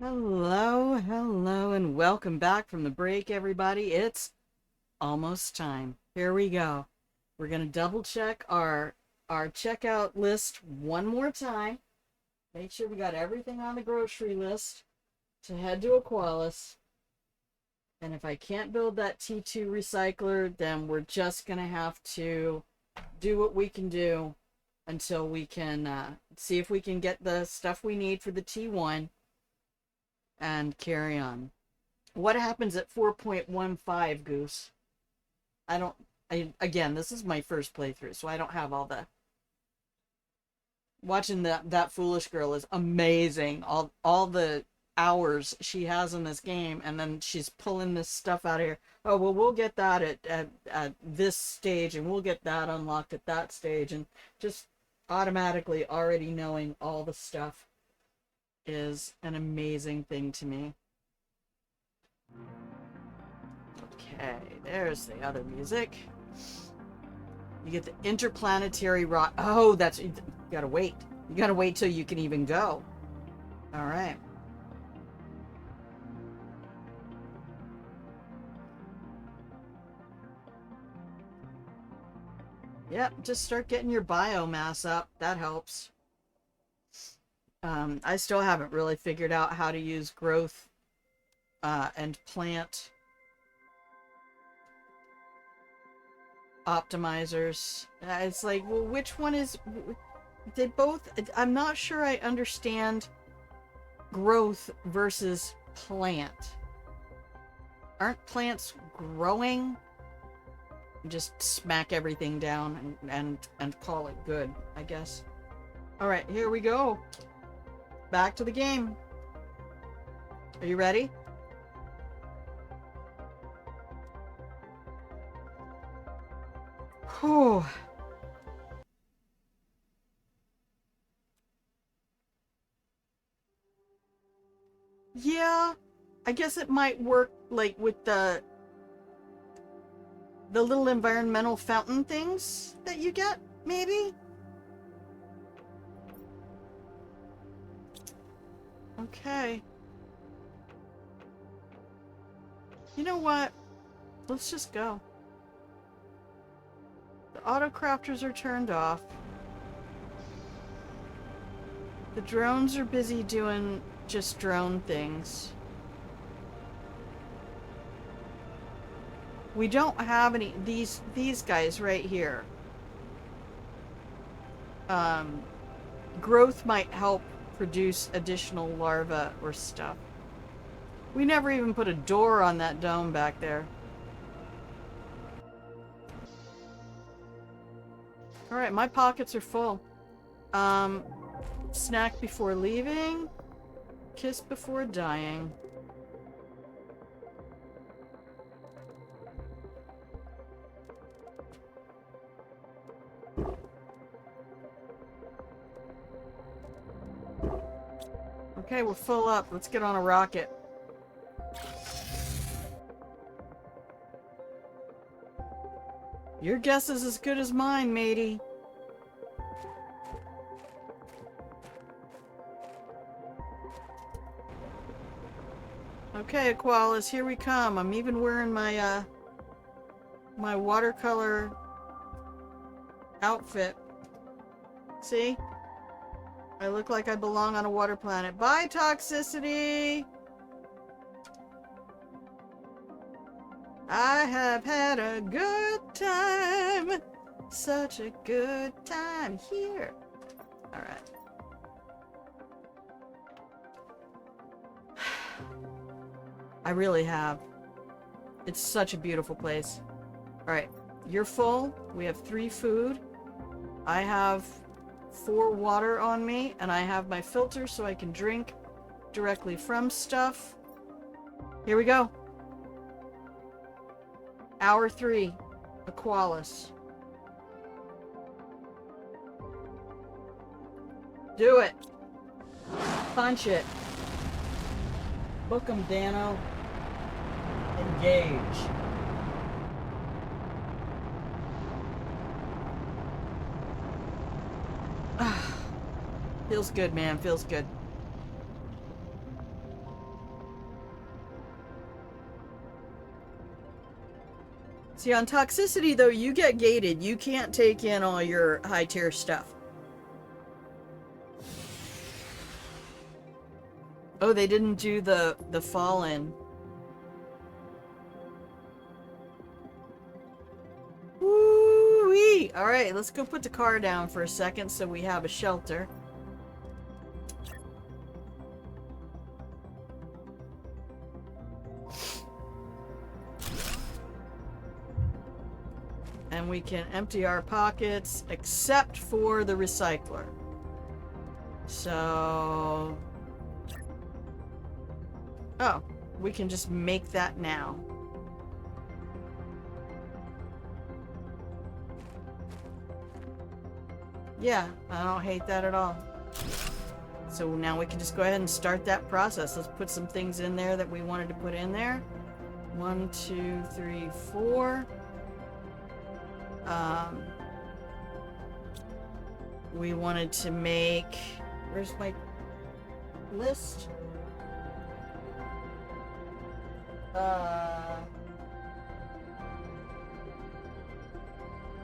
Hello, hello, and welcome back from the break, everybody. It's almost time. Here we go. We're going to double check our checkout list one more time. Make sure we got everything on the grocery list to head to Aqualis. And if I can't build that T2 recycler, then we're just going to have to do what we can do until we can see if we can get the stuff we need for the T1 and carry on. What happens at 4.15, Goose? Again, this is my first playthrough, so I don't have all the... Watching that foolish girl is amazing. All the hours she has in this game, and then she's pulling this stuff out of here. Oh, well, we'll get that at this stage, and we'll get that unlocked at that stage, and just automatically already knowing all the stuff is an amazing thing to me. Okay. Okay, there's the other music. You get the interplanetary rock. Oh, that's... You gotta wait. You gotta wait till you can even go. Alright. Yep, just start getting your biomass up. That helps. I still haven't really figured out how to use growth and plant optimizers. It's like, well, which one is... They both... I'm not sure I understand growth versus plant. Aren't plants growing? Just smack everything down and call it good, I guess. Alright, here we go. Back to the game. Are you ready? Whew. Yeah, I guess it might work like with the little environmental fountain things that you get, maybe? Okay. You know what? Let's just go. The auto-crafters are turned off. The drones are busy doing just drone things. We don't have any... These guys right here. Growth might help produce additional larvae or stuff. We never even put a door on that dome back there. Alright, my pockets are full. Snack before leaving. Kiss before dying. Okay, we're full up. Let's get on a rocket. Your guess is as good as mine, matey. Okay, Aqualis, here we come. I'm even wearing my, my watercolor outfit. See? I look like I belong on a water planet. Bye, Toxicity! I have had a good time. Such a good time here. Alright. I really have. It's such a beautiful place. Alright. You're full. We have 3 food. I have 4 water on me. And I have my filter so I can drink directly from stuff. Here we go. Hour 3, Aqualis. Do it. Punch it. Book 'em, Dano. Engage. Feels good, man. Feels good. See, on Toxicity, though, you get gated. You can't take in all your high-tier stuff. Oh, they didn't do the fall-in. Woo-wee! Alright, let's go put the car down for a second so we have a shelter. And we can empty our pockets, except for the recycler. So... Oh, we can just make that now. Yeah, I don't hate that at all. So now we can just go ahead and start that process. Let's put some things in there that we wanted to put in there. 1, 2, 3, 4. We wanted to make... Where's my list?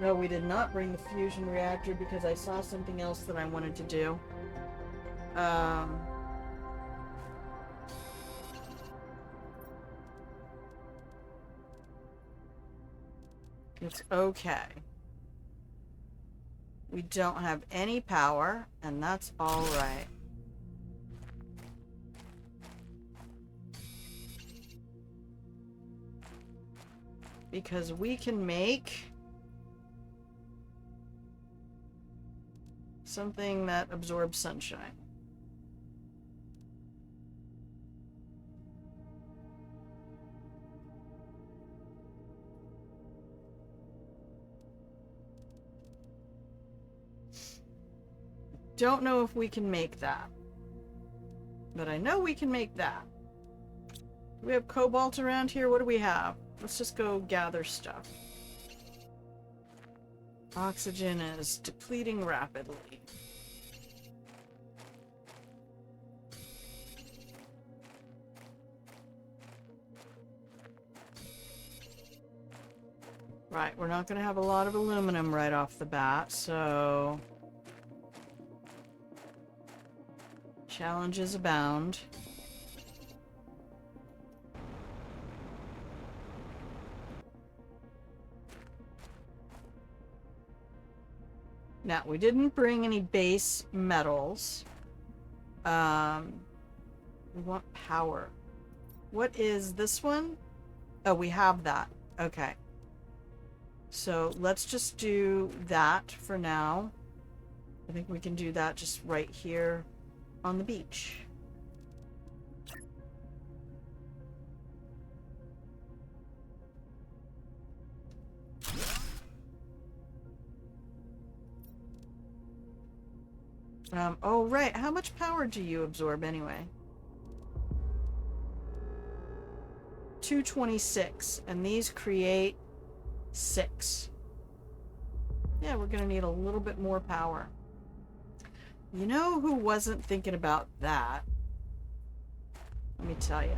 No, we did not bring the fusion reactor because I saw something else that I wanted to do. It's okay. We don't have any power, and that's all right. Because we can make something that absorbs sunshine. Don't know if we can make that. But I know we can make that. Do we have cobalt around here? What do we have? Let's just go gather stuff. Oxygen is depleting rapidly. Right, we're not going to have a lot of aluminum right off the bat, so... Challenges abound. Now, we didn't bring any base metals. We want power. What is this one? Oh, we have that. Okay. So let's just do that for now. I think we can do that just right here on the beach. Oh, right. How much power do you absorb anyway? 226. And these create 6. Yeah, we're going to need a little bit more power. You know who wasn't thinking about that? Let me tell you.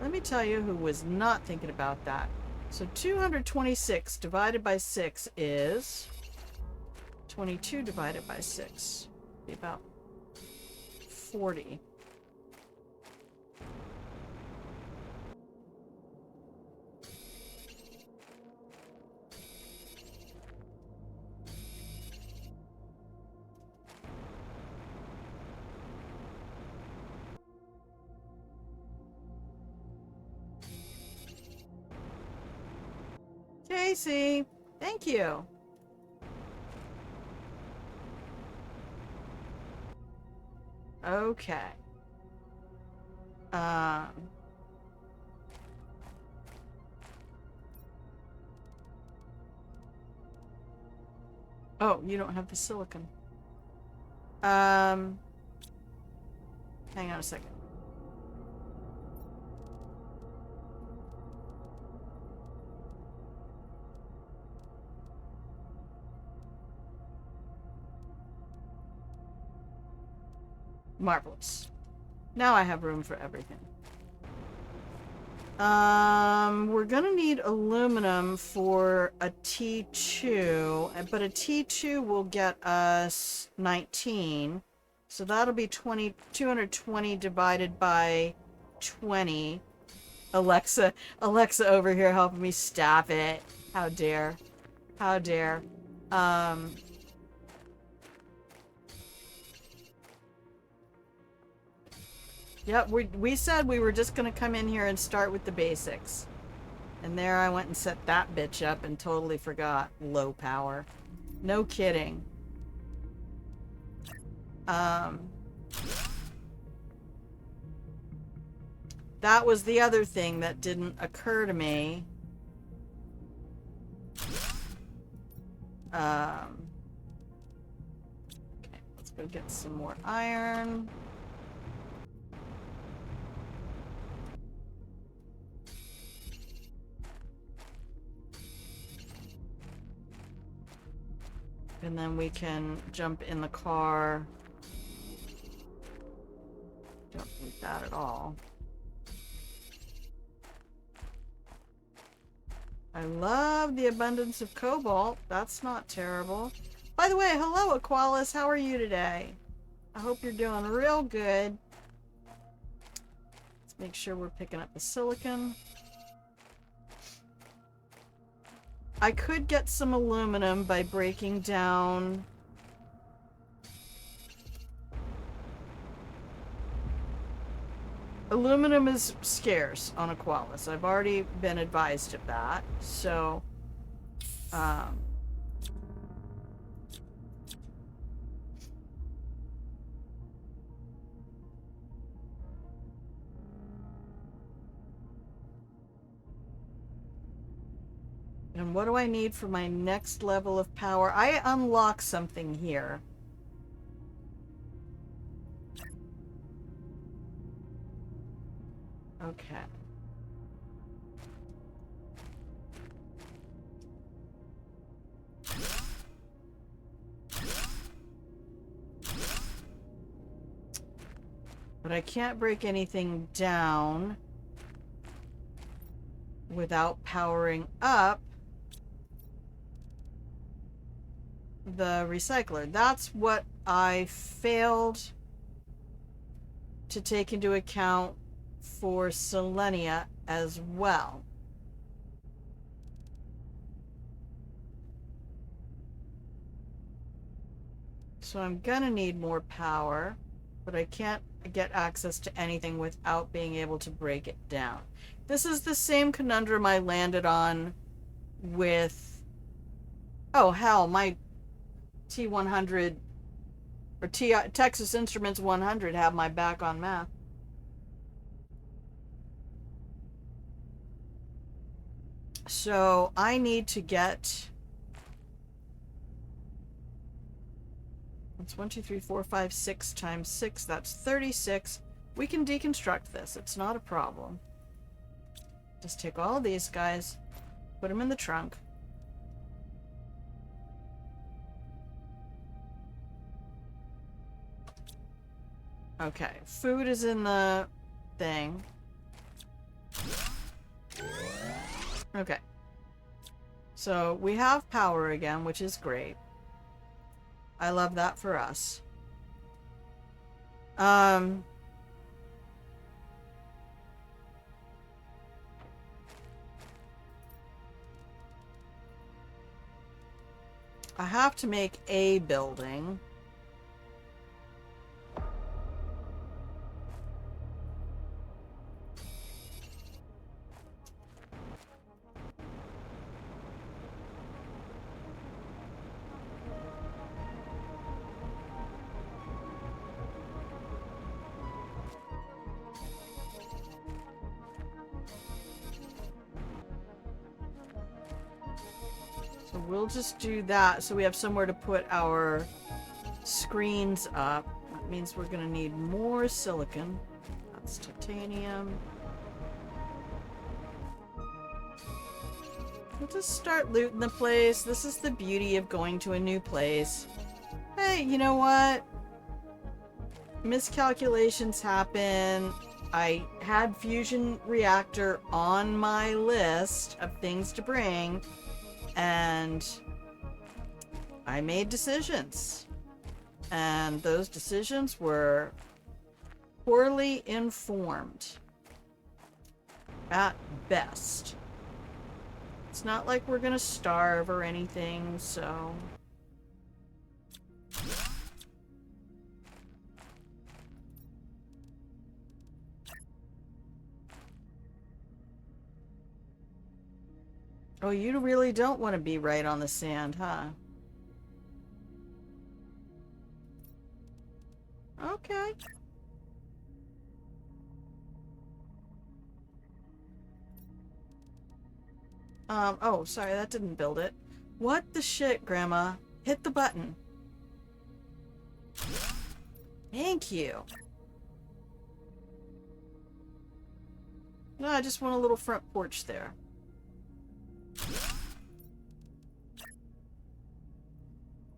Let me tell you who was not thinking about that. So 226 divided by 6 is 22 divided by 6. Be about 40. Casey, thank you. Okay. Oh, you don't have the silicon. Hang on a second. Marvelous. Now I have room for everything. We're gonna need aluminum for a T2, but a T2 will get us 19. So that'll be 220 divided by 20. Alexa over here helping me. Stop it. How dare. How dare. Yep, we said we were just going to come in here and start with the basics. And there I went and set that bitch up and totally forgot. Low power. No kidding. That was the other thing that didn't occur to me. Okay, let's go get some more iron. And then we can jump in the car. Don't need that at all. I love the abundance of cobalt. That's not terrible. By the way, hello Aqualis. How are you today? I hope you're doing real good. Let's make sure we're picking up the silicon. I could get some aluminum by breaking down... Aluminum is scarce on Aqualis. I've already been advised of that. So, and what do I need for my next level of power? I unlock something here. Okay. But I can't break anything down without powering up the recycler. That's what I failed to take into account for Selenia as well. So I'm gonna need more power, but I can't get access to anything without being able to break it down. This is the same conundrum I landed on with... Oh hell, my T100 or Texas Instruments 100 have my back on math. So I need to get... That's 1, 2, 3, 4, 5, 6 times 6. That's 36. We can deconstruct this. It's not a problem. Just take all of these guys, put them in the trunk. Okay, food is in the thing. Okay. So we have power again, which is great. I love that for us. I have to make a building. So we'll just do that so we have somewhere to put our screens up. That means we're going to need more silicon. That's titanium. We'll just start looting the place. This is the beauty of going to a new place. Hey, you know what? Miscalculations happen. I had fusion reactor on my list of things to bring, and I made decisions. And those decisions were poorly informed at best. It's not like we're gonna starve or anything, so... Oh, you really don't want to be right on the sand, huh? Okay. Oh, sorry, that didn't build it. What the shit, Grandma? Hit the button. Thank you. No, I just want a little front porch there.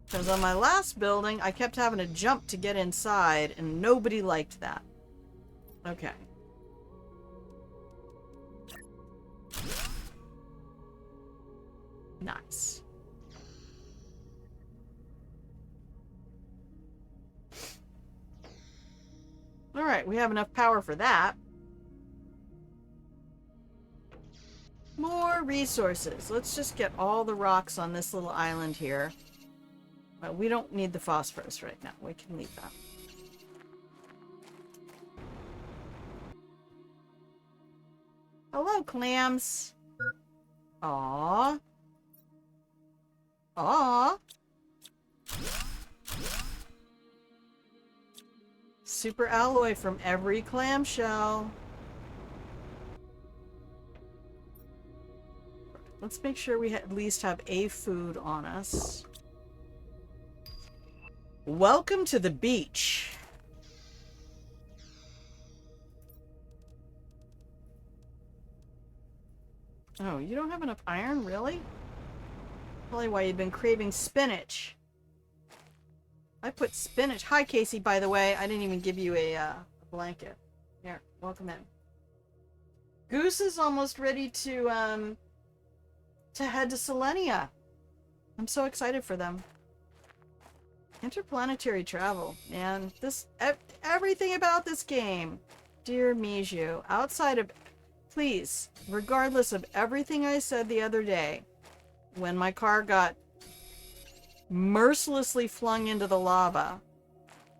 Because on my last building, I kept having to jump to get inside, and nobody liked that. Okay. Nice. Alright, we have enough power for that. More resources. Let's just get all the rocks on this little island here. But we don't need the phosphorus right now. We can leave that. Hello, clams. Aww. Aww. Super alloy from every clamshell. Let's make sure we at least have a food on us. Welcome to the beach. Oh, you don't have enough iron? Really? Probably why you've been craving spinach. I put spinach. Hi, Casey, by the way. I didn't even give you a blanket. Here, welcome in. Goose is almost ready to head to Selenia. I'm so excited for them. Interplanetary travel. Man, everything about this game. Dear Miju. Outside of... Please, regardless of everything I said the other day, when my car got mercilessly flung into the lava.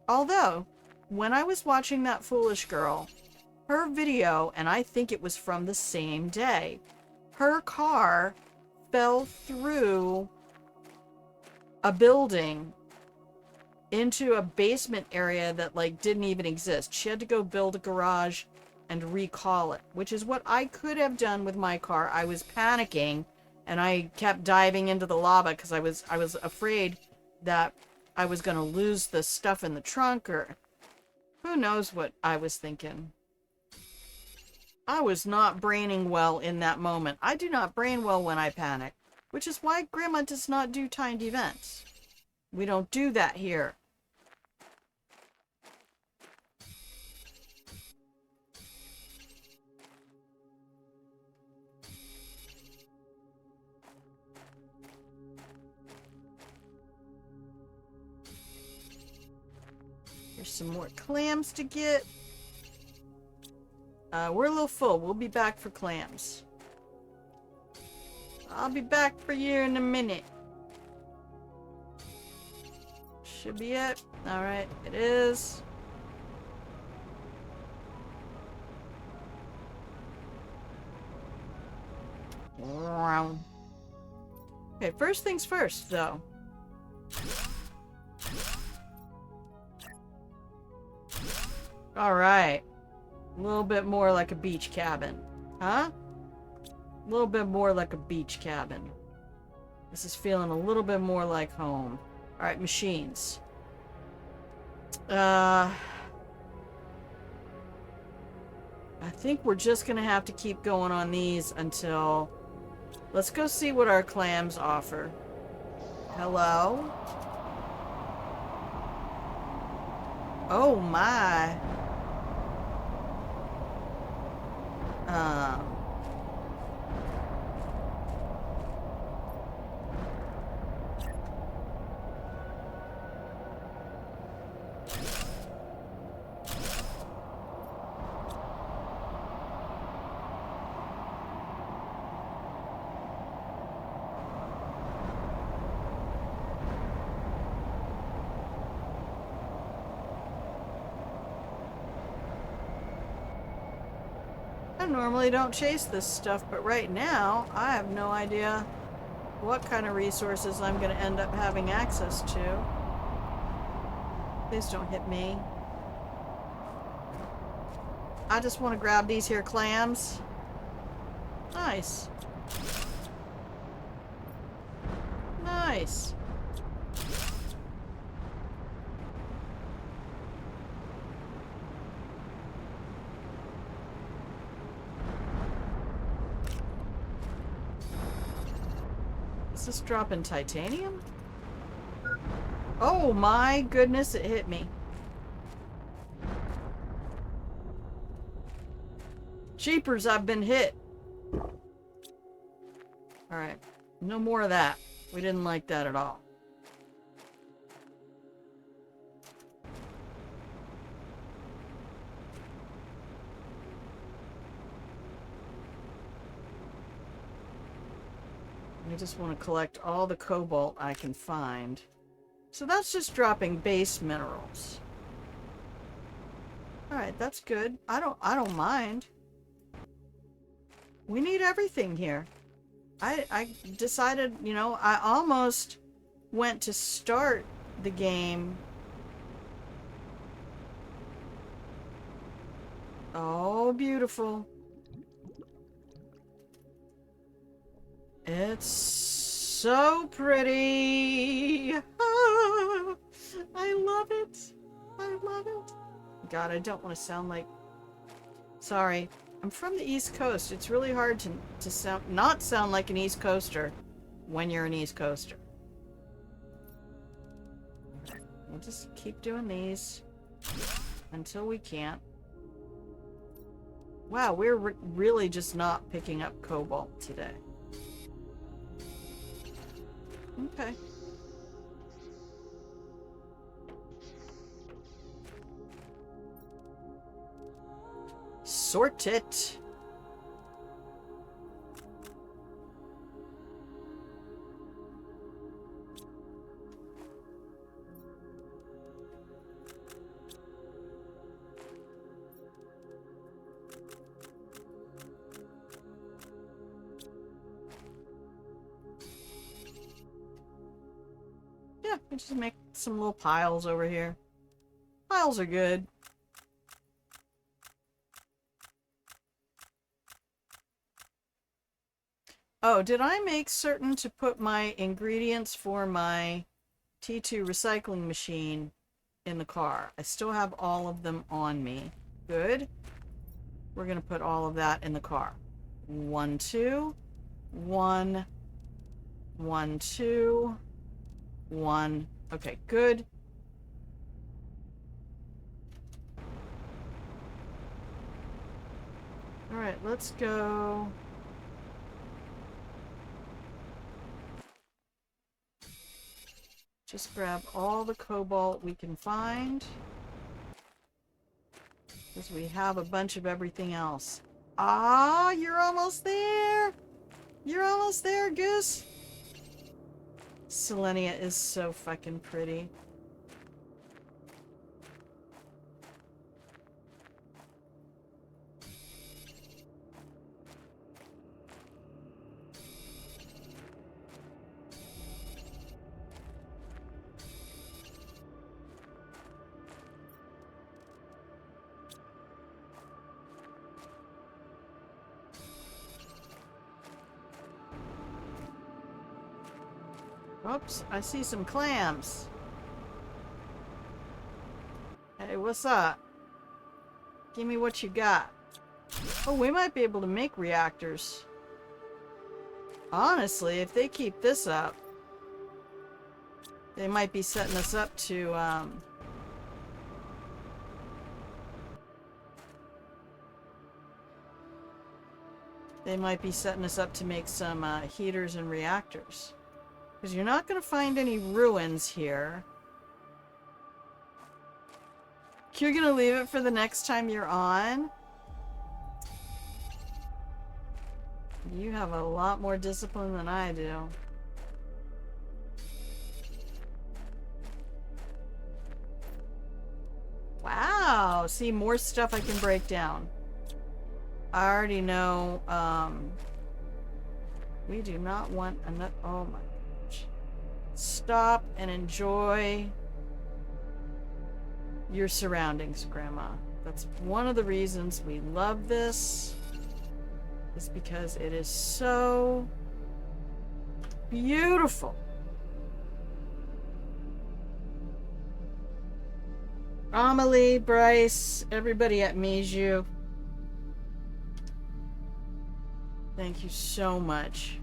Although, when I was watching that foolish girl, her video, and I think it was from the same day, her car fell through a building into a basement area that, like, didn't even exist. She had to go build a garage and recall it, which is what I could have done with my car. I was panicking, and I kept diving into the lava because I was afraid that I was going to lose the stuff in the trunk, or who knows what I was thinking. I was not braining well in that moment. I do not brain well when I panic, which is why Grandma does not do timed events. We don't do that here. There's some more clams to get. We're a little full. We'll be back for clams. I'll be back for you in a minute. Should be it. Alright, it is. Okay, first things first, though. Alright. A little bit more like a beach cabin. Huh? A little bit more like a beach cabin. This is feeling a little bit more like home. Alright, machines. I think we're just gonna have to keep going on these until... Let's go see what our clams offer. Hello? Oh my. I normally don't chase this stuff, but right now, I have no idea what kind of resources I'm going to end up having access to. Please don't hit me. I just want to grab these here clams. Nice. Nice. Is this dropping titanium? Oh my goodness, it hit me. Cheapers, I've been hit. Alright. No more of that. We didn't like that at all. I just want to collect all the cobalt I can find. So that's just dropping base minerals. Alright, that's good. I don't mind. We need everything here. I decided, you know, I almost went to start the game. Oh, beautiful. It's so pretty. Ah, I love it. I love it. God, I don't want to sound like... Sorry. I'm from the East Coast. It's really hard to not sound like an East Coaster when you're an East Coaster. We'll just keep doing these until we can't. Wow, we're really just not picking up cobalt today. Okay. Sort it. Yeah, we just make some little piles over here. Piles are good. Oh, did I make certain to put my ingredients for my T2 recycling machine in the car? I still have all of them on me. Good. We're going to put all of that in the car. 1, 2, 1, 1, 2, 1. Okay, good. All right, let's go. Just grab all the cobalt we can find. Because we have a bunch of everything else. Ah, you're almost there! You're almost there, Goose! Selenia is so fucking pretty. Oops, I see some clams. Hey, what's up? Give me what you got. Oh, we might be able to make reactors. Honestly, if they keep this up, they might be setting us up to, they might be setting us up to make some, heaters and reactors. Because you're not going to find any ruins here. You're going to leave it for the next time you're on? You have a lot more discipline than I do. Wow! See, more stuff I can break down. I already know, we do not want another... Oh my gosh. Stop and enjoy your surroundings, Grandma. That's one of the reasons we love this. Is because it is so beautiful. Amelie, Bryce, everybody at Miju. Thank you so much.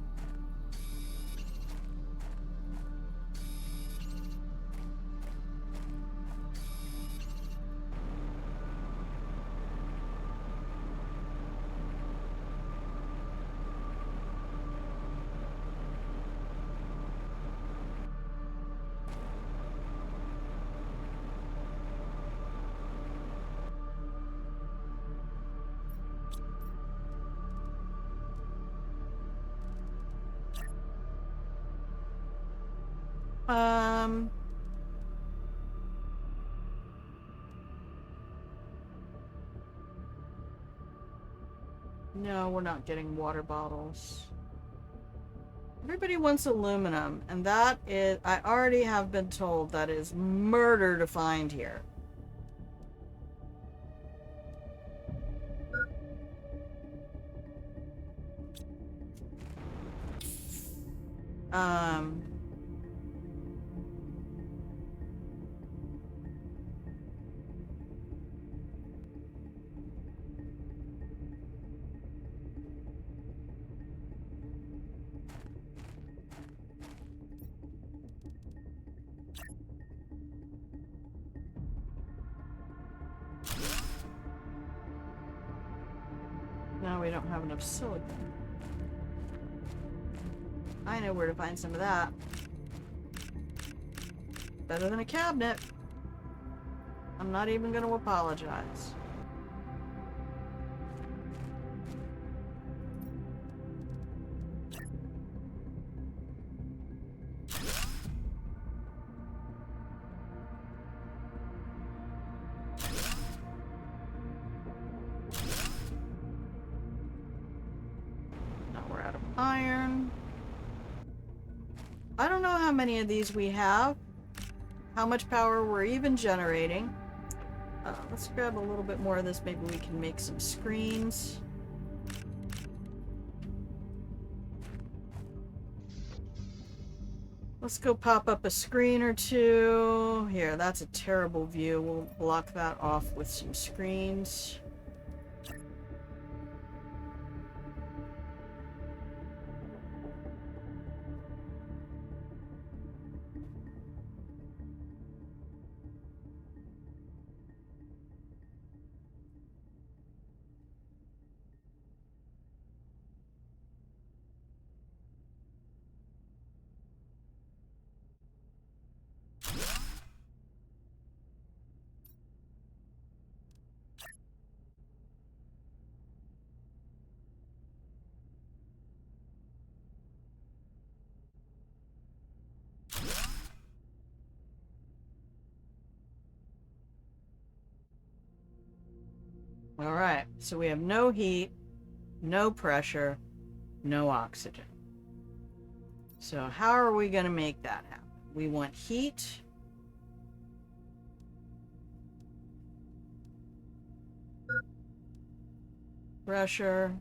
Um... No, we're not getting water bottles. Everybody wants aluminum, and that is... I already have been told that is murder to find here. Um... No, we don't have enough silicon. I know where to find some of that. Better than a cabinet. I'm not even going to apologize. Now we're out of iron. I don't know how many of these we have. How much power we're even generating. Let's grab a little bit more of this. Maybe we can make some screens. Let's go pop up a screen or two. Here, that's a terrible view. We'll block that off with some screens. Alright, so we have no heat, no pressure, no oxygen. So how are we going to make that happen? We want heat. Pressure.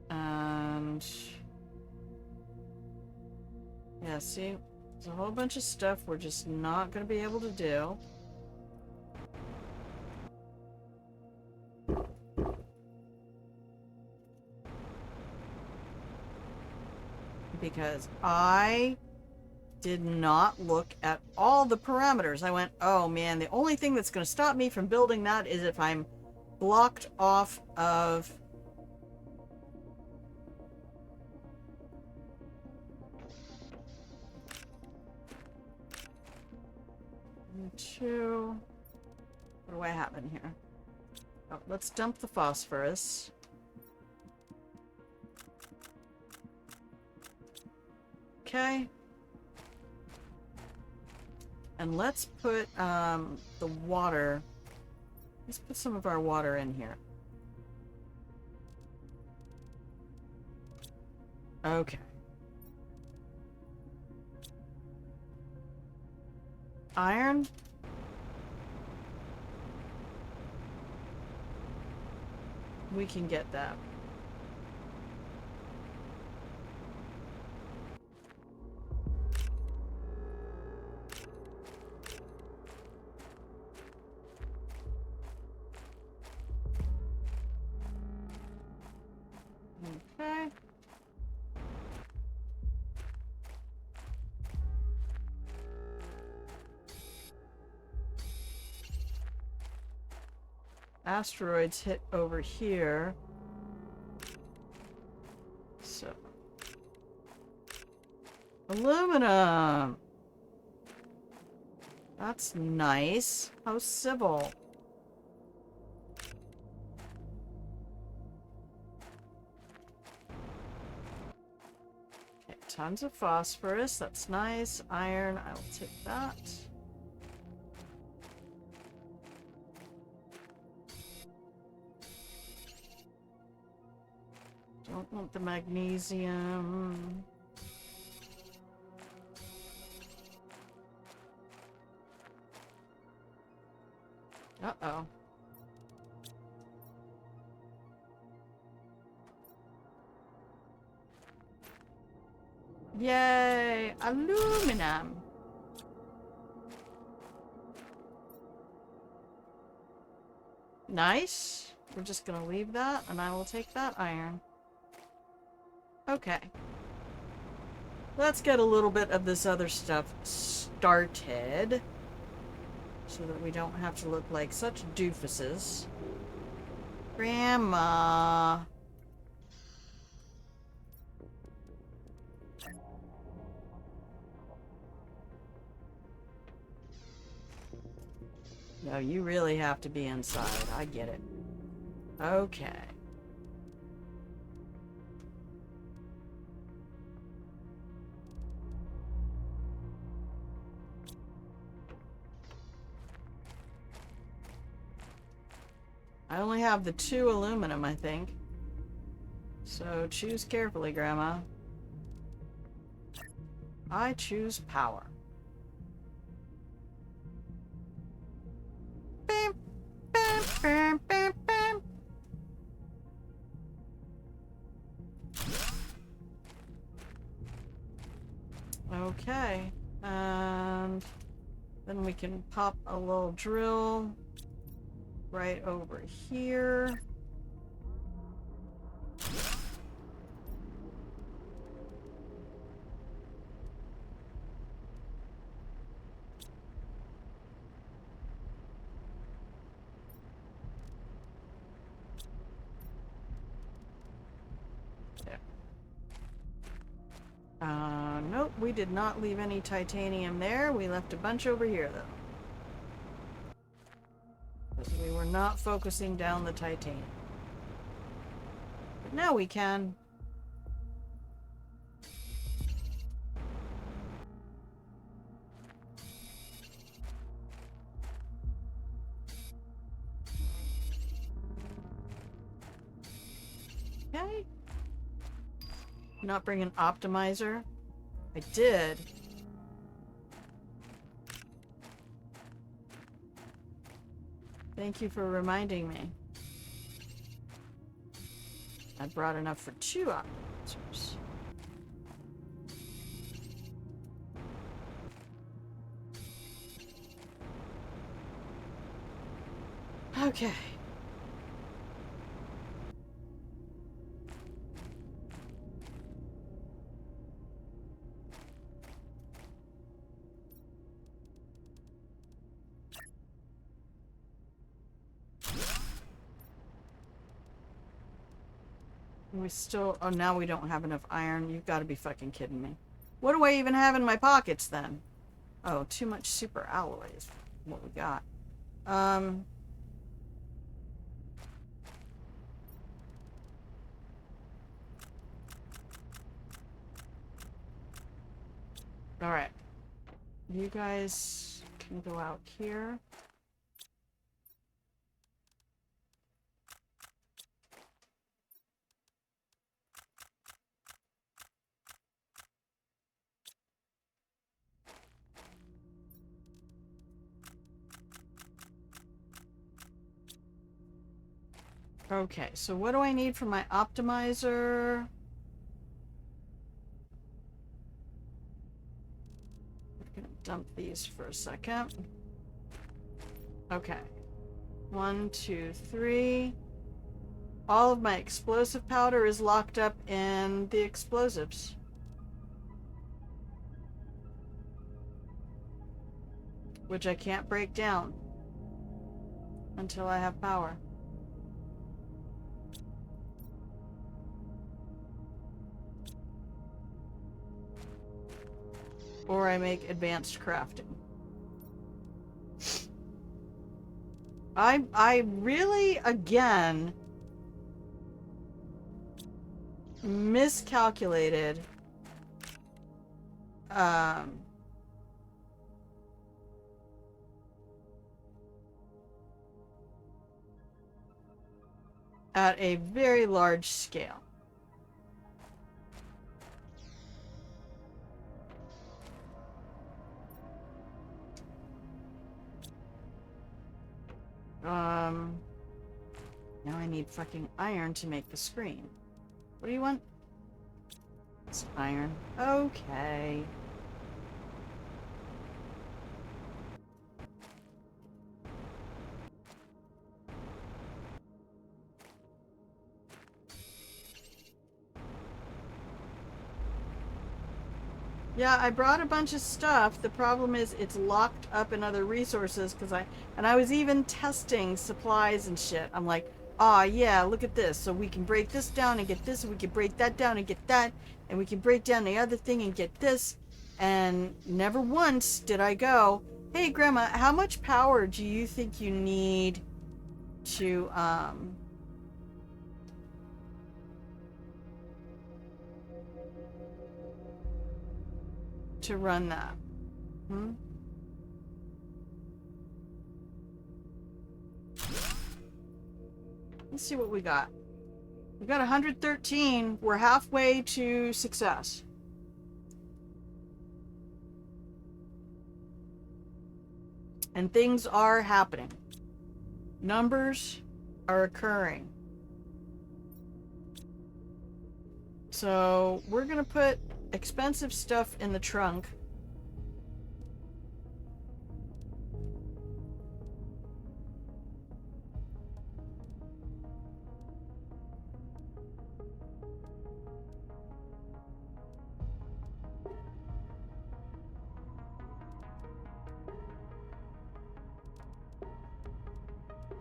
And... yeah, see? There's a whole bunch of stuff we're just not going to be able to do. Because I did not look at all the parameters. I went, oh man, the only thing that's going to stop me from building that is if I'm blocked off of... two... what do I have in here? Oh, let's dump the phosphorus. Okay. And let's put the water. Let's put some of our water in here. Okay. Iron. We can get that. Okay. Asteroids hit over here. So. Aluminum! That's nice. How civil. tons of phosphorus. That's nice. Iron, I will take that. Don't want the magnesium. Uh-oh. Yay! Aluminum! Nice. We're just gonna leave that, and I will take that iron. Okay. Let's get a little bit of this other stuff started, so that we don't have to look like such doofuses. Grandma! No, you really have to be inside. I get it. Okay. I only have the 2 aluminum, I think. So choose carefully, Grandma. I choose power. Bam, bam, bam, bam, bam. Okay, and then we can pop a little drill right over here. Nope, we did not leave any titanium there. We left a bunch over here, though. Because we were not focusing down the titanium. But now we can. Okay. Not bring an optimizer. I did. Thank you for reminding me. I brought enough for 2 optimizers. Okay. We still... Oh, now we don't have enough iron. You've got to be fucking kidding me. What do I even have in my pockets, then? Oh, too much super alloys. What we got. Alright. You guys can go out here. Okay, so what do I need for my optimizer? We're gonna dump these for a second. Okay. 1, 2, 3. All of my explosive powder is locked up in the explosives. Which I can't break down until I have power. Or I make advanced crafting. I really, again, miscalculated um, at a very large scale. Now I need fucking iron to make the screen. What do you want? It's iron. Okay. Yeah, I brought a bunch of stuff. The problem is it's locked up in other resources because I was even testing supplies and shit. I'm like, ah, yeah, look at this. So we can break this down and get this, and we can break that down and get that, and we can break down the other thing and get this. And never once did I go, hey, Grandma, how much power do you think you need to, to run that? Hmm? Let's see what we got. We got 113. We're halfway to success. And things are happening. Numbers are occurring. So we're going to put expensive stuff in the trunk.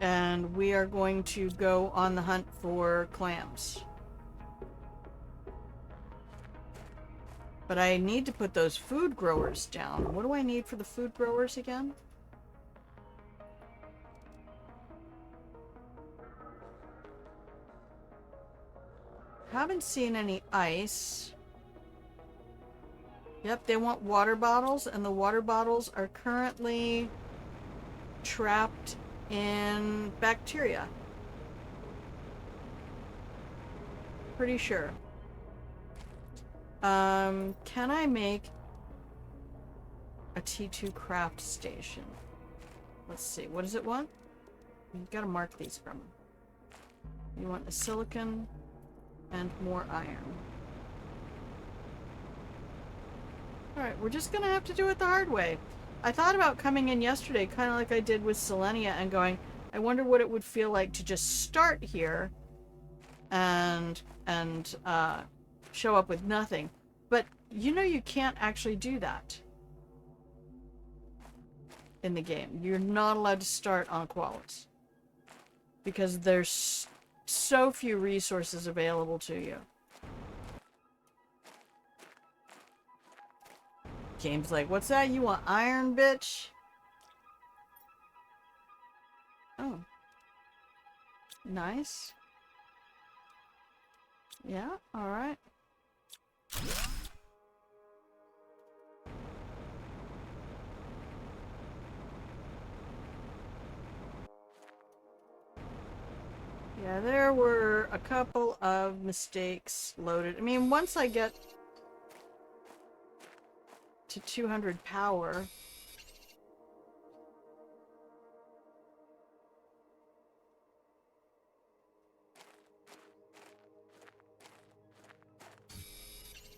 And we are going to go on the hunt for clams. But I need to put those food growers down. What do I need for the food growers again? Haven't seen any ice. Yep, they want water bottles, and the water bottles are currently trapped in bacteria. Pretty sure. Can I make a T2 craft station? Let's see, what does it want? You gotta mark these from them. You want a silicon and more iron. Alright, we're just gonna have to do it the hard way. I thought about coming in yesterday, kind of like I did with Selenia, and going, I wonder what it would feel like to just start here and show up with nothing. But you know you can't actually do that in the game. You're not allowed to start on Aqualis because there's so few resources available to you. Game's like, what's that? You want iron, bitch? Oh. Nice. Yeah, alright. Yeah, there were a couple of mistakes loaded. I mean, once I get to 200 power,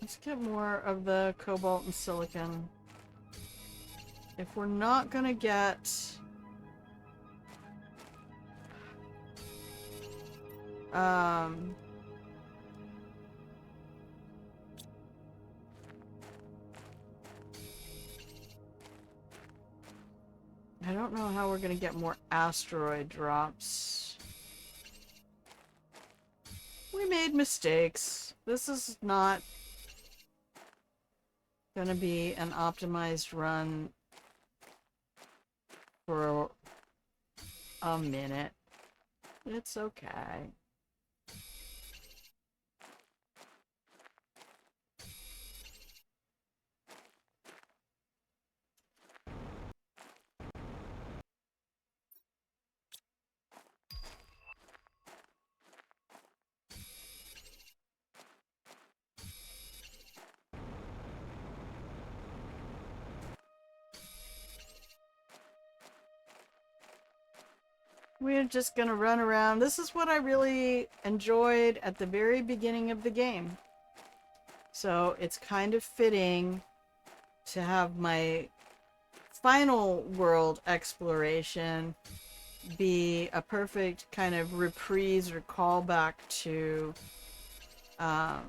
let's get more of the cobalt and silicon. If we're not gonna get I don't know how we're gonna get more asteroid drops. We made mistakes. This is not gonna be an optimized run for a minute. It's okay. We're just gonna run around. This is what I really enjoyed at the very beginning of the game. So it's kind of fitting to have my final world exploration be a perfect kind of reprise or callback to the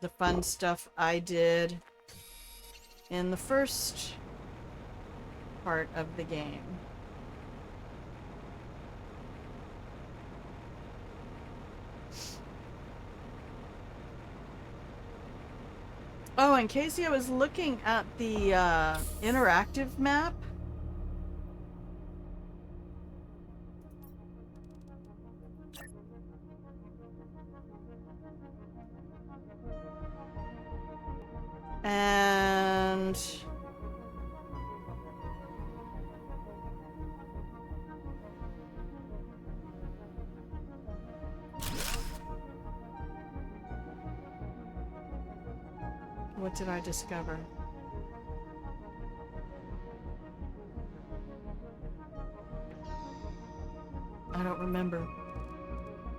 fun stuff I did in the first part of the game. Oh, and Casey, I was looking at the interactive map. And what did I discover? I don't remember.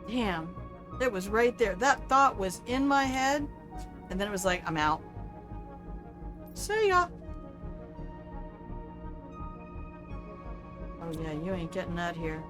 Damn. It was right there. That thought was in my head, and then it was like, I'm out. See ya. Oh yeah, you ain't getting that here.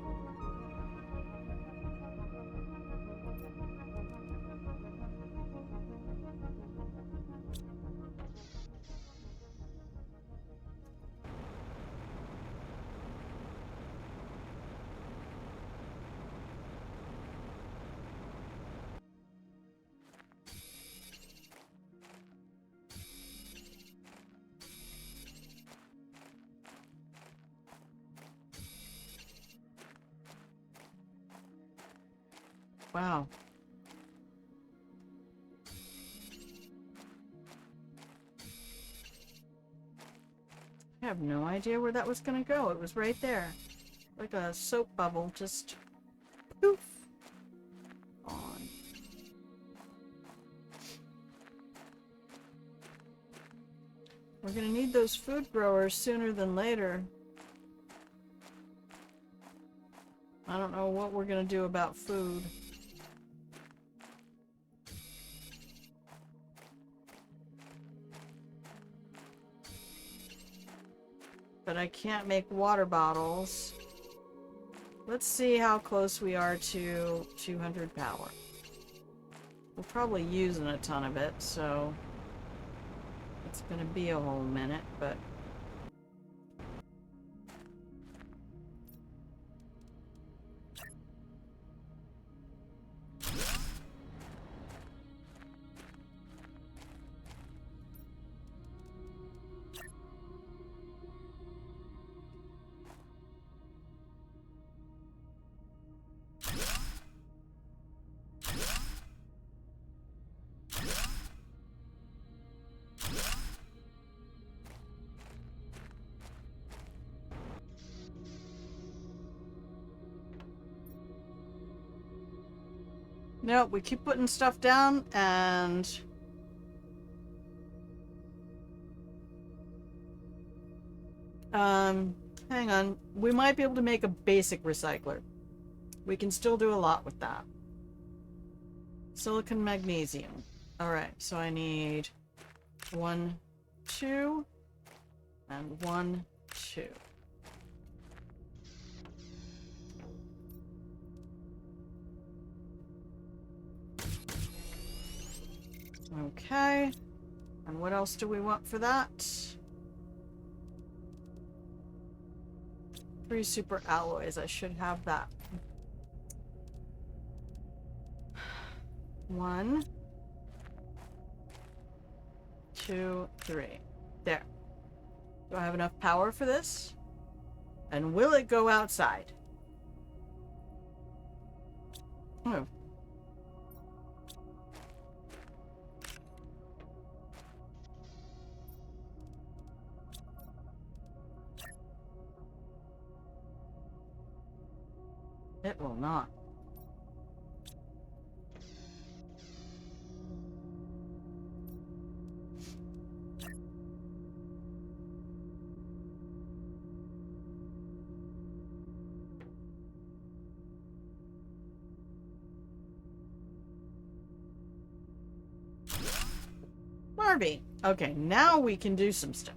Wow. I have no idea where that was gonna go. It was right there. Like a soap bubble, just poof. On. We're gonna need those food growers sooner than later. I don't know what we're gonna do about food. But I can't make water bottles. Let's see how close we are to 200 power. We're probably using a ton of it, so it's gonna be a whole minute, but no, we keep putting stuff down and hang on. We might be able to make a basic recycler. We can still do a lot with that. Silicon magnesium. Alright, so I need 1, 2, and 1, 2. Okay. And what else do we want for that? 3 super alloys. I should have that. 1, 2, 3. There. Do I have enough power for this? And will it go outside? Oh. It will not. Harvey. Okay, now we can do some stuff.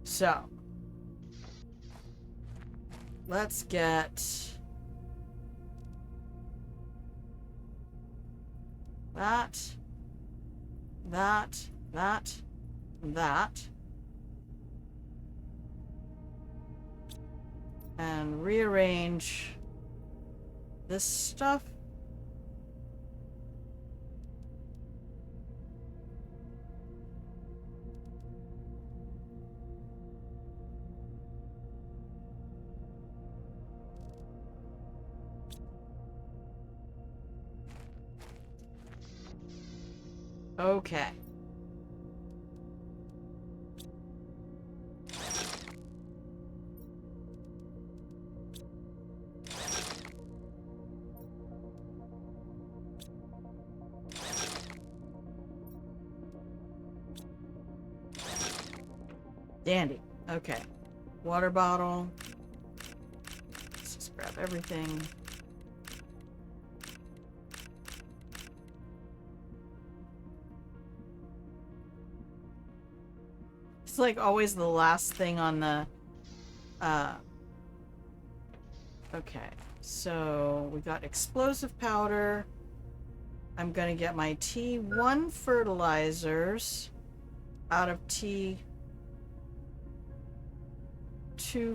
So, let's get that, that, and rearrange this stuff. Okay. Dandy. Okay. Water bottle. Let's just grab everything. It's like always the last thing on the okay, so we got explosive powder. I'm gonna get my T1 fertilizers out of T2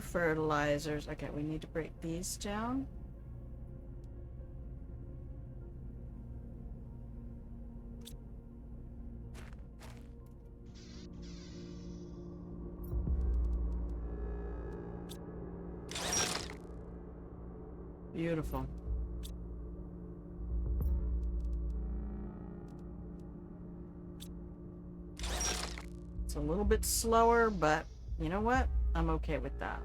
fertilizers. Okay, we need to break these down. Beautiful. It's a little bit slower, but you know what? I'm okay with that.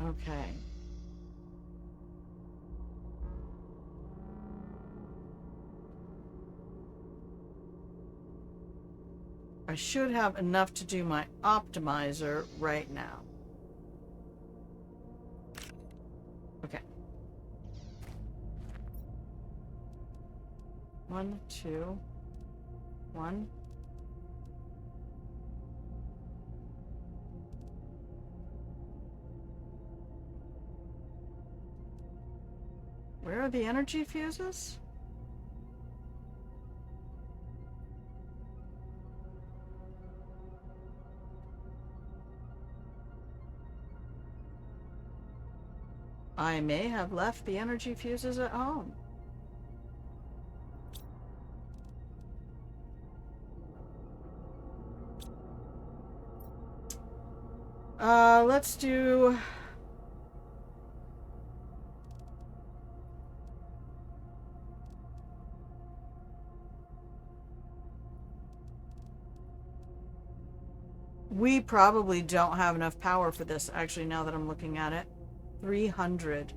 Okay. I should have enough to do my optimizer right now. Okay. 1, 2, 1. Where are the energy fuses? I may have left the energy fuses at home. Let's do... We probably don't have enough power for this, actually, now that I'm looking at it. 300.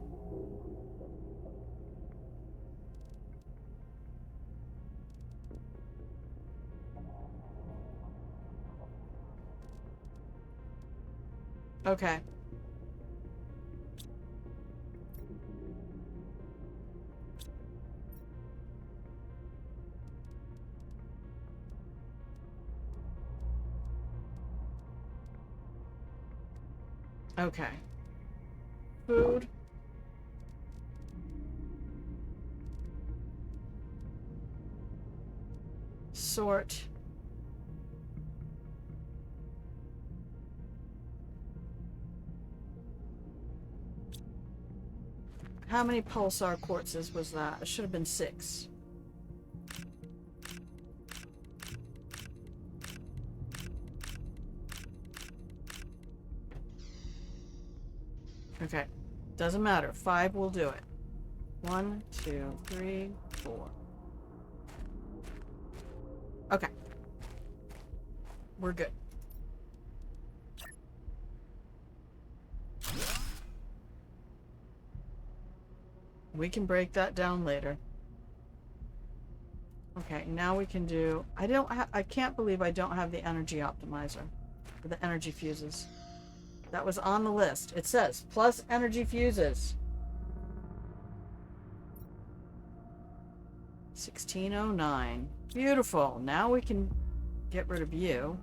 Okay. Okay. Food. Sort. How many pulsar quartzes was that? It should have been 6. Okay. Doesn't matter. 5 will do it. 1, 2, 3, 4. Okay. We're good. We can break that down later. Okay, now we can do... I can't believe I don't have the energy optimizer. For the energy fuses. That was on the list. It says, plus energy fuses. 1609. Beautiful. Now we can get rid of you.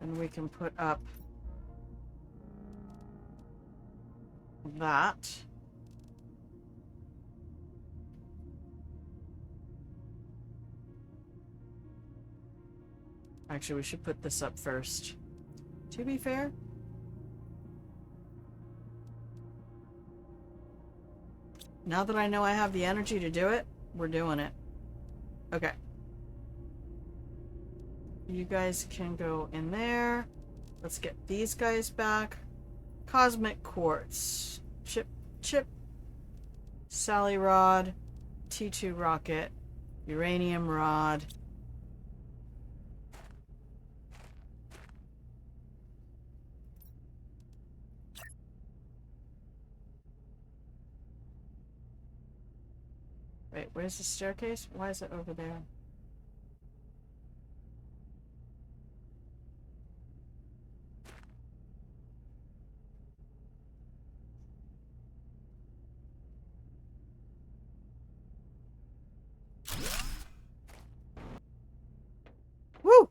And we can put up that. Actually, we should put this up first. To be fair. Now that I know I have the energy to do it, we're doing it. Okay. You guys can go in there. Let's get these guys back. Cosmic Quartz. Chip. Sally Rod. T2 Rocket. Uranium Rod. Wait, where's the staircase? Why is it over there? Woo!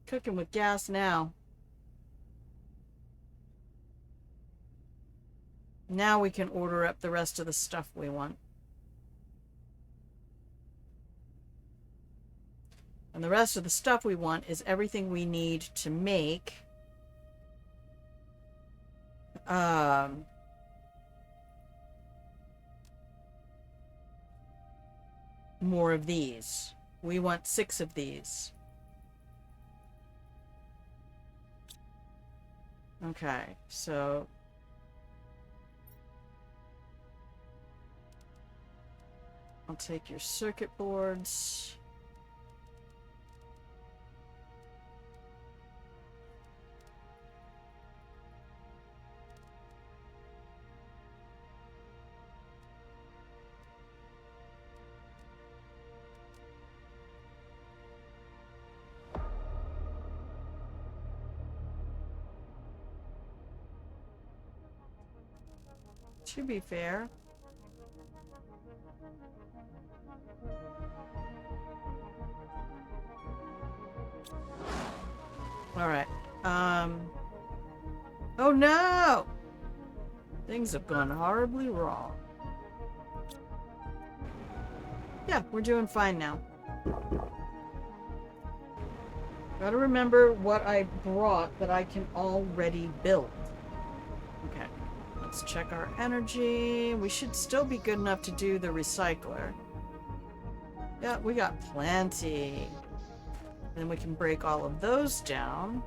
Cooking with gas now. Now we can order up the rest of the stuff we want. And the rest of the stuff we want is everything we need to make more of these. We want 6 of these. Okay, so I'll take your circuit boards. To be fair, all right. Oh no! Things have gone horribly wrong. Yeah, we're doing fine now. Gotta remember what I brought that I can already build. Okay. Let's check our energy. We should still be good enough to do the recycler. Yeah, we got plenty. Then we can break all of those down.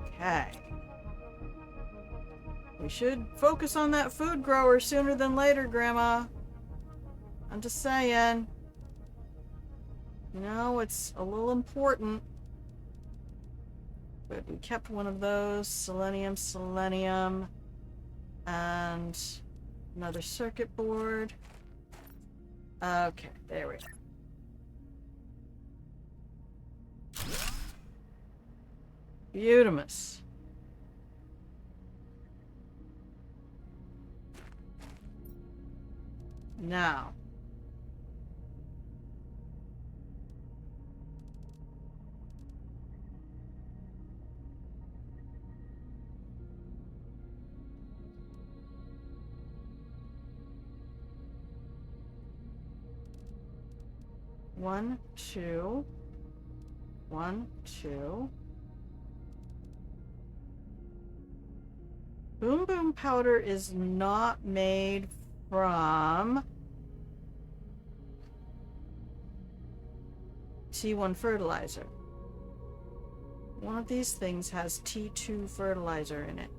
Okay. We should focus on that food grower sooner than later, Grandma. I'm just saying. You know, it's a little important. But we kept one of those. Selenium. And another circuit board. Okay, there we go. Beautimus. Now. One, two. 1, 2. Boom Boom powder is not made from T1 fertilizer. One of these things has T2 fertilizer in it.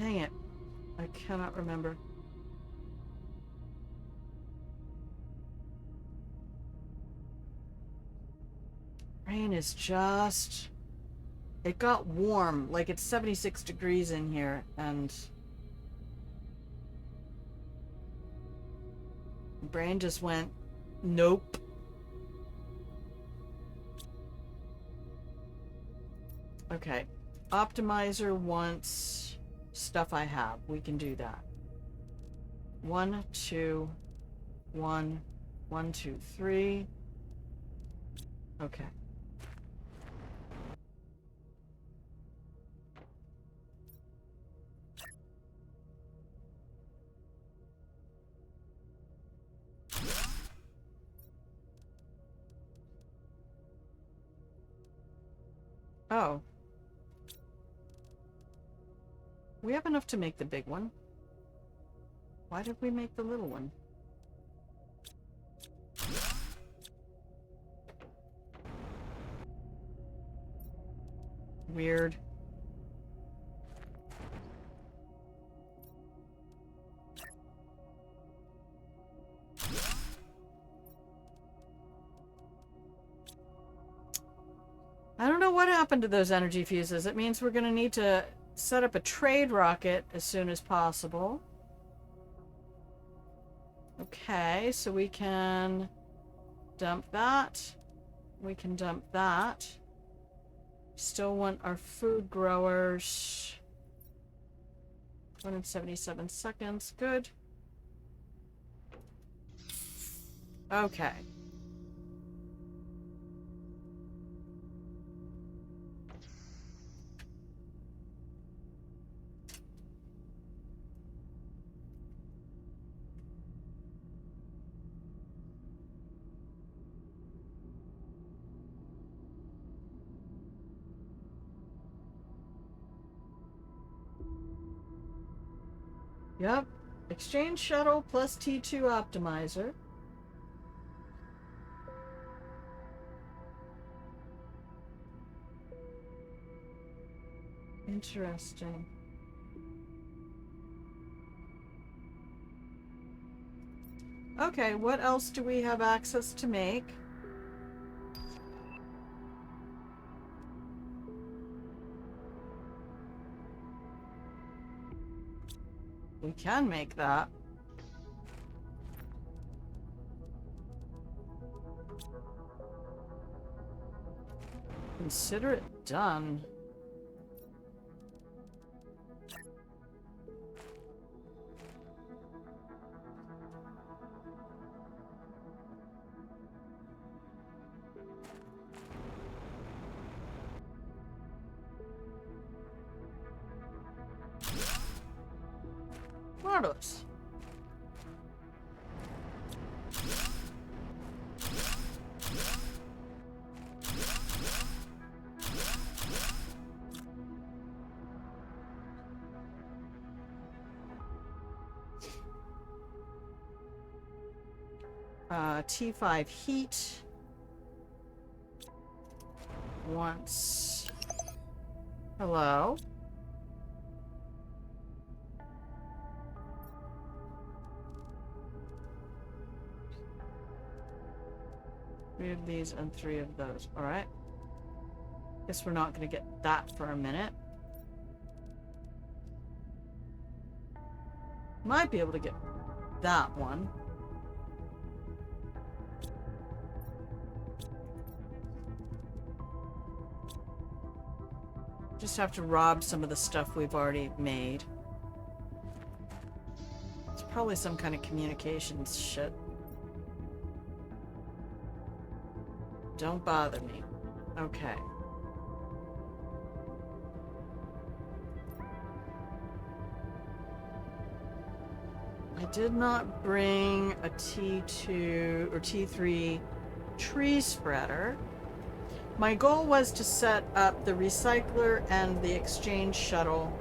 Dang it. I cannot remember. Rain is just... It got warm. Like, it's 76 degrees in here, and... Brain just went, nope. Okay. Optimizer wants stuff I have. We can do that. 1, 2, 1, 1, 2, 3. Okay. Oh. We have enough to make the big one. Why did we make the little one? Weird. I don't know what happened to those energy fuses. It means we're going to need to set up a trade rocket as soon as possible. Okay, so we can dump that. We can dump that. Still want our food growers. 177 seconds. Good. Okay. Yep. Exchange shuttle plus T2 optimizer. Interesting. Okay, what else do we have access to make? We can make that. Consider it done. Marvelous. T5 heat. Once. Hello. Three of these and 3 of those. Alright. Guess we're not going to get that for a minute. Might be able to get that one. Just have to rob some of the stuff we've already made. It's probably some kind of communications shit. Don't bother me. Okay. I did not bring a T2 or T3 tree spreader. My goal was to set up the recycler and the exchange shuttle,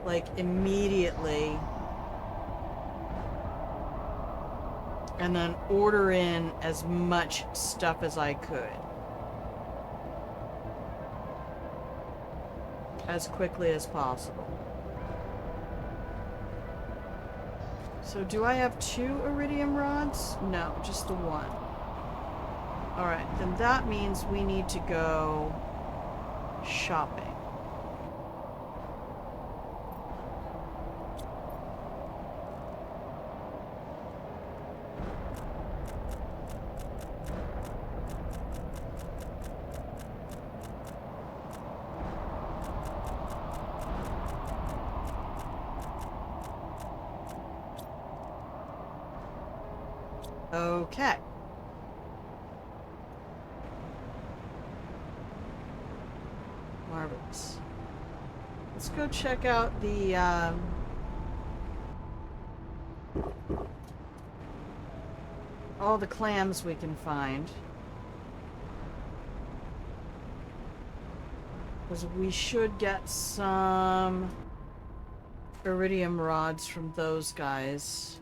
like, immediately. And then order in as much stuff as I could. As quickly as possible. So do I have 2 iridium rods? No, just the one. Alright, then that means we need to go shopping. Okay. Marvelous. Let's go check out the, all the clams we can find. Because we should get some iridium rods from those guys.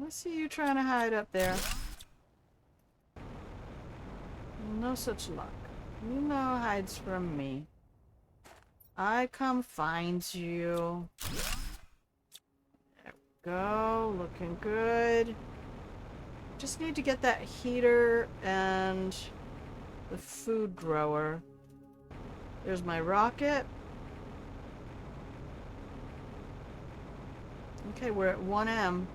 I see you trying to hide up there. No such luck. You know hides from me. I come find you. There we go. Looking good. Just need to get that heater and the food grower. There's my rocket. Okay, we're at 1M.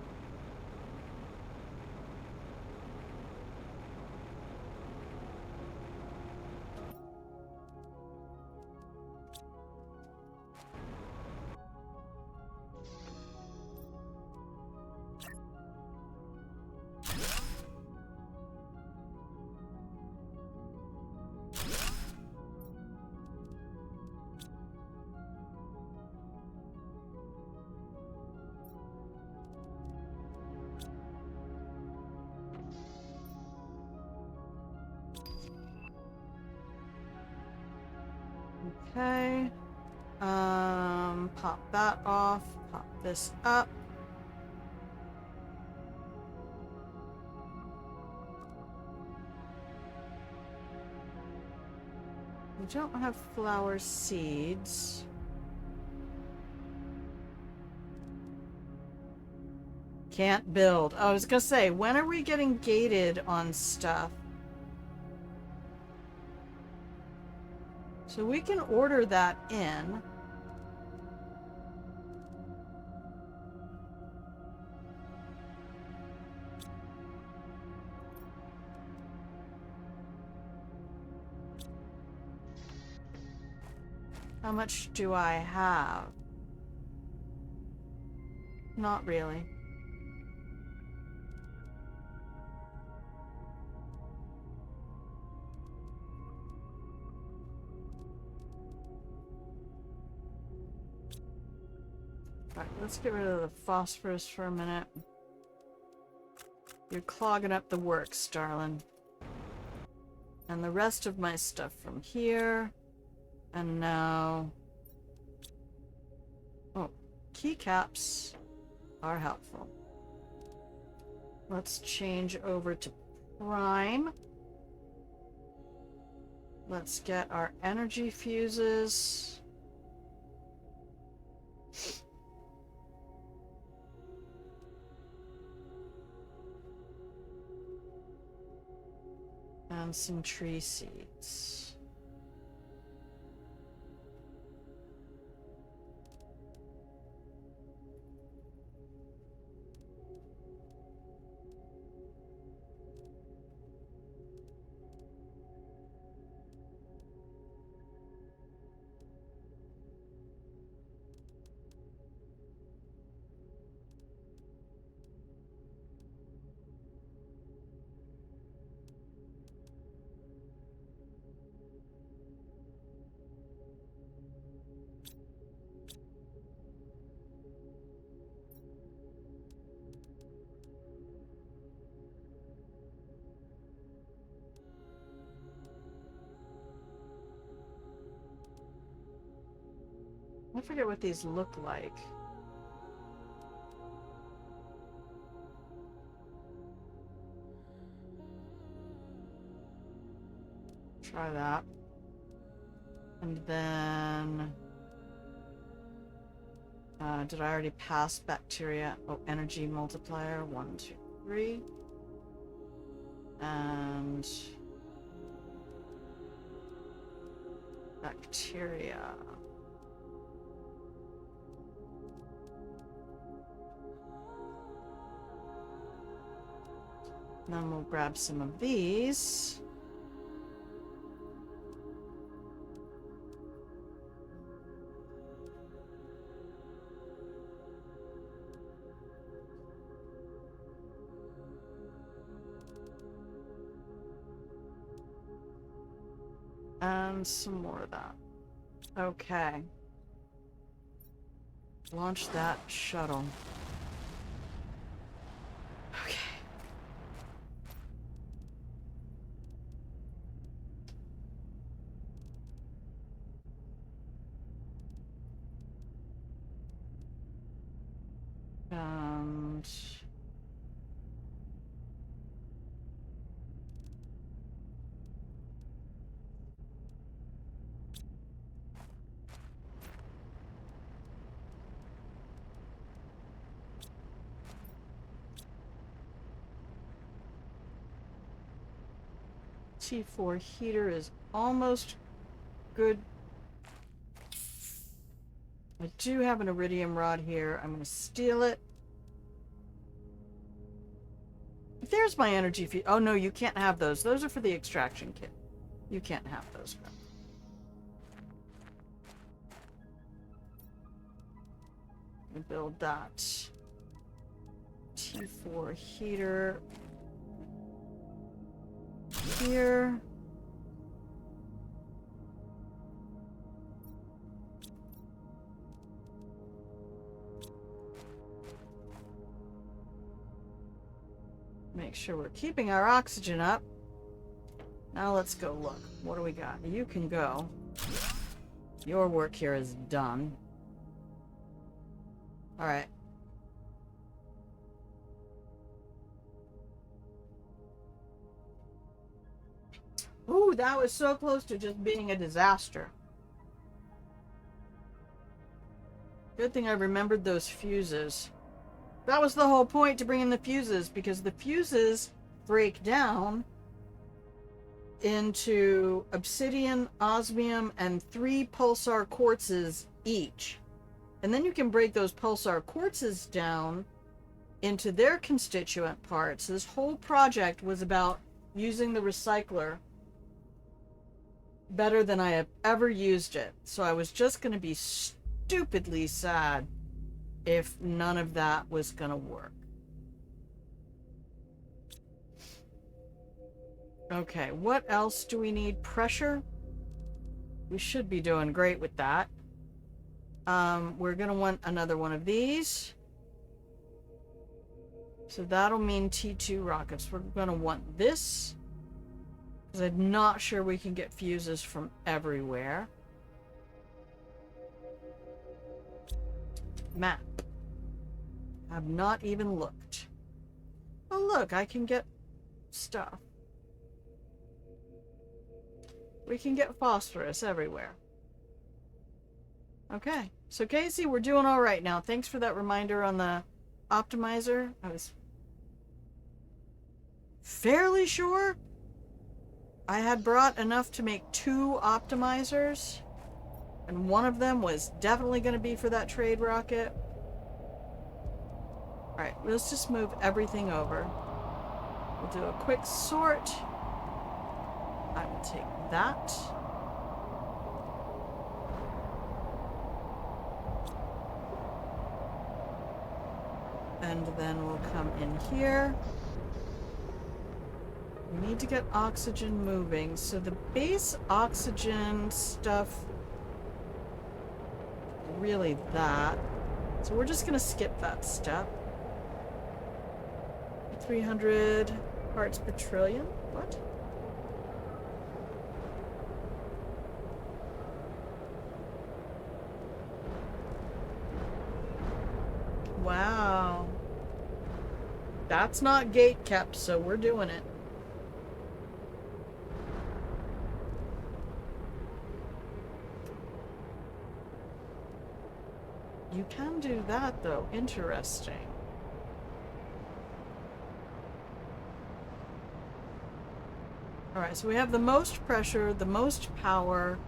Okay. Pop that off. Pop this up. We don't have flower seeds. Can't build. I was gonna say, when are we getting gated on stuff? So we can order that in. How much do I have? Not really. Alright, let's get rid of the phosphorus for a minute. You're clogging up the works, darling. And the rest of my stuff from here. And now... Oh, keycaps are helpful. Let's change over to Prime. Let's get our energy fuses. And some tree seeds. I forget what these look like. Try that. And then... did I already pass bacteria? Oh, energy multiplier. 1, 2, 3. And... bacteria. Then we'll grab some of these. And some more of that. Okay. Launch that shuttle. Okay. And... T4 heater is almost good. I do have an iridium rod here. I'm going to steal it. There's my energy feed. Oh no, you can't have those. Those are for the extraction kit. You can't have those. Let me build that. T4 heater. Here. Make sure we're keeping our oxygen up. Now let's go look. What do we got? You can go. Your work here is done. Alright. Ooh, that was so close to just being a disaster. Good thing I remembered those fuses. That was the whole point to bring in the fuses, because the fuses break down into obsidian, osmium, and 3 pulsar quartzes each. And then you can break those pulsar quartzes down into their constituent parts. This whole project was about using the recycler better than I have ever used it. So I was just going to be stupidly sad if none of that was going to work. Okay, what else do we need? Pressure? We should be doing great with that. We're going to want another one of these. So that'll mean T2 rockets. We're going to want this, because I'm not sure we can get fuses from everywhere. Map. I've not even looked. Oh look, I can get stuff. We can get phosphorus everywhere. Okay, so Casey, we're doing all right now. Thanks for that reminder on the optimizer. I was fairly sure I had brought enough to make 2 optimizers, and one of them was definitely going to be for that trade rocket. Alright, let's just move everything over. We'll do a quick sort. I will take that. And then we'll come in here. We need to get oxygen moving. So the base oxygen stuff, really that. So we're just going to skip that step. 300 parts per trillion? What? Wow. That's not gate kept, so we're doing it. You can do that, though. Interesting. Alright, so we have the most pressure, the most power,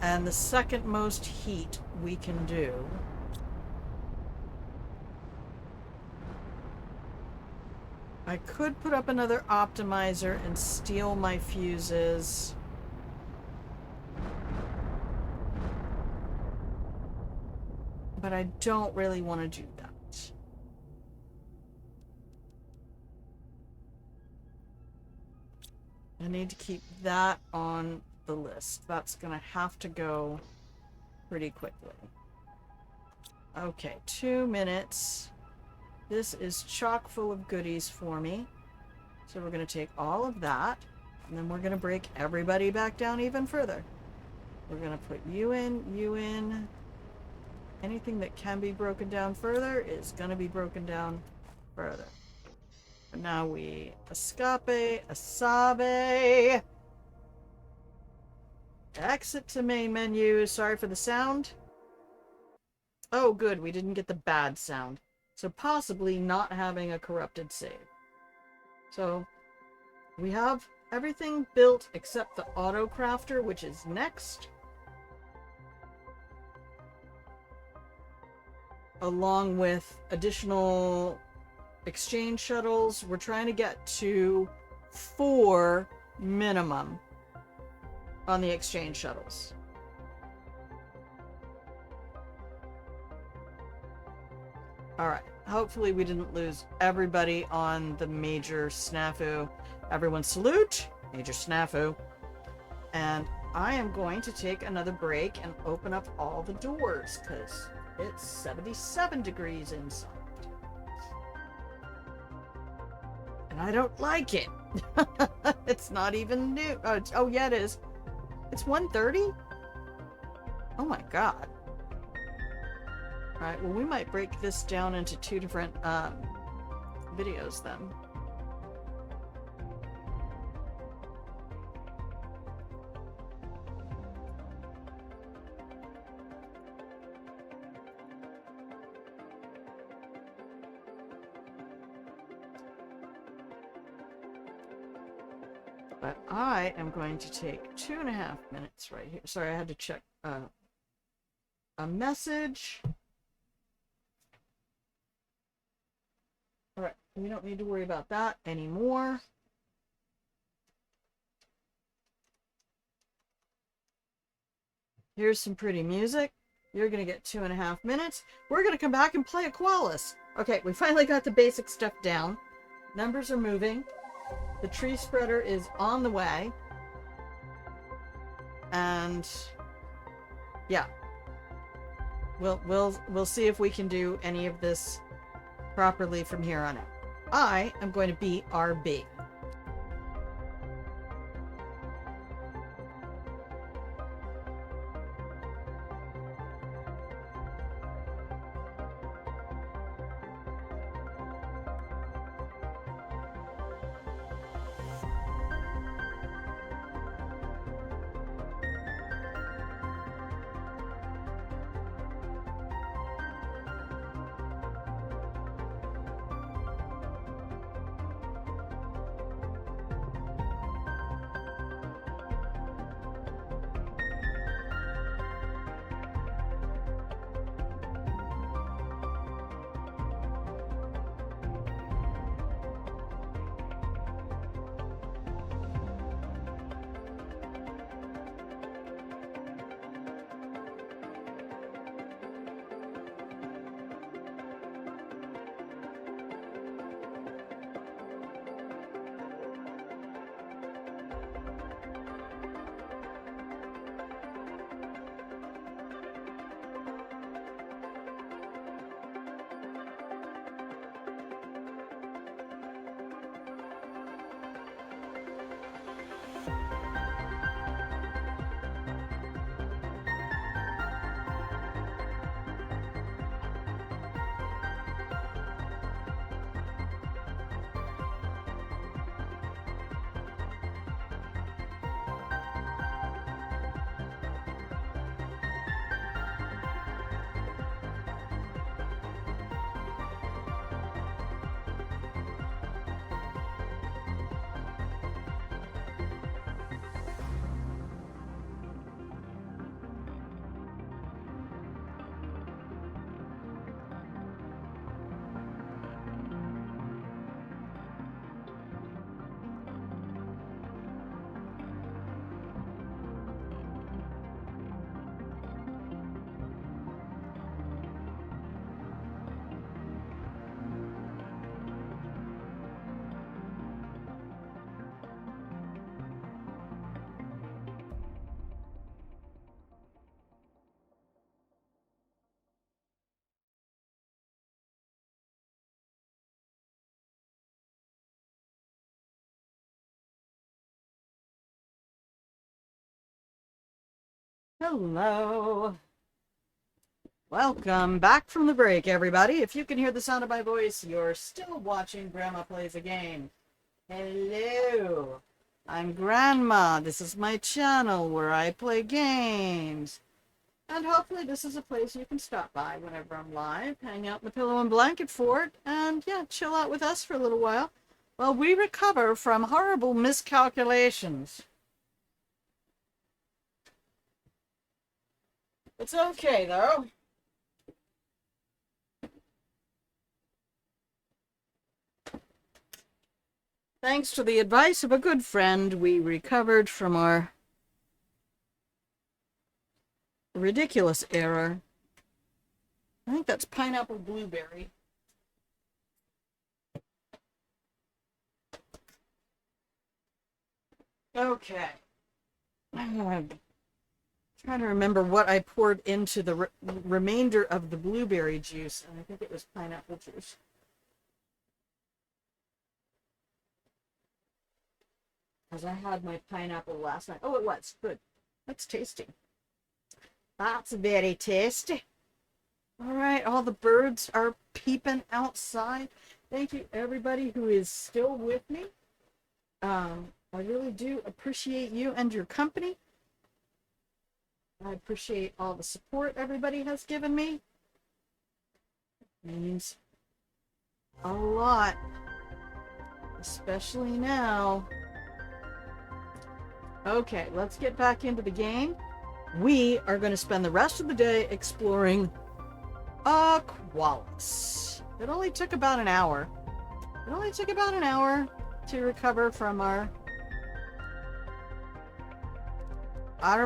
and the second most heat we can do. I could put up another optimizer and steal my fuses. But I don't really want to do that. I need to keep that on the list. That's gonna have to go pretty quickly. Okay, 2 minutes. This is chock full of goodies for me. So we're gonna take all of that, and then we're gonna break everybody back down even further. We're gonna put you in, you in. Anything that can be broken down further is gonna be broken down further. And now we escape, asabe. Exit to main menu. Sorry for the sound. Oh, good. We didn't get the bad sound. So possibly not having a corrupted save. So we have everything built except the auto crafter, which is next. Along with additional exchange shuttles. We're trying to get to 4 minimum on the exchange shuttles. Alright, hopefully we didn't lose everybody on the major snafu. Everyone salute, major snafu. And I am going to take another break and open up all the doors, because it's 77 degrees inside. And I don't like it. It's not even new. Oh, yeah, it is. It's 1:30? Oh my god. Alright, well, we might break this down into 2 different videos then. But I am going to take 2.5 minutes right here. Sorry, I had to check a message. Alright, we don't need to worry about that anymore. Here's some pretty music. You're going to get 2.5 minutes. We're going to come back and play Aqualis. Okay, we finally got the basic stuff down. Numbers are moving. The tree spreader is on the way. And yeah. We'll see if we can do any of this properly from here on out. I am going to be RB. Hello. Welcome back from the break, everybody. If you can hear the sound of my voice, you're still watching Grandma Plays a Game. Hello. I'm Grandma. This is my channel where I play games. And hopefully this is a place you can stop by whenever I'm live, hang out in the pillow and blanket fort, and yeah, chill out with us for a little while we recover from horrible miscalculations. It's okay, though. Thanks to the advice of a good friend, we recovered from our ridiculous error. I think that's pineapple blueberry. Okay. I'm trying to remember what I poured into the remainder of the blueberry juice, and I think it was pineapple juice. Because I had my pineapple last night. Oh, it was. Good. That's tasty. That's very tasty. All right, all the birds are peeping outside. Thank you, everybody who is still with me. I really do appreciate you and your company. I appreciate all the support everybody has given me. It means a lot, especially now. Okay, let's get back into the game. We are going to spend the rest of the day exploring Aqualis. It only took about an hour. To recover from our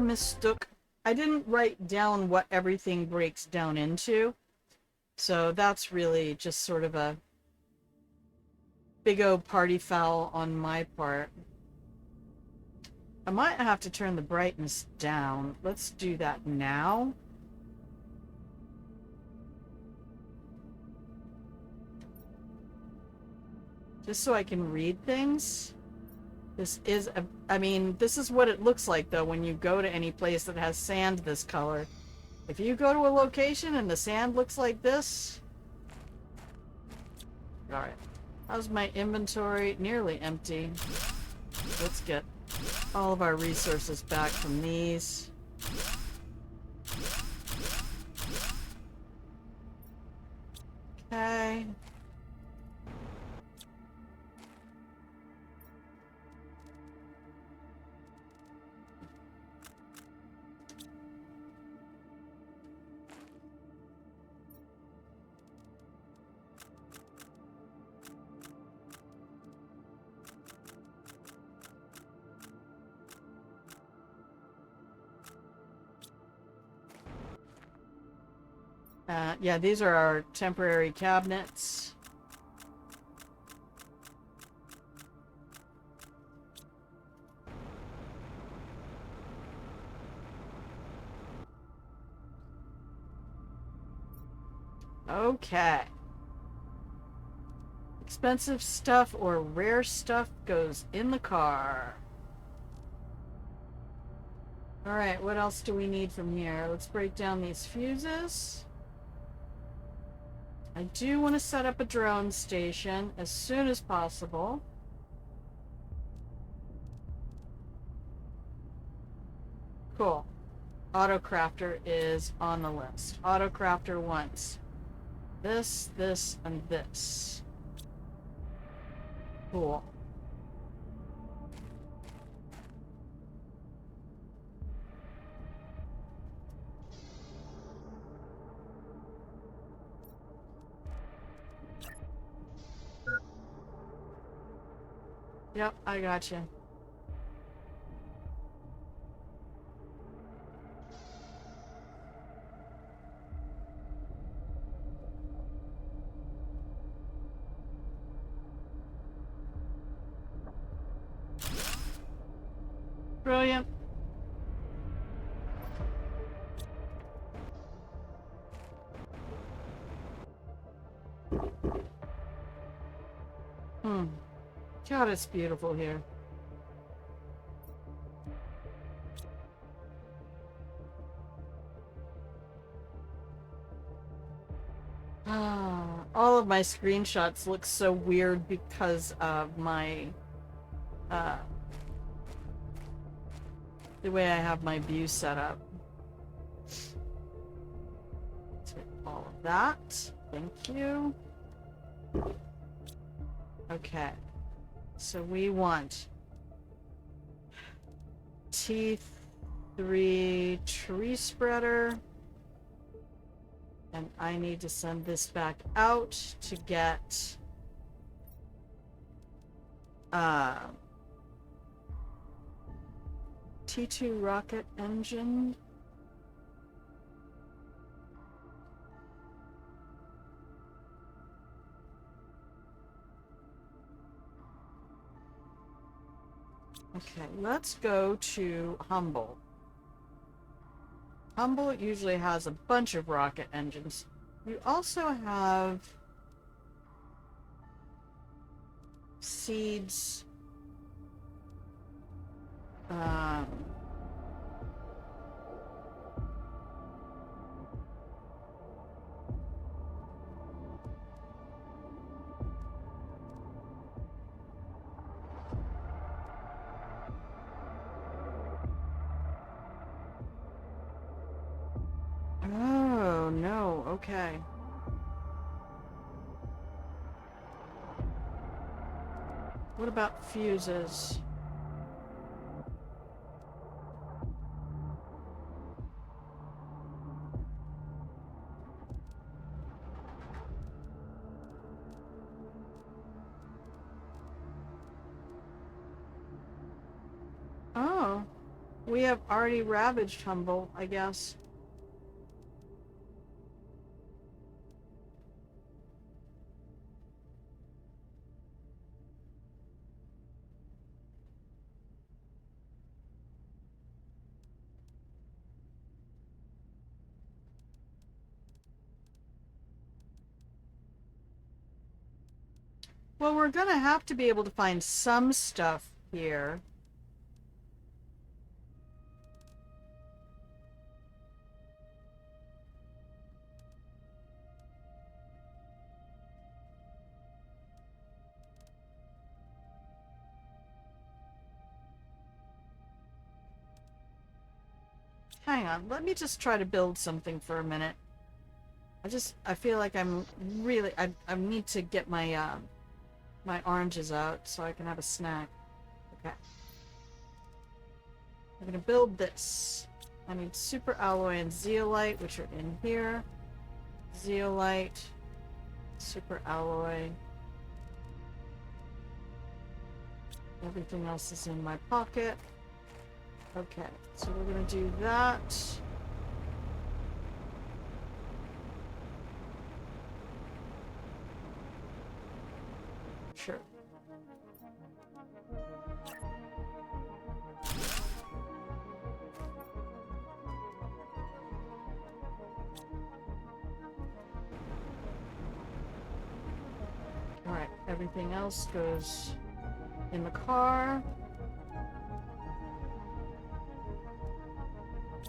mistook. I didn't write down what everything breaks down into, so that's really just sort of a big old party foul on my part. I might have to turn the brightness down. Let's do that now. Just so I can read things. This is this is what it looks like though when you go to any place that has sand this color. If you go to a location and the sand looks like this. Alright. How's my inventory? Nearly empty. Let's get all of our resources back from these. Okay. Yeah, these are our temporary cabinets. Okay. Expensive stuff or rare stuff goes in the car. Alright, what else do we need from here? Let's break down these fuses. I do want to set up a drone station as soon as possible. Cool. Autocrafter is on the list. Autocrafter wants this, this, and this. Cool. Yep, I gotcha. Brilliant. God, it's beautiful here. my screenshots look so weird because of my the way I have my view set up. Take all of that. Thank you. Okay. So we want T3 tree spreader. And I need to send this back out to get T2 rocket engine. Okay, let's go to Humble. Humble usually has a bunch of rocket engines. You also have seeds. Oh, no. Okay. What about fuses? Oh. We have already ravaged Humble, I guess. Well, we're gonna have to be able to find some stuff here. Hang on, let me just try to build something for a minute. I feel like I'm really, I need to get my, my oranges out so I can have a snack. Okay. I'm gonna build this. I need super alloy and zeolite, which are in here. Zeolite, super alloy. Everything else is in my pocket. Okay, so we're gonna do that. Sure. Alright, everything else goes in the car.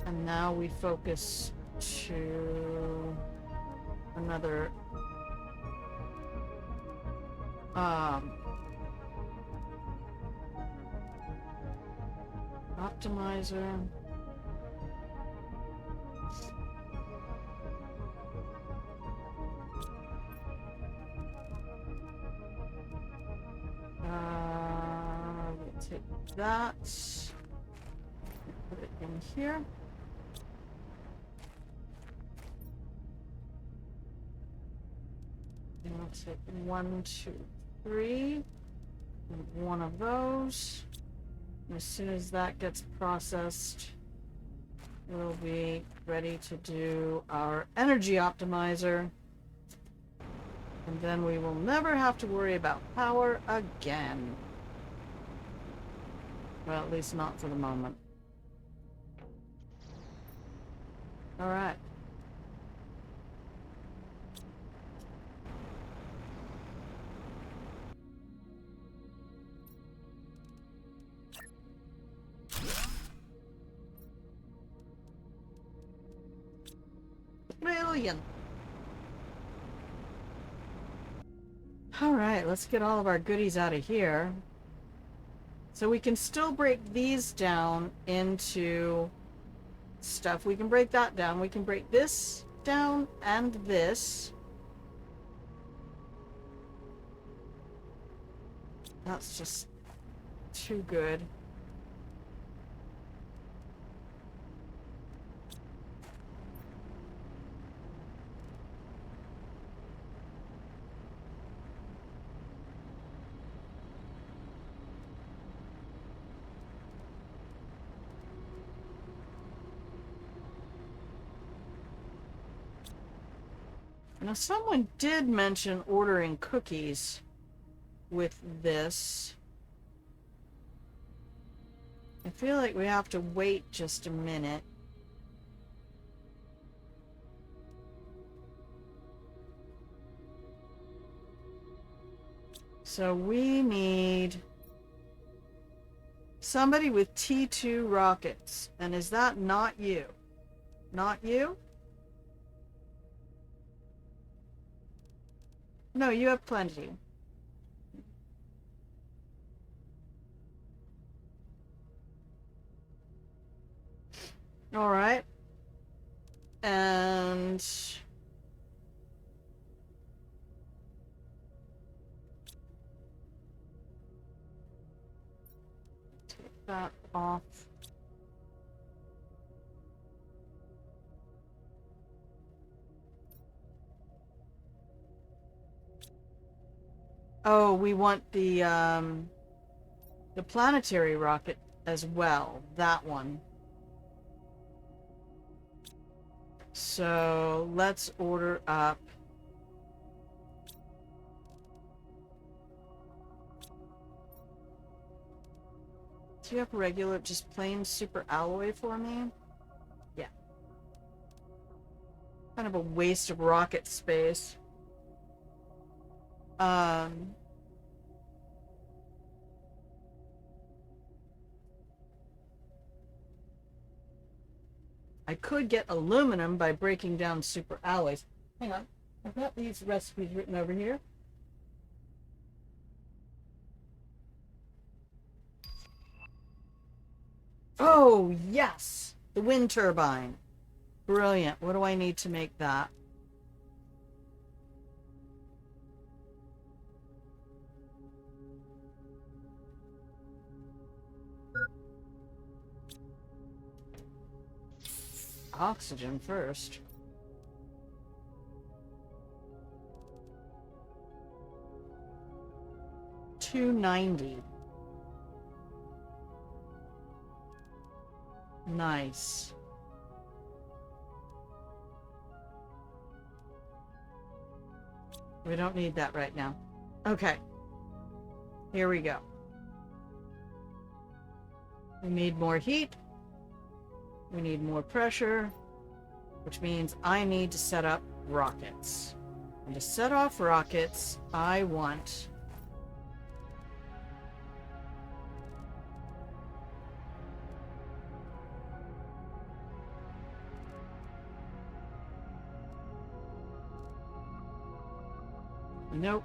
And now we focus to another optimizer. We'll take that, put it in here. And we'll take 1, 2, 3. One of those. And as soon as that gets processed, we'll be ready to do our energy optimizer. And then we will never have to worry about power again. Well, at least not for the moment. Alright. Brilliant. Alright, let's get all of our goodies out of here. So we can still break these down into stuff. We can break that down. We can break this down and this. That's just too good. Now, someone did mention ordering cookies with this. I feel like we have to wait just a minute. So we need somebody with T2 rockets. And is that not you? Not you? No, you have plenty. Alright. And take that off. Oh, we want the planetary rocket as well. That one. So let's order up. Do you have regular, just plain super alloy for me? Yeah. Kind of a waste of rocket space. I could get aluminum by breaking down super alloys. Hang on. I've got these recipes written over here. Oh, yes! The wind turbine. Brilliant. What do I need to make that? Oxygen first. $290. Nice. We don't need that right now. Okay. Here we go. We need more heat. We need more pressure, which means I need to set up rockets. And to set off rockets, I want nope.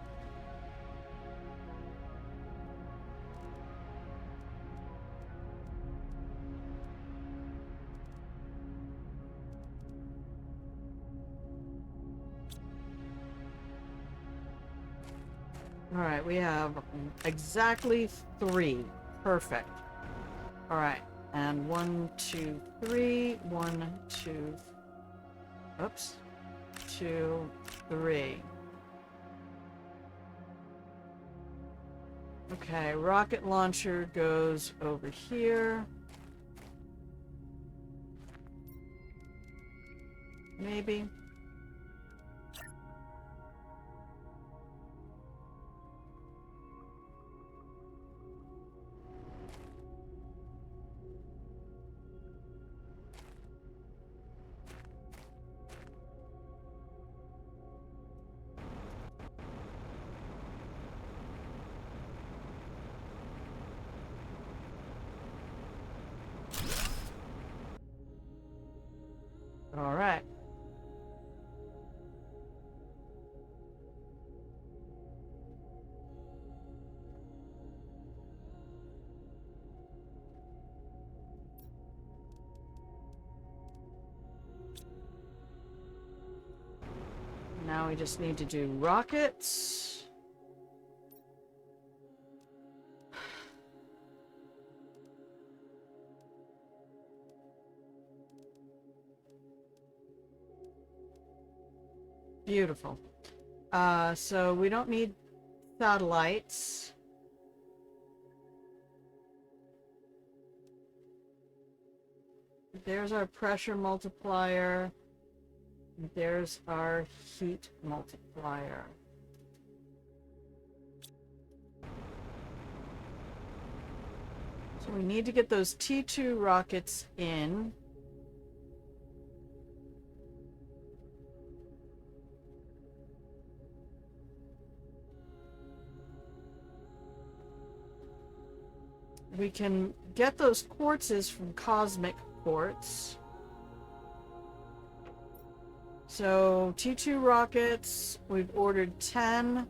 All right, we have exactly 3. Perfect. All right, and 1, 2, 3. 1, 2. Oops. 2, 3. Okay, rocket launcher goes over here. Maybe. All right. Now we just need to do rockets. Beautiful. So we don't need satellites. There's our pressure multiplier. There's our heat multiplier. So we need to get those T2 rockets in. We can get those quartzes from cosmic quartz. So T2 rockets, we've ordered 10.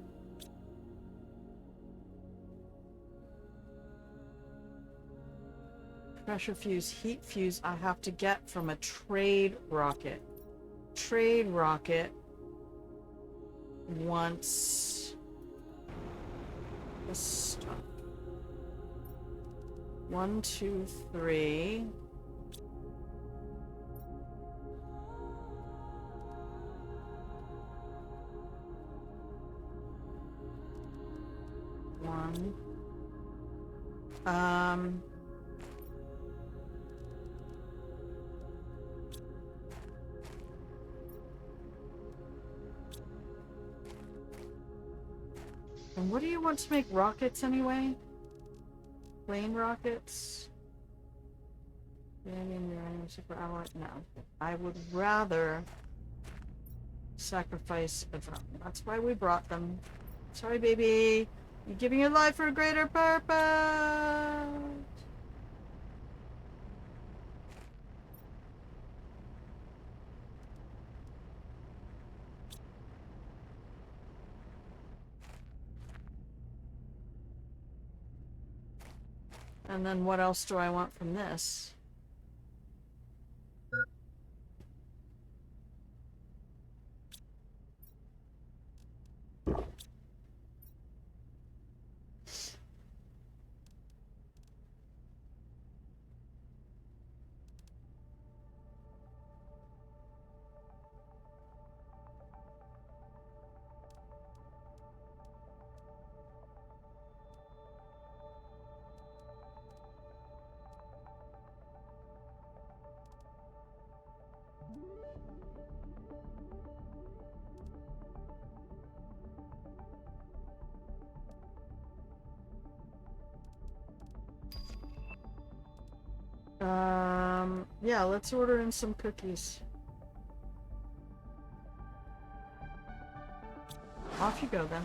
Pressure fuse, heat fuse, I have to get from a trade rocket. Trade rocket wants this stuff. 1, 2, 3. One. And what do you want to make rockets anyway? Plane rockets? Uranium, super alloy? No. I would rather sacrifice a drone. That's why we brought them. Sorry, baby. You're giving your life for a greater purpose. And then what else do I want from this? Yeah, let's order in some cookies. Off you go, then.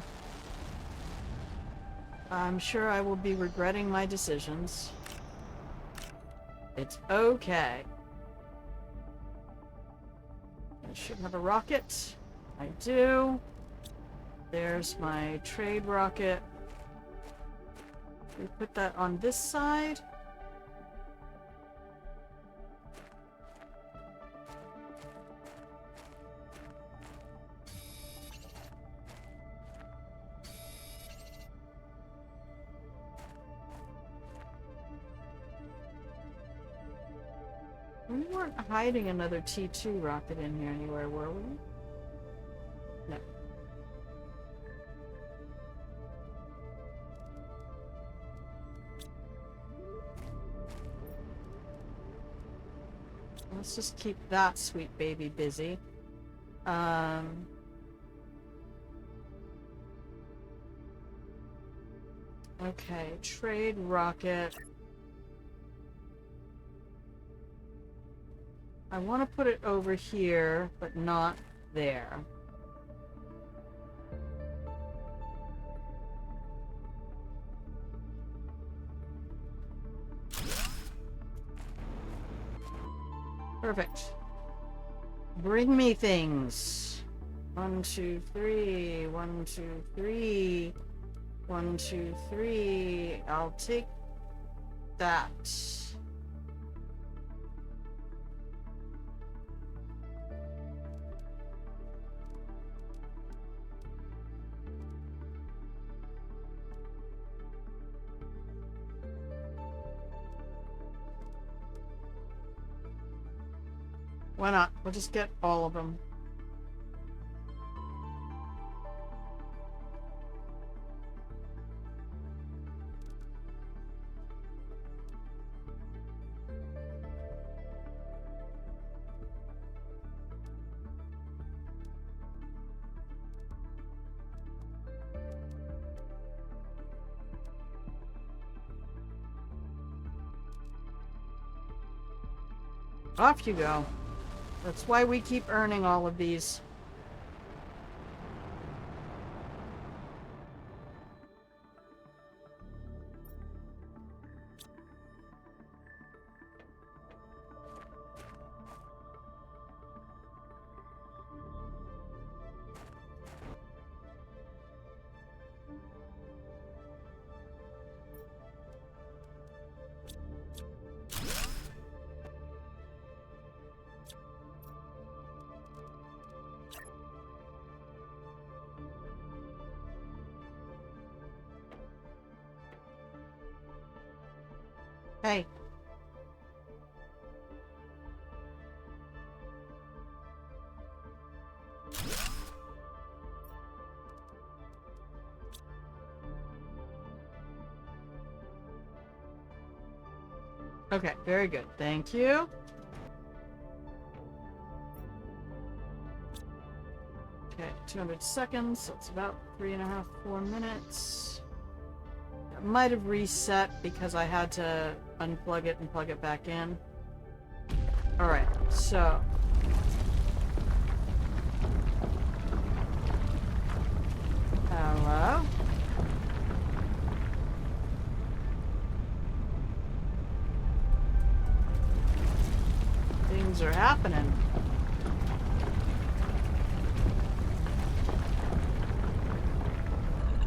I'm sure I will be regretting my decisions. It's okay. I should have a rocket. I do. There's my trade rocket. We put that on this side. We weren't hiding another T2 rocket in here anywhere, were we? No. Let's just keep that sweet baby busy. Okay, trade rocket. I want to put it over here, but not there. Perfect. Bring me things. 1, 2, 3. 1, 2, 3. 1, 2, 3. I'll take that. Why not? We'll just get all of them. Off you go. That's why we keep earning all of these. Hey. Okay, very good. Thank you. Okay, 200 seconds. So it's about 3.5, 4 minutes. It might have reset because I had to unplug it and plug it back in. Alright, so. Hello? Things are happening.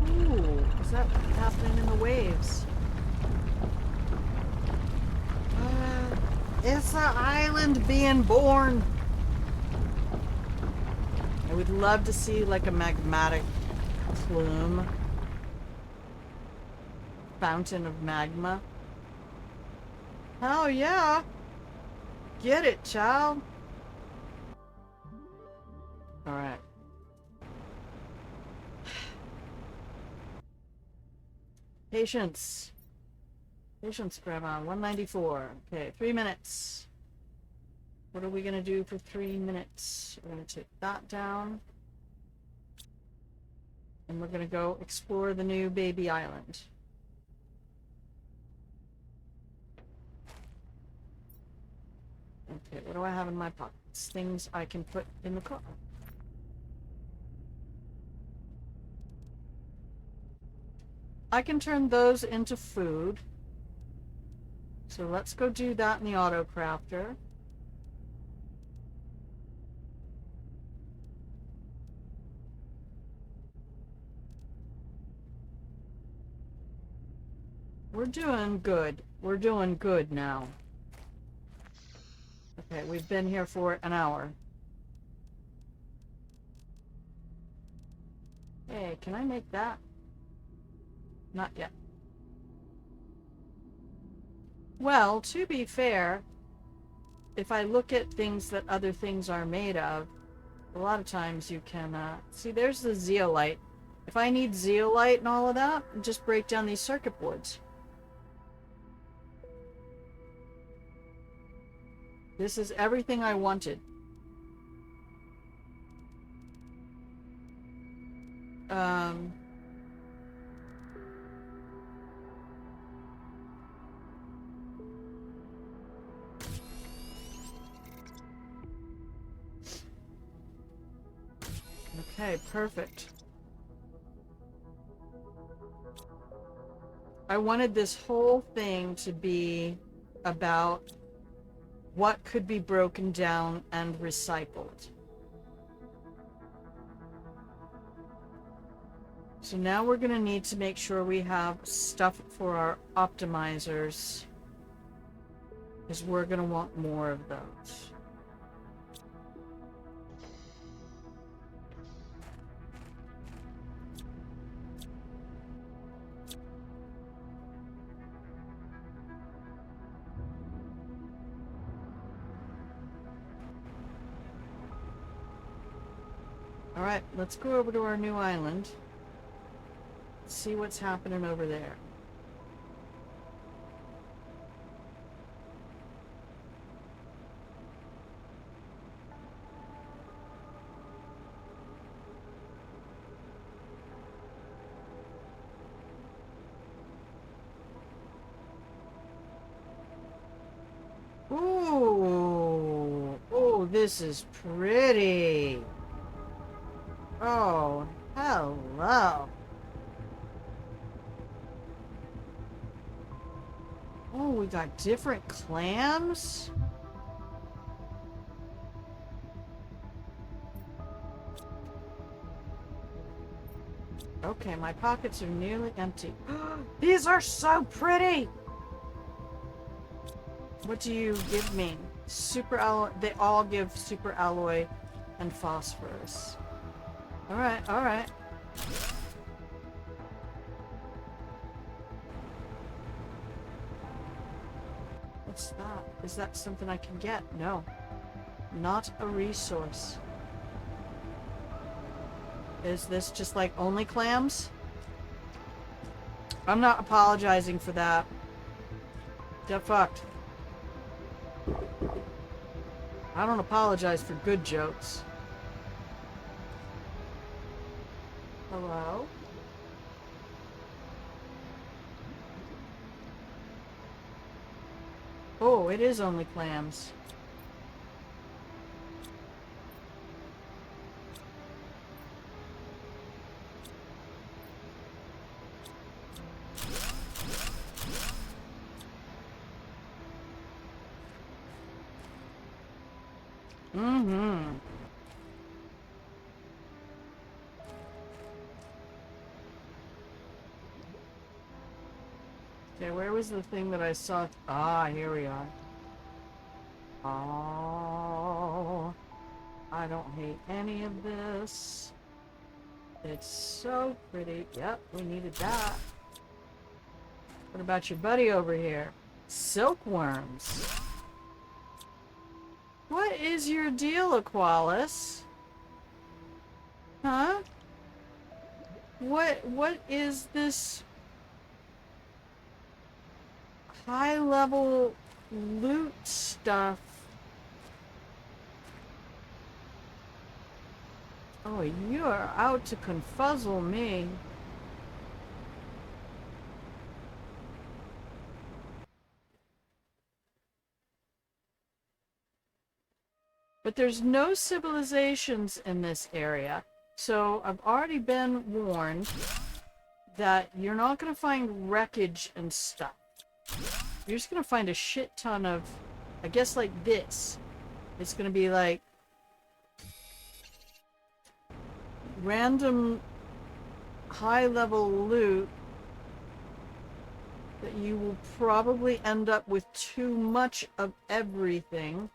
Ooh, is that happening in the waves? It's an island being born. I would love to see like a magmatic plume. Fountain of magma. Oh yeah. Get it, child. Alright. Patience. Patience, Grandma. 194. Okay, 3 minutes. What are we gonna do for 3 minutes? We're gonna take that down. And we're gonna go explore the new baby island. Okay, what do I have in my pockets? Things I can put in the car. I can turn those into food. So let's go do that in the auto crafter. We're doing good. We're doing good now. Okay, we've been here for an hour. Hey, can I make that? Not yet. Well, to be fair, if I look at things that other things are made of, a lot of times you can, see, there's the zeolite. If I need zeolite and all of that, just break down these circuit boards. This is everything I wanted. Okay, perfect. I wanted this whole thing to be about what could be broken down and recycled. So now we're going to need to make sure we have stuff for our optimizers, because we're going to want more of those. Alright, let's go over to our new island. See what's happening over there. Ooh, oh, this is pretty. Oh, hello. Oh, we got different clams. Okay, my pockets are nearly empty. These are so pretty. What do you give me? Super alloy. They all give super alloy and phosphorus. Alright, alright. What's that? Is that something I can get? No. Not a resource. Is this just like only clams? I'm not apologizing for that. Get fucked. I don't apologize for good jokes. Hello? Oh, it is only clams. Mm-hmm. Okay, where was the thing that I saw? Ah, here we are. Oh, I don't hate any of this. It's so pretty. Yep, we needed that. What about your buddy over here? Silkworms. What is your deal, Aqualis? Huh? What is this high level loot stuff? Oh, you are out to confuzzle me. But there's no civilizations in this area. So I've already been warned that you're not going to find wreckage and stuff. You're just going to find a shit ton of, I guess like this. It's going to be like random high-level loot that you will probably end up with too much of everything.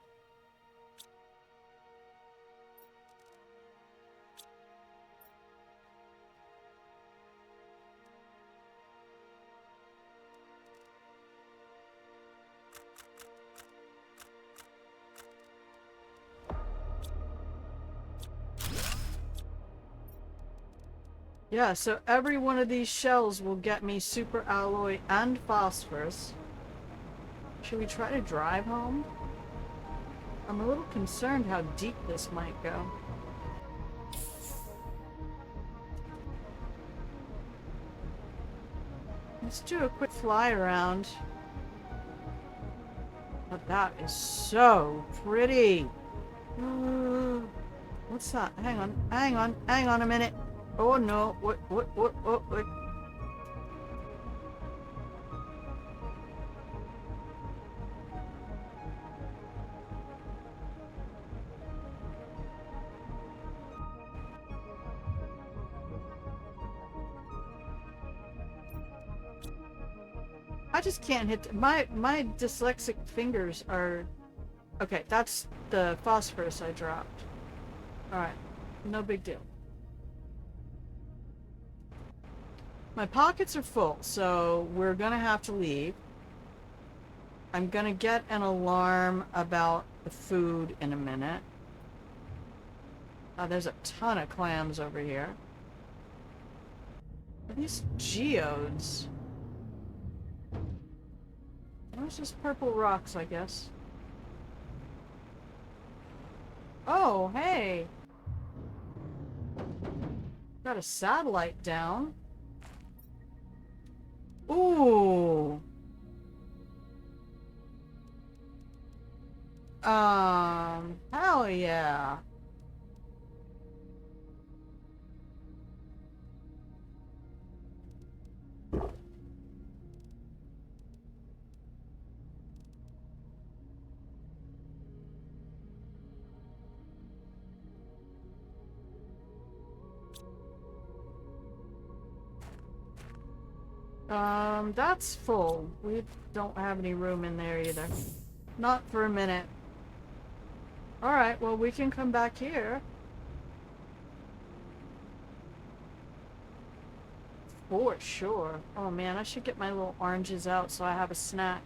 Yeah, so every one of these shells will get me super alloy and phosphorus. Should we try to drive home? I'm a little concerned how deep this might go. Let's do a quick fly around. But that is so pretty. What's that? Hang on a minute. Oh no, what? I just can't hit, my dyslexic fingers are, okay, that's the phosphorus I dropped. Alright, no big deal. My pockets are full, so we're gonna have to leave. I'm gonna get an alarm about the food in a minute. There's a ton of clams over here. Are these geodes? Those just purple rocks, I guess. Oh, hey! Got a satellite down. Ooh! Hell yeah! That's full. We don't have any room in there either. Not for a minute. Alright, well, we can come back here. For sure. Oh man, I should get my little oranges out so I have a snack.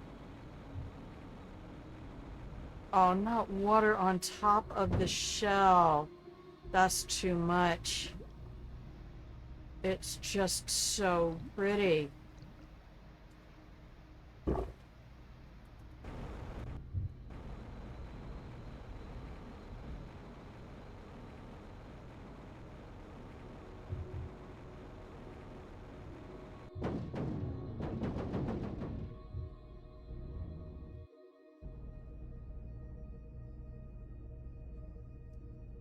Oh, not water on top of the shell. That's too much. It's just so pretty.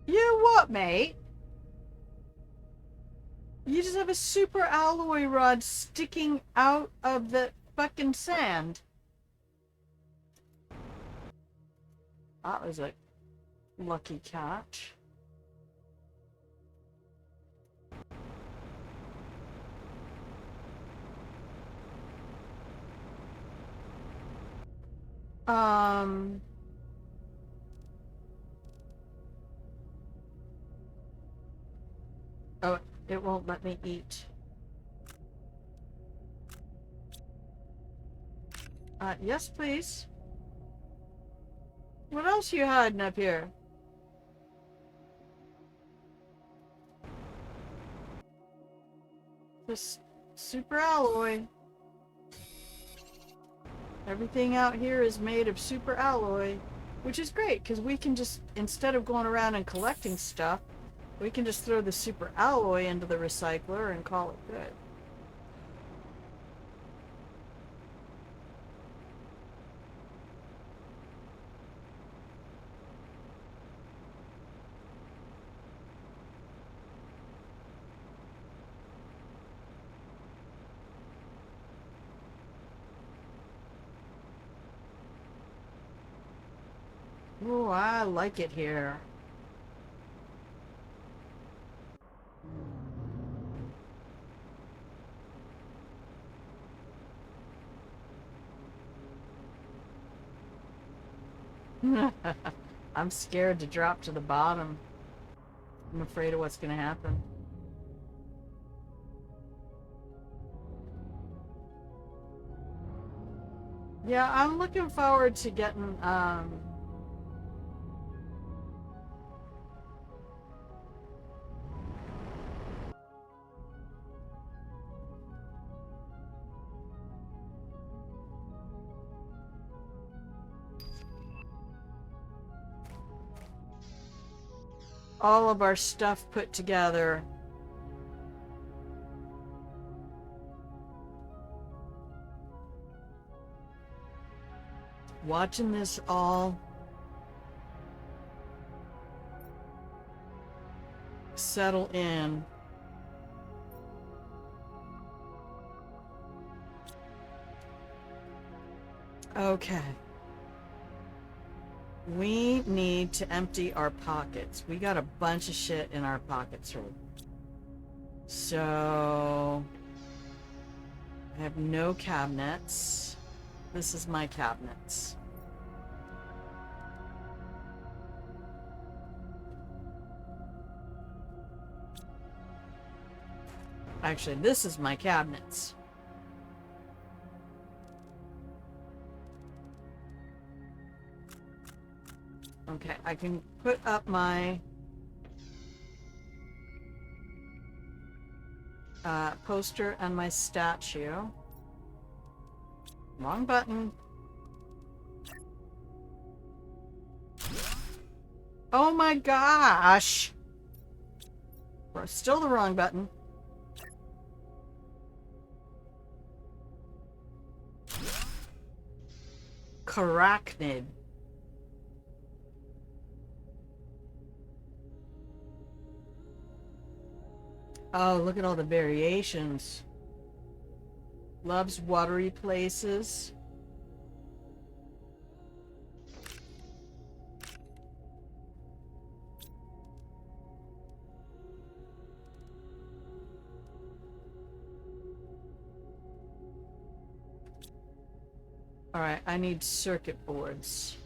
You what, mate? You just have a super alloy rod sticking out of the fucking sand. That was a lucky catch. Oh, it won't let me eat. Yes, please. What else you hiding up here? This super alloy. Everything out here is made of super alloy, which is great because we can just, instead of going around and collecting stuff, we can just throw the super alloy into the recycler and call it good. Ooh, I like it here. I'm scared to drop to the bottom. I'm afraid of what's gonna happen. Yeah, I'm looking forward to getting, all of our stuff put together. Watching this all settle in. Okay. We need to empty our pockets. We got a bunch of shit in our pockets right now. So I have no cabinets. This is my cabinets. Actually, this is my cabinets. Okay, I can put up my Poster and my statue. Wrong button. Oh my gosh! Still the wrong button. Carachnid. Oh, look at all the variations. Loves watery places. Alright, I need circuit boards.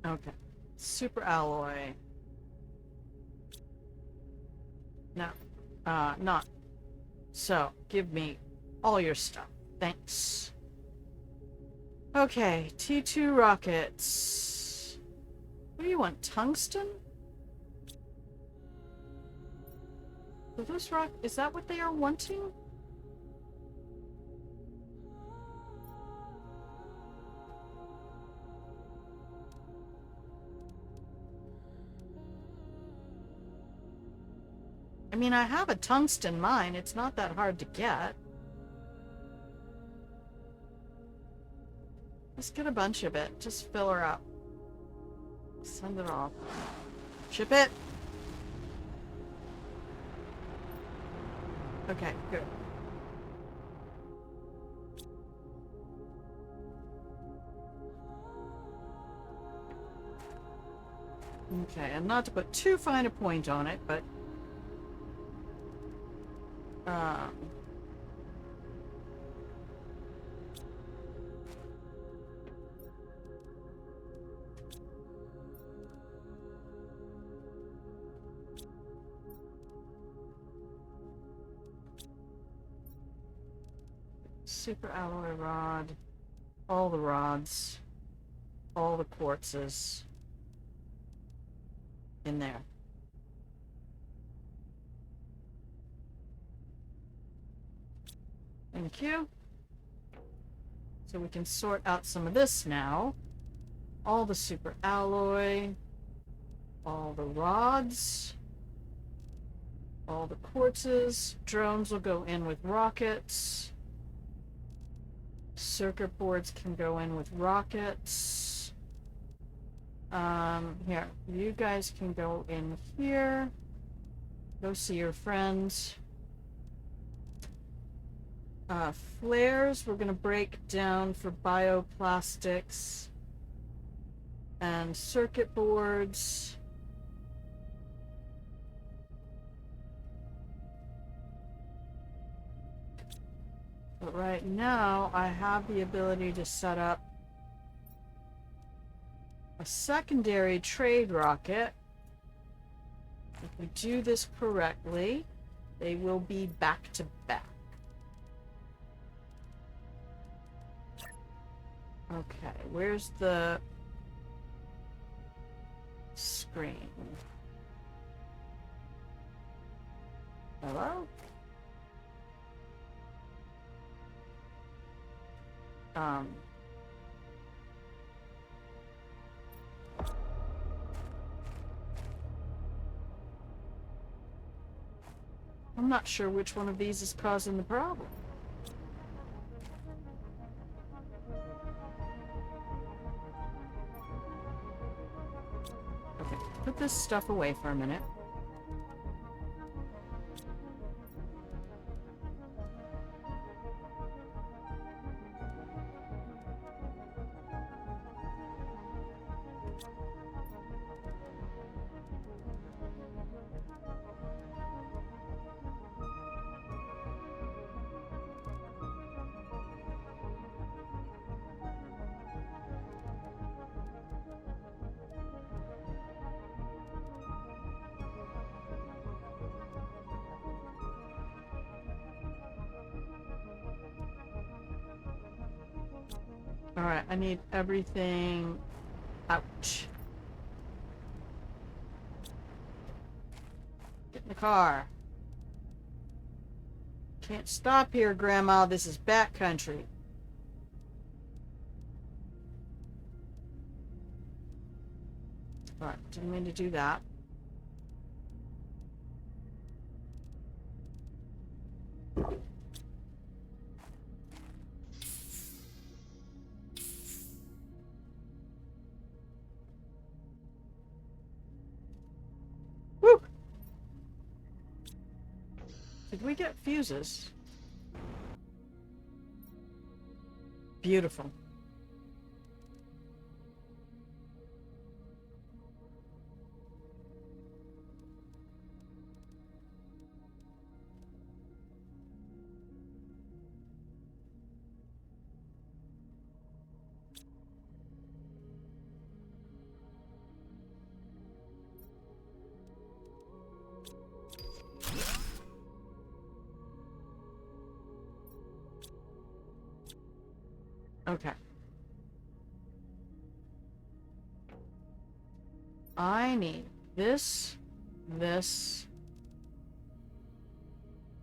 Okay. Super alloy. No. Not. So, give me all your stuff. Thanks. Okay, T2 rockets. What do you want? Tungsten? So those is that what they are wanting? I mean, I have a tungsten mine. It's not that hard to get. Just get a bunch of it. Just fill her up. Send it off. Ship it. Okay, good. Okay, and not to put too fine a point on it, but super alloy rod, all the rods, all the quartzes in there. Thank you. So we can sort out some of this now. All the super alloy, all the rods, all the quartzes. Drones will go in with rockets. Circuit boards can go in with rockets. Here, you guys can go in here. Go see your friends. Flares we're gonna break down for bioplastics and circuit boards. But right now I have the ability to set up a secondary trade rocket. If we do this correctly, they will be back to back. Okay, where's the screen? Hello? I'm not sure which one of these is causing the problem. Okay, put this stuff away for a minute. Alright, I need everything out. Get in the car. Can't stop here, Grandma. This is backcountry. Alright, didn't mean to do that. Woo! Did we get fuses? Beautiful. Okay. I need this, this.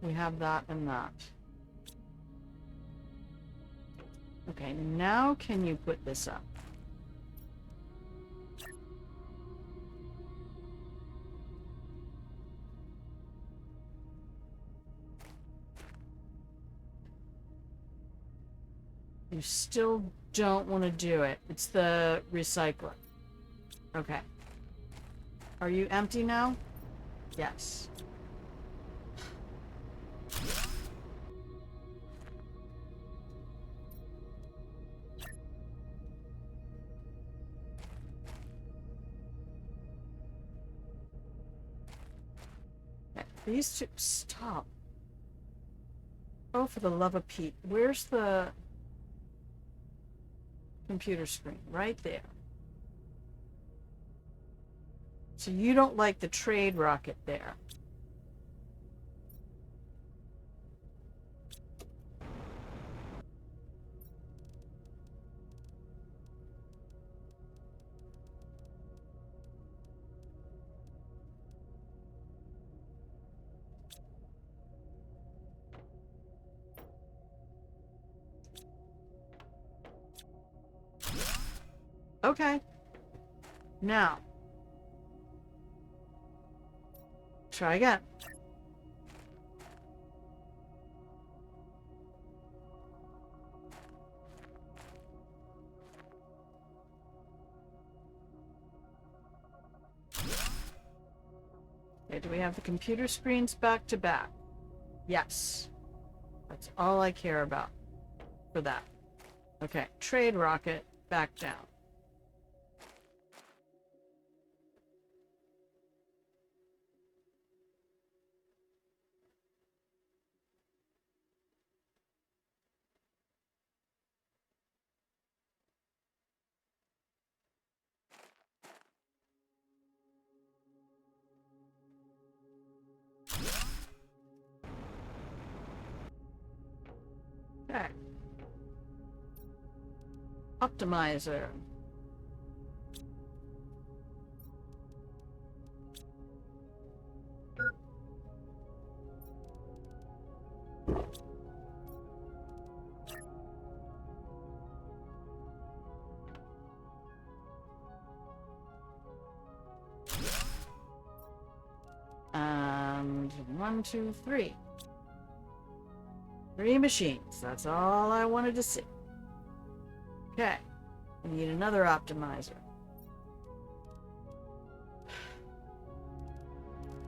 We have that and that. Okay, now can you put this up? You still don't want to do it. It's the recycler. Okay. Are you empty now? Yes. Okay, these two... Stop. Oh, for the love of Pete. Where's the computer screen? Right there. So you don't like the trade rocket there. Okay. Now. Try again. Okay, do we have the computer screens back to back? Yes. That's all I care about for that. Okay, trade rocket back down. Okay. Optimizer. And 1, 2, 3. 3 machines. That's all I wanted to see. Okay. We need another optimizer.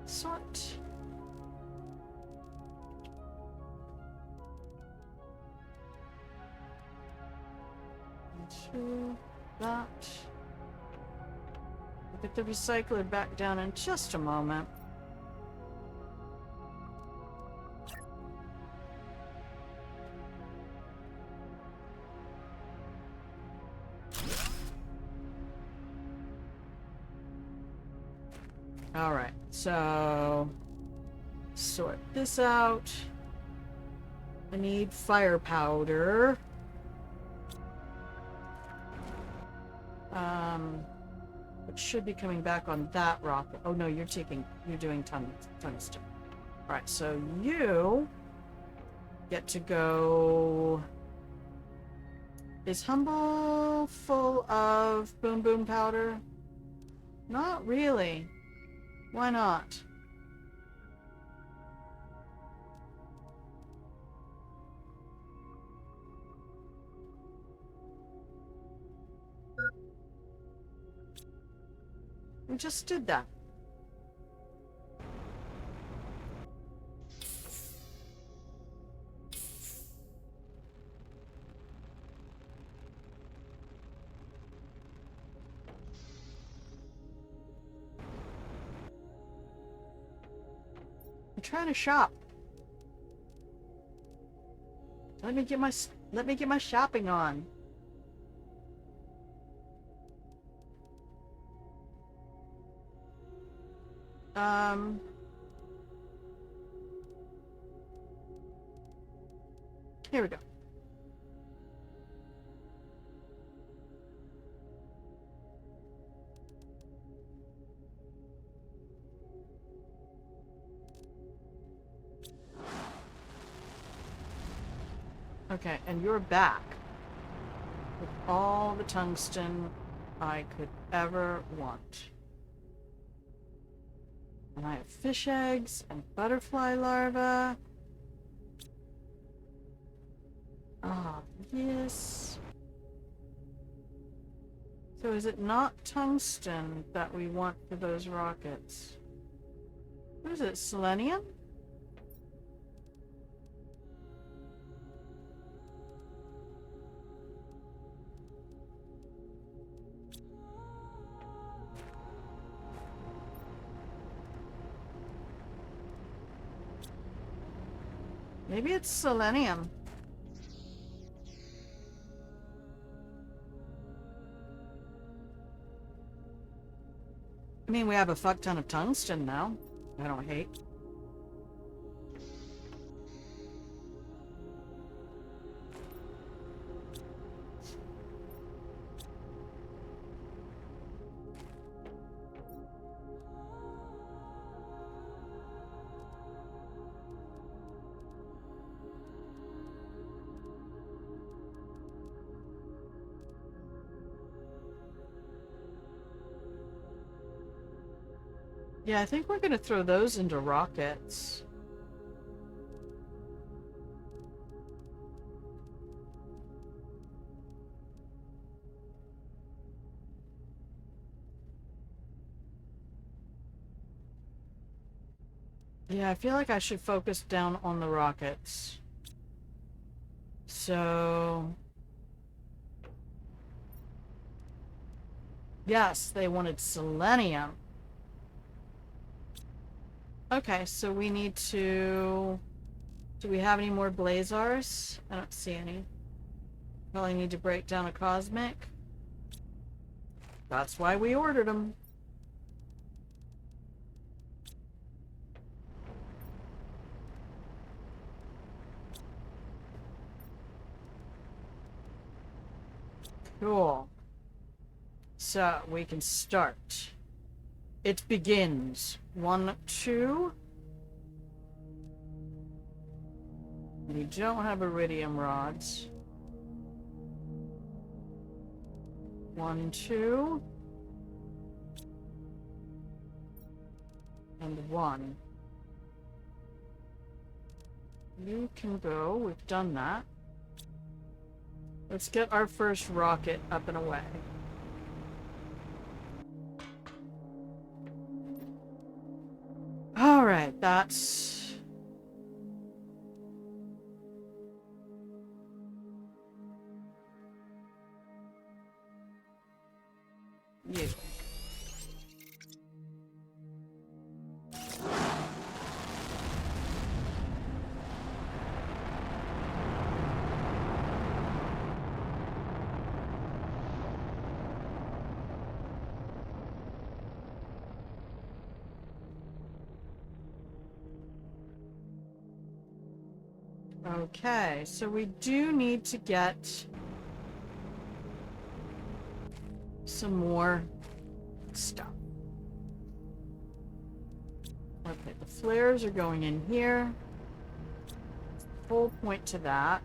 Sort. Into that. We'll get the recycler back down in just a moment. Alright, so sort this out. I need fire powder. It should be coming back on that rocket. Oh no, you're doing tungsten. Alright, so you get to go... Is Humble full of boom boom powder? Not really. Why not? We just did that. I'm trying to shop. Let me get my shopping on. Here we go. Okay, and you're back with all the tungsten I could ever want. And I have fish eggs and butterfly larvae. Ah, yes. So is it not tungsten that we want for those rockets? What is it, selenium? Maybe it's selenium. I mean, we have a fuck ton of tungsten now. I don't hate. Yeah, I think we're gonna throw those into rockets. Yeah, I feel like I should focus down on the rockets. So... Yes, they wanted selenium. Okay, so we need to... Do we have any more blazars? I don't see any. Probably need to break down a cosmic. That's why we ordered them. Cool. So, we can start. It begins. 1, 2. We don't have iridium rods. 1, 2. And 1. You can go. We've done that. Let's get our first rocket up and away. Alright, that's... you. Okay, so we do need to get some more stuff. Okay, the flares are going in here. Full point to that.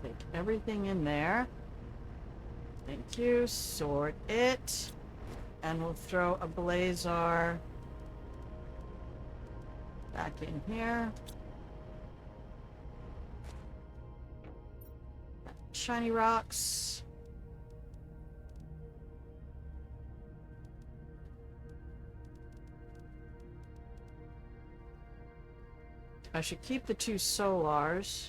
Take everything in there. Thank you. Sort it. And we'll throw a blazar back in here. Shiny rocks. I should keep the 2 solars.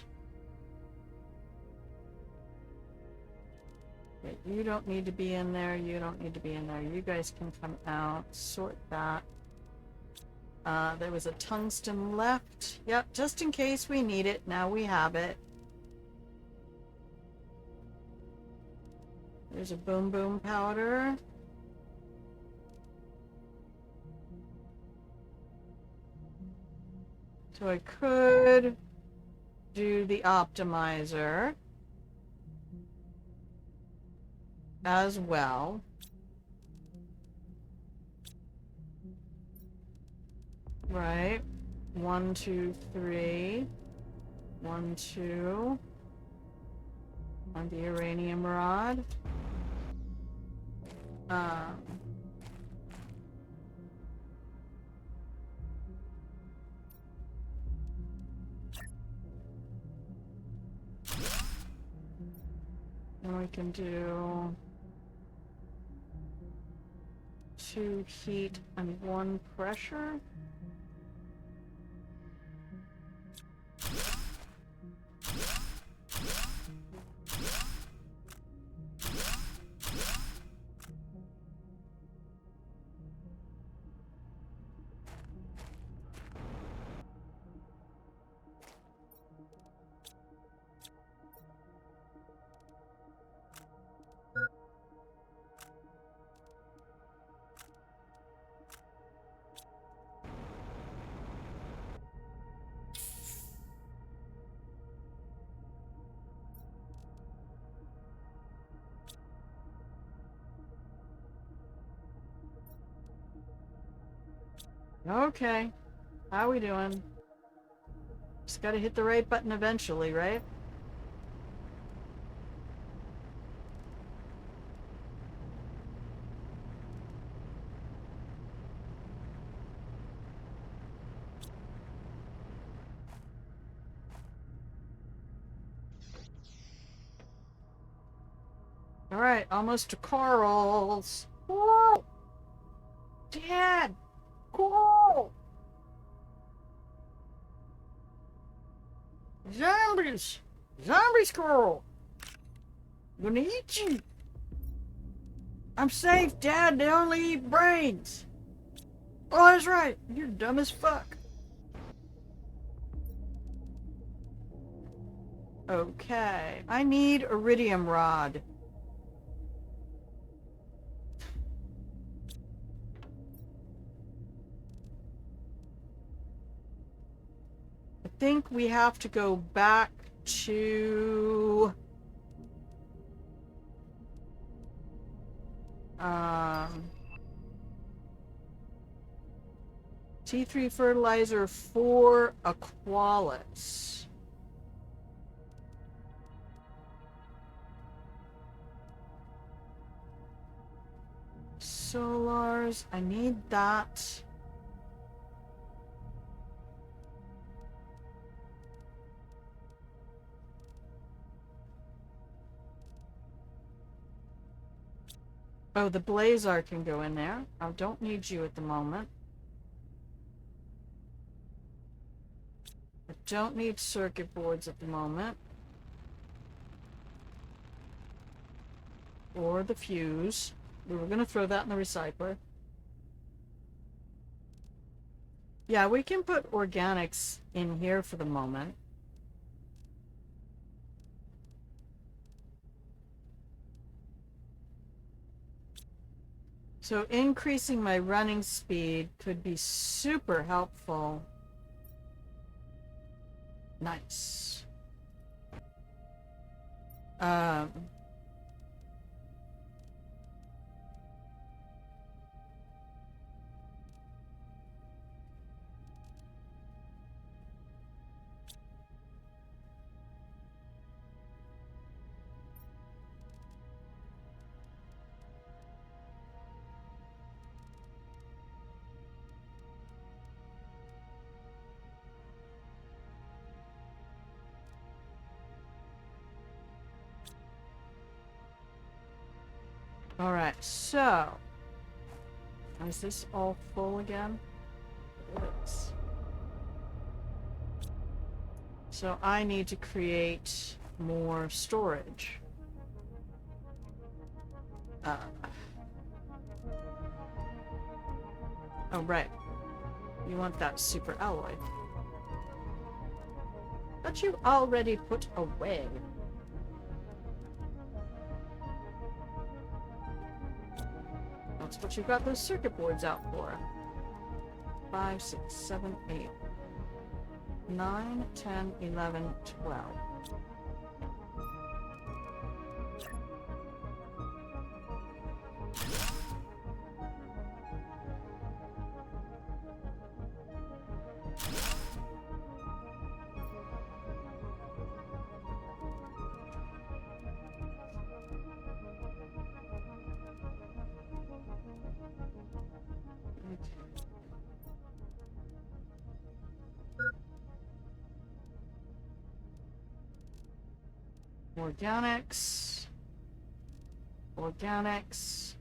Okay, you don't need to be in there. You don't need to be in there. You guys can come out. Sort that. There was a tungsten left. Yep, just in case we need it. Now we have it. There's a boom boom powder. So I could do the optimizer as well. Right. 1, 2, 3. 1, 2. On the uranium rod. And we can do 2 heat and 1 pressure. Okay. How we doing? Just gotta hit the right button eventually, right? Alright, almost to corals. Cool! Dad! Cool! Zombies! Zombies, coral! I'm gonna eat you! I'm safe, Dad! They only eat brains! Oh, that's right! You're dumb as fuck! Okay, I need iridium rod. I think we have to go back to... T3 fertilizer for Aqualis. Solars, I need that. Oh, the blazar can go in there. I don't need you at the moment. I don't need circuit boards at the moment. Or the fuse. We were going to throw that in the recycler. Yeah, we can put organics in here for the moment. So increasing my running speed could be super helpful. Nice. Alright, so... Is this all full again? It is. So I need to create more storage. Oh, right. You want that super alloy. That you already put away. That's what you got those circuit boards out for. 5, 6, 7, 8, 9, 10, 11, 12. Organics. Organics.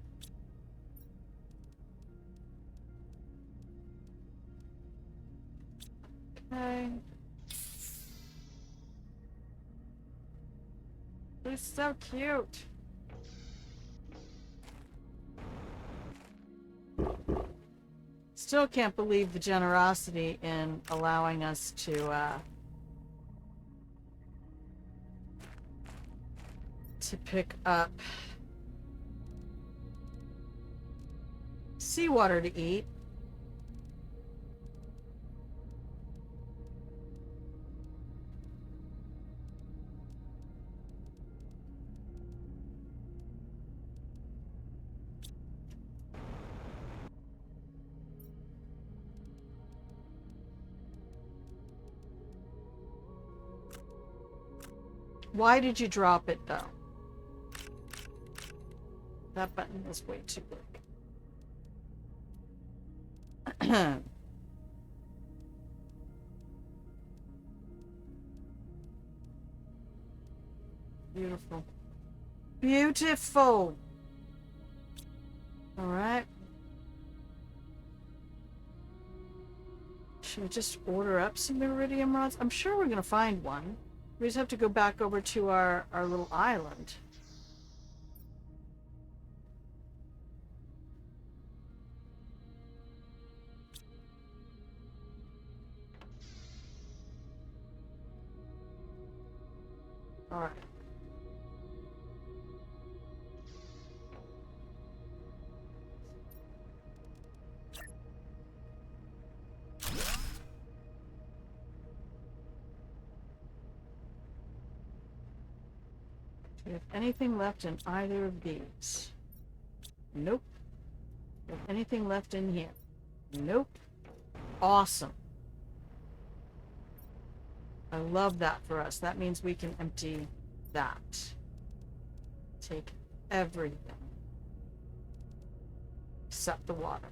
Okay. He's so cute. Still can't believe the generosity in allowing us to pick up seawater to eat. Why did you drop it, though? That button is way too big. Beautiful. Beautiful! Alright. Should we just order up some iridium rods? I'm sure we're gonna find one. We just have to go back over to our little island. Alright. Do we have anything left in either of these? Nope. Do we have anything left in here? Nope. Awesome. I love that for us. That means we can empty that. Take everything. Except the water.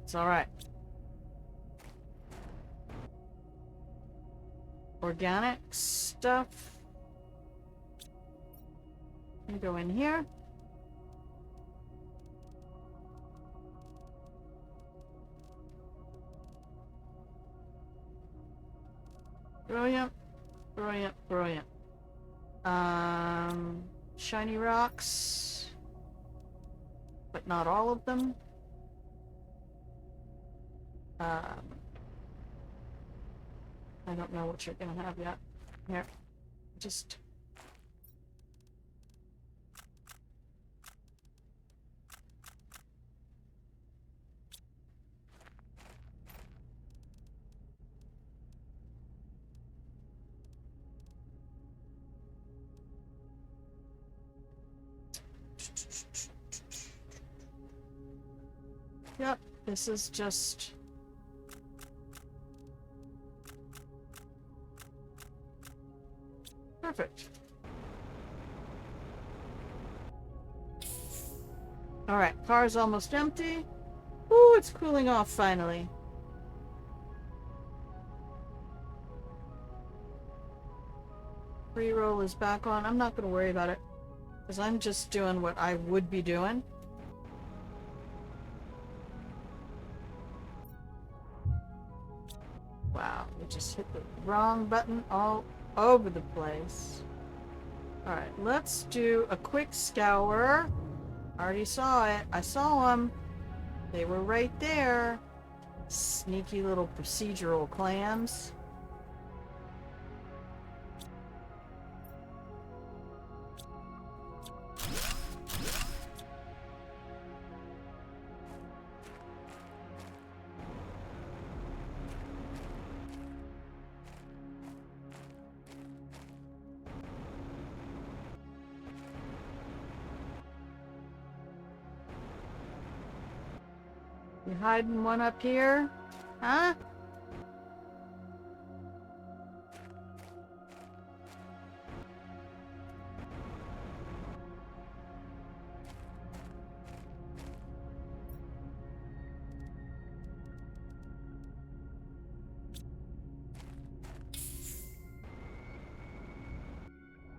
It's alright. Organic stuff. I'm gonna go in here. Brilliant. Brilliant. Brilliant. Shiny rocks. But not all of them. I don't know what you're gonna have yet. Here. Just... Yep, this is just... Perfect. Alright, car's almost empty. Ooh, it's cooling off finally. Pre-roll is back on. I'm not going to worry about it, because I'm just doing what I would be doing. Wow, we just hit the wrong button all over the place. Alright, let's do a quick scour. Already saw it. I saw them. They were right there. Sneaky little procedural clams. You hiding one up here? Huh?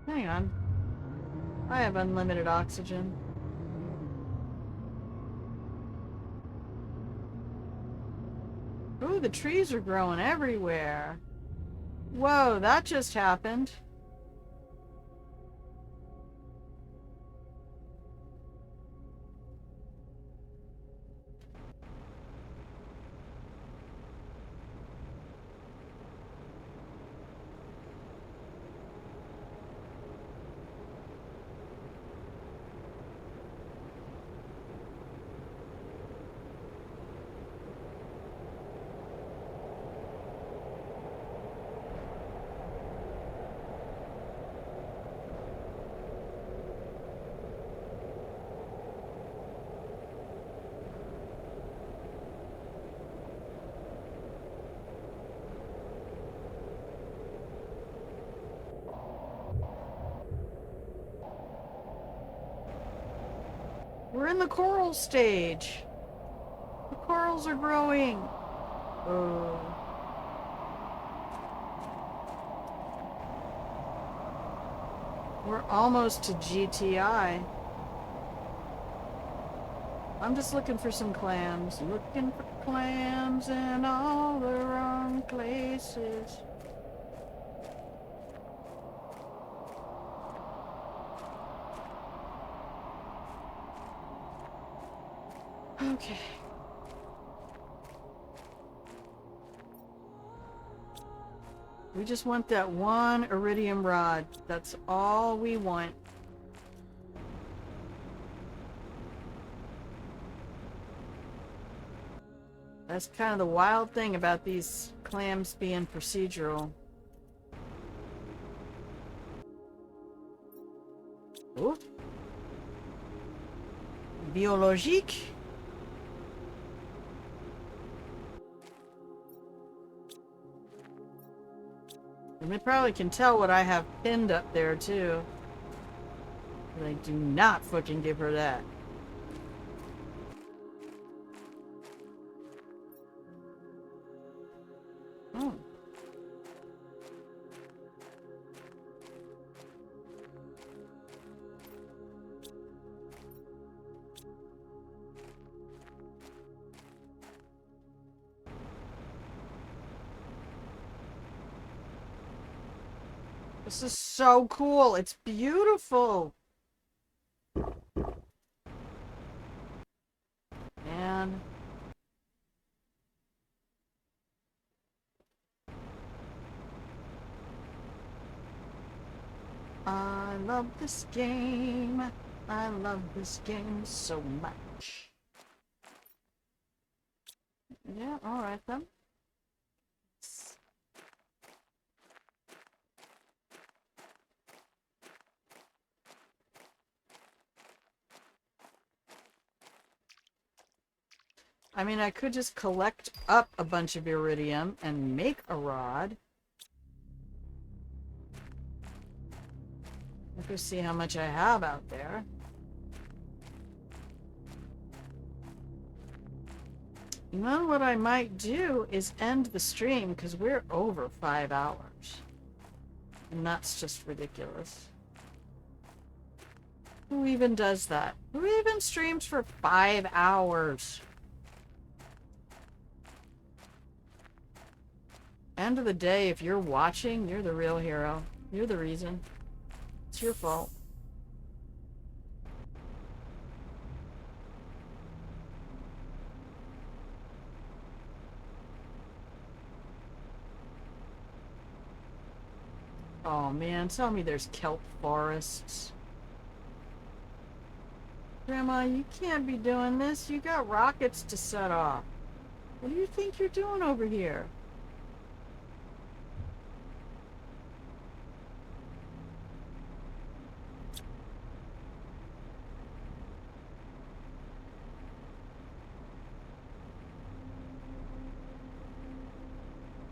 Hang on. I have unlimited oxygen. Ooh, the trees are growing everywhere. Whoa, that just happened. We're in the coral stage. The corals are growing. Oh. We're almost to GTI. I'm just looking for some clams. Looking for clams in all the wrong places. Okay. We just want that one iridium rod. That's all we want. That's kind of the wild thing about these clams being procedural. Oh. Biologique. And they probably can tell what I have pinned up there too. But I do not fucking give her that. Oh. This is so cool. It's beautiful. Man. I love this game. I love this game so much. Yeah, alright then. I mean, I could just collect up a bunch of iridium and make a rod. Let's see how much I have out there. And then what I might do is end the stream because we're over 5 hours. And that's just ridiculous. Who even does that? Who even streams for 5 hours? End of the day, if you're watching, you're the real hero. You're the reason. It's your fault. Oh man, tell me there's kelp forests. Grandma, you can't be doing this. You got rockets to set off. What do you think you're doing over here?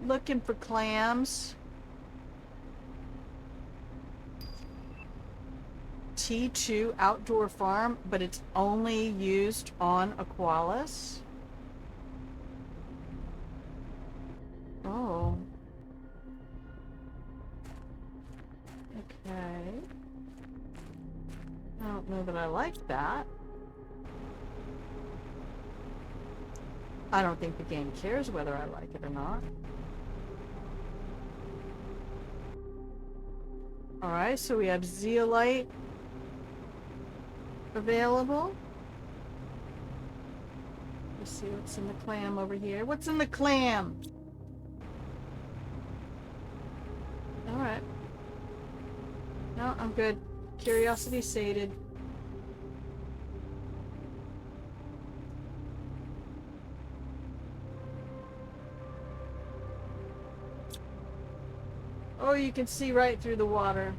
Looking for clams. T2 outdoor farm, but it's only used on Aqualis. Oh. Okay. I don't know that I like that. I don't think the game cares whether I like it or not. Alright, so we have zeolite available. Let's see what's in the clam over here. What's in the clam? Alright. No, I'm good. Curiosity sated. Oh, you can see right through the water.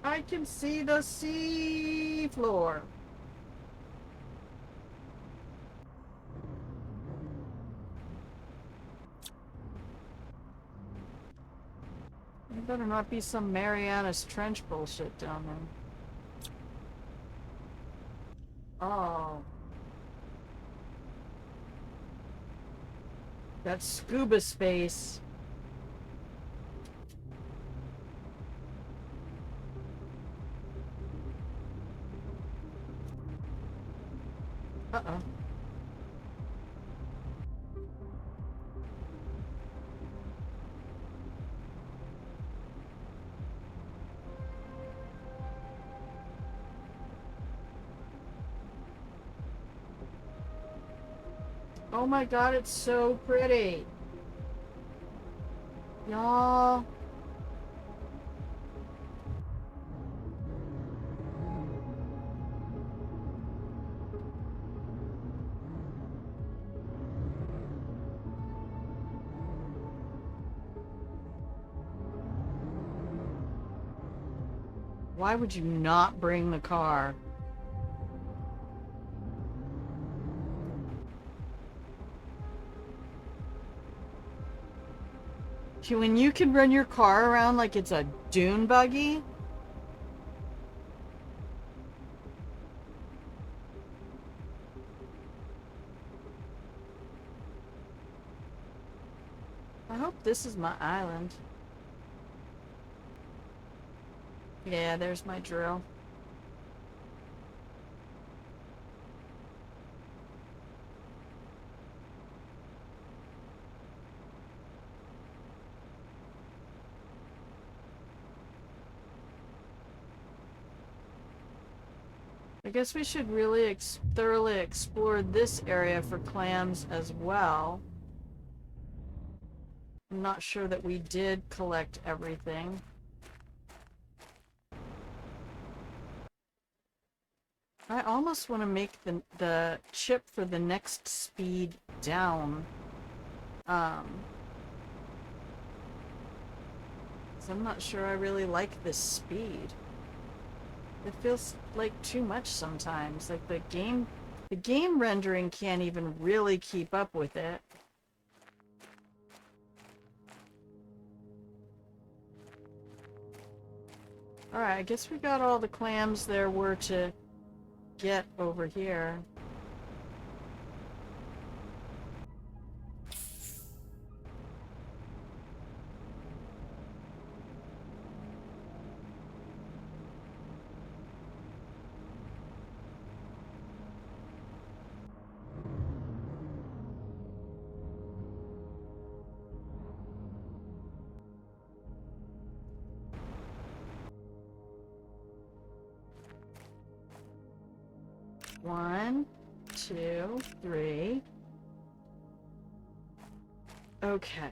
I can see the sea floor. There better not be some Marianas Trench bullshit down there. Oh. That's scuba space. Uh-oh. Oh my god, it's so pretty. Y'all. Why would you not bring the car? When you can run your car around like it's a dune buggy. I hope this is my island. Yeah, there's my drill. I guess we should really thoroughly explore this area for clams as well. I'm not sure that we did collect everything. I almost want to make the chip for the next speed down. So I'm not sure I really like this speed. It feels like too much sometimes. Like the game rendering can't even really keep up with it. Alright, I guess we got all the clams there were to get over here. One, two, three. Okay.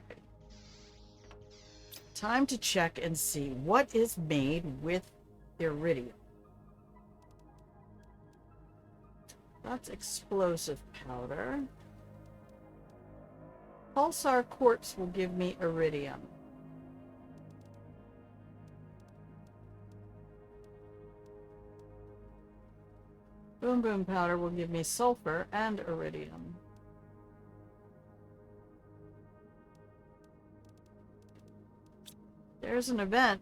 Time to check and see what is made with iridium. That's explosive powder. Pulsar quartz will give me iridium. Boom boom powder will give me sulfur and iridium. There's an event.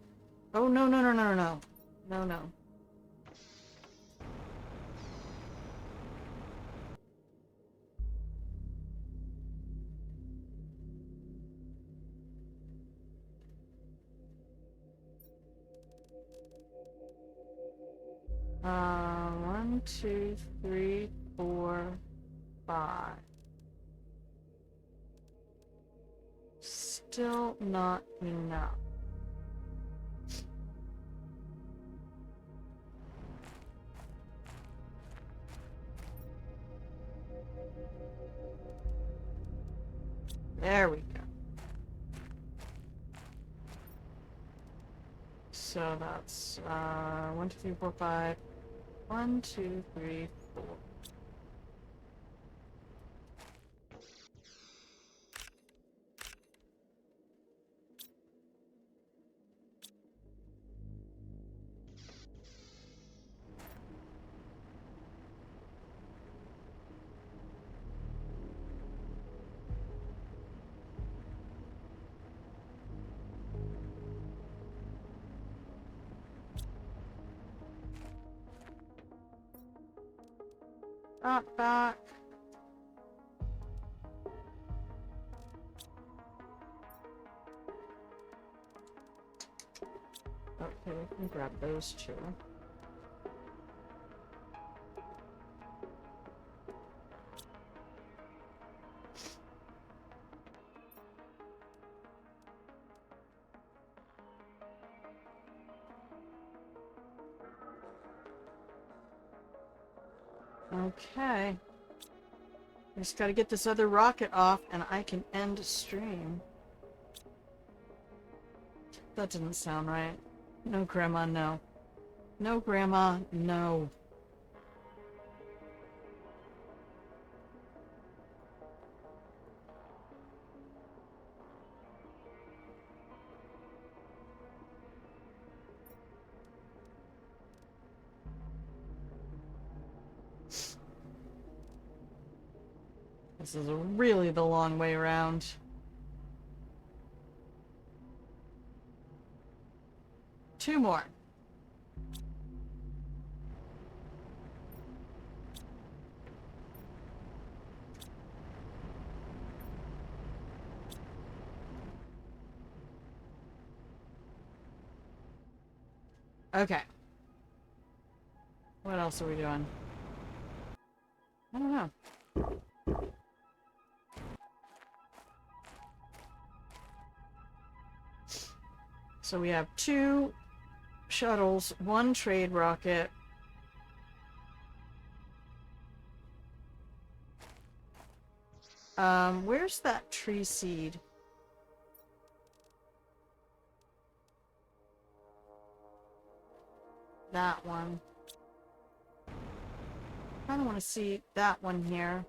Oh, no, no, no, no, no. No, no. One, two, three, four, five. Still not enough. There we go. So that's 1, 2, 3, 4, 5. 1, 2, 3, 4. Back. Okay, we can grab those two. Okay. I just gotta get this other rocket off and I can end stream. That didn't sound right. No, Grandma, no. No, Grandma, no. This is really the long way around. Two more. Okay. What else are we doing? I don't know. So we have 2 shuttles, 1 trade rocket. Where's that tree seed? That one. I don't want to see that one here.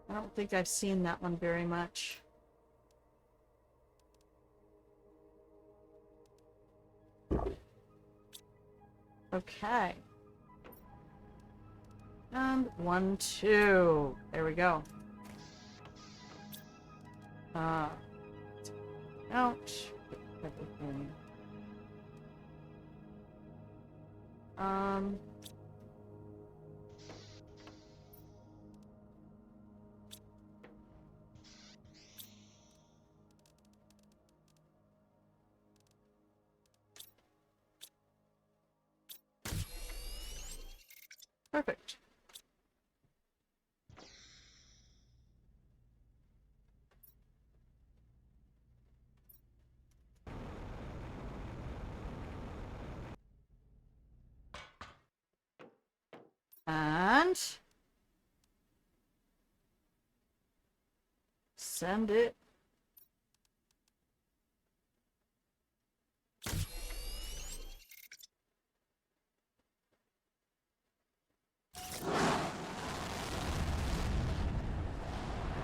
I don't think I've seen that one very much. Okay. And 1, 2. There we go. Ouch. Everything. Perfect. And send it.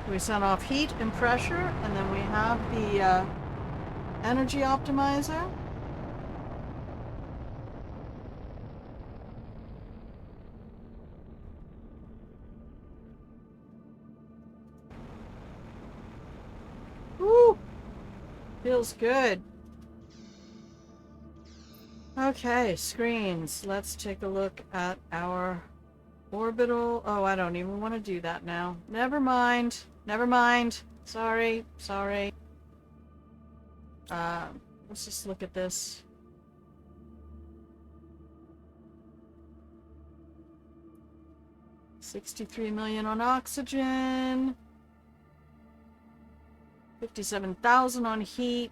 We sent off heat and pressure, and then we have the energy optimizer. Woo! Feels good. Okay, screens. Let's take a look at our orbital. Oh, I don't even want to do that now. Never mind. Never mind. Sorry. Sorry. Let's just look at this. $63 million on oxygen. 57,000 on heat.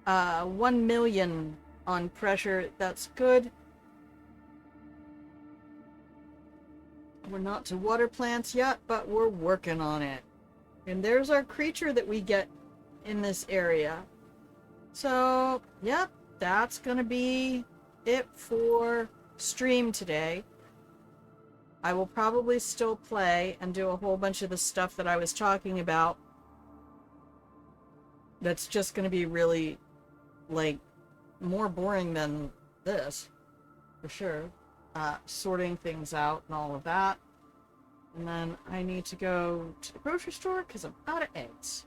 1 million on pressure. That's good. We're not to water plants yet, but we're working on it. And there's our creature that we get in this area. So, yep, that's gonna be it for stream today. I will probably still play and do a whole bunch of the stuff that I was talking about. That's just gonna be really, like, more boring than this, for sure. Sorting things out and all of that. And then I need to go to the grocery store because I'm out of eggs.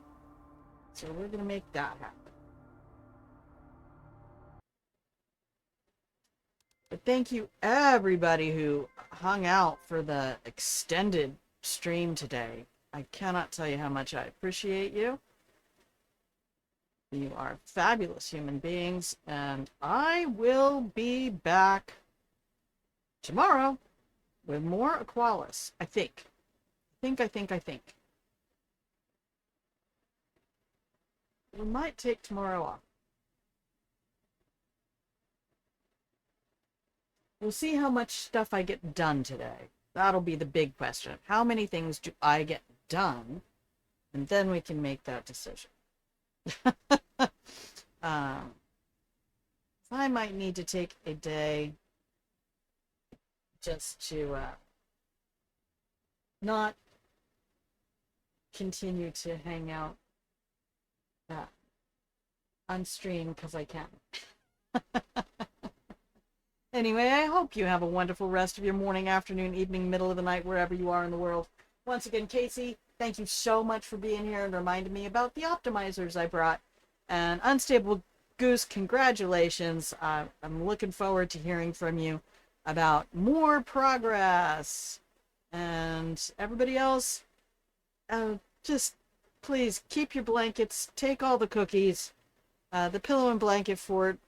So we're going to make that happen. But thank you everybody who hung out for the extended stream today. I cannot tell you how much I appreciate you. You are fabulous human beings, and I will be back tomorrow with more Aqualis, I think. I think. We might take tomorrow off. We'll see how much stuff I get done today. That'll be the big question. How many things do I get done? And then we can make that decision. I might need to take a day just to not continue to hang out on stream because I can. Anyway, I hope you have a wonderful rest of your morning, afternoon, evening, middle of the night, wherever you are in the world. Once again, Casey, thank you so much for being here and reminding me about the optimizers I brought. And Unstable Goose, congratulations. I'm looking forward to hearing from you about more progress. And everybody else, just please keep your blankets, take all the cookies. The pillow and blanket fort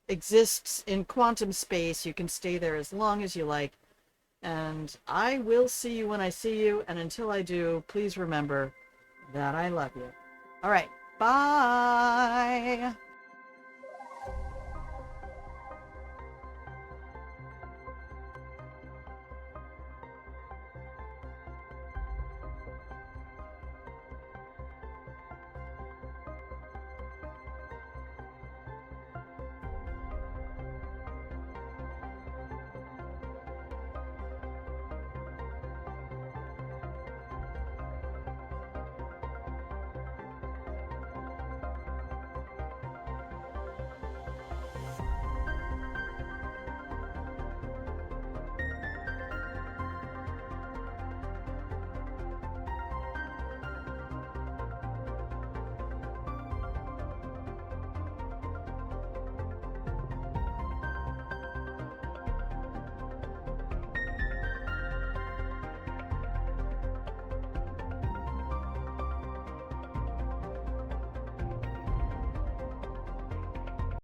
exists in quantum space. You can stay there as long as you like. And I will see you when I see you. And until I do, please remember that I love you. All right. Bye.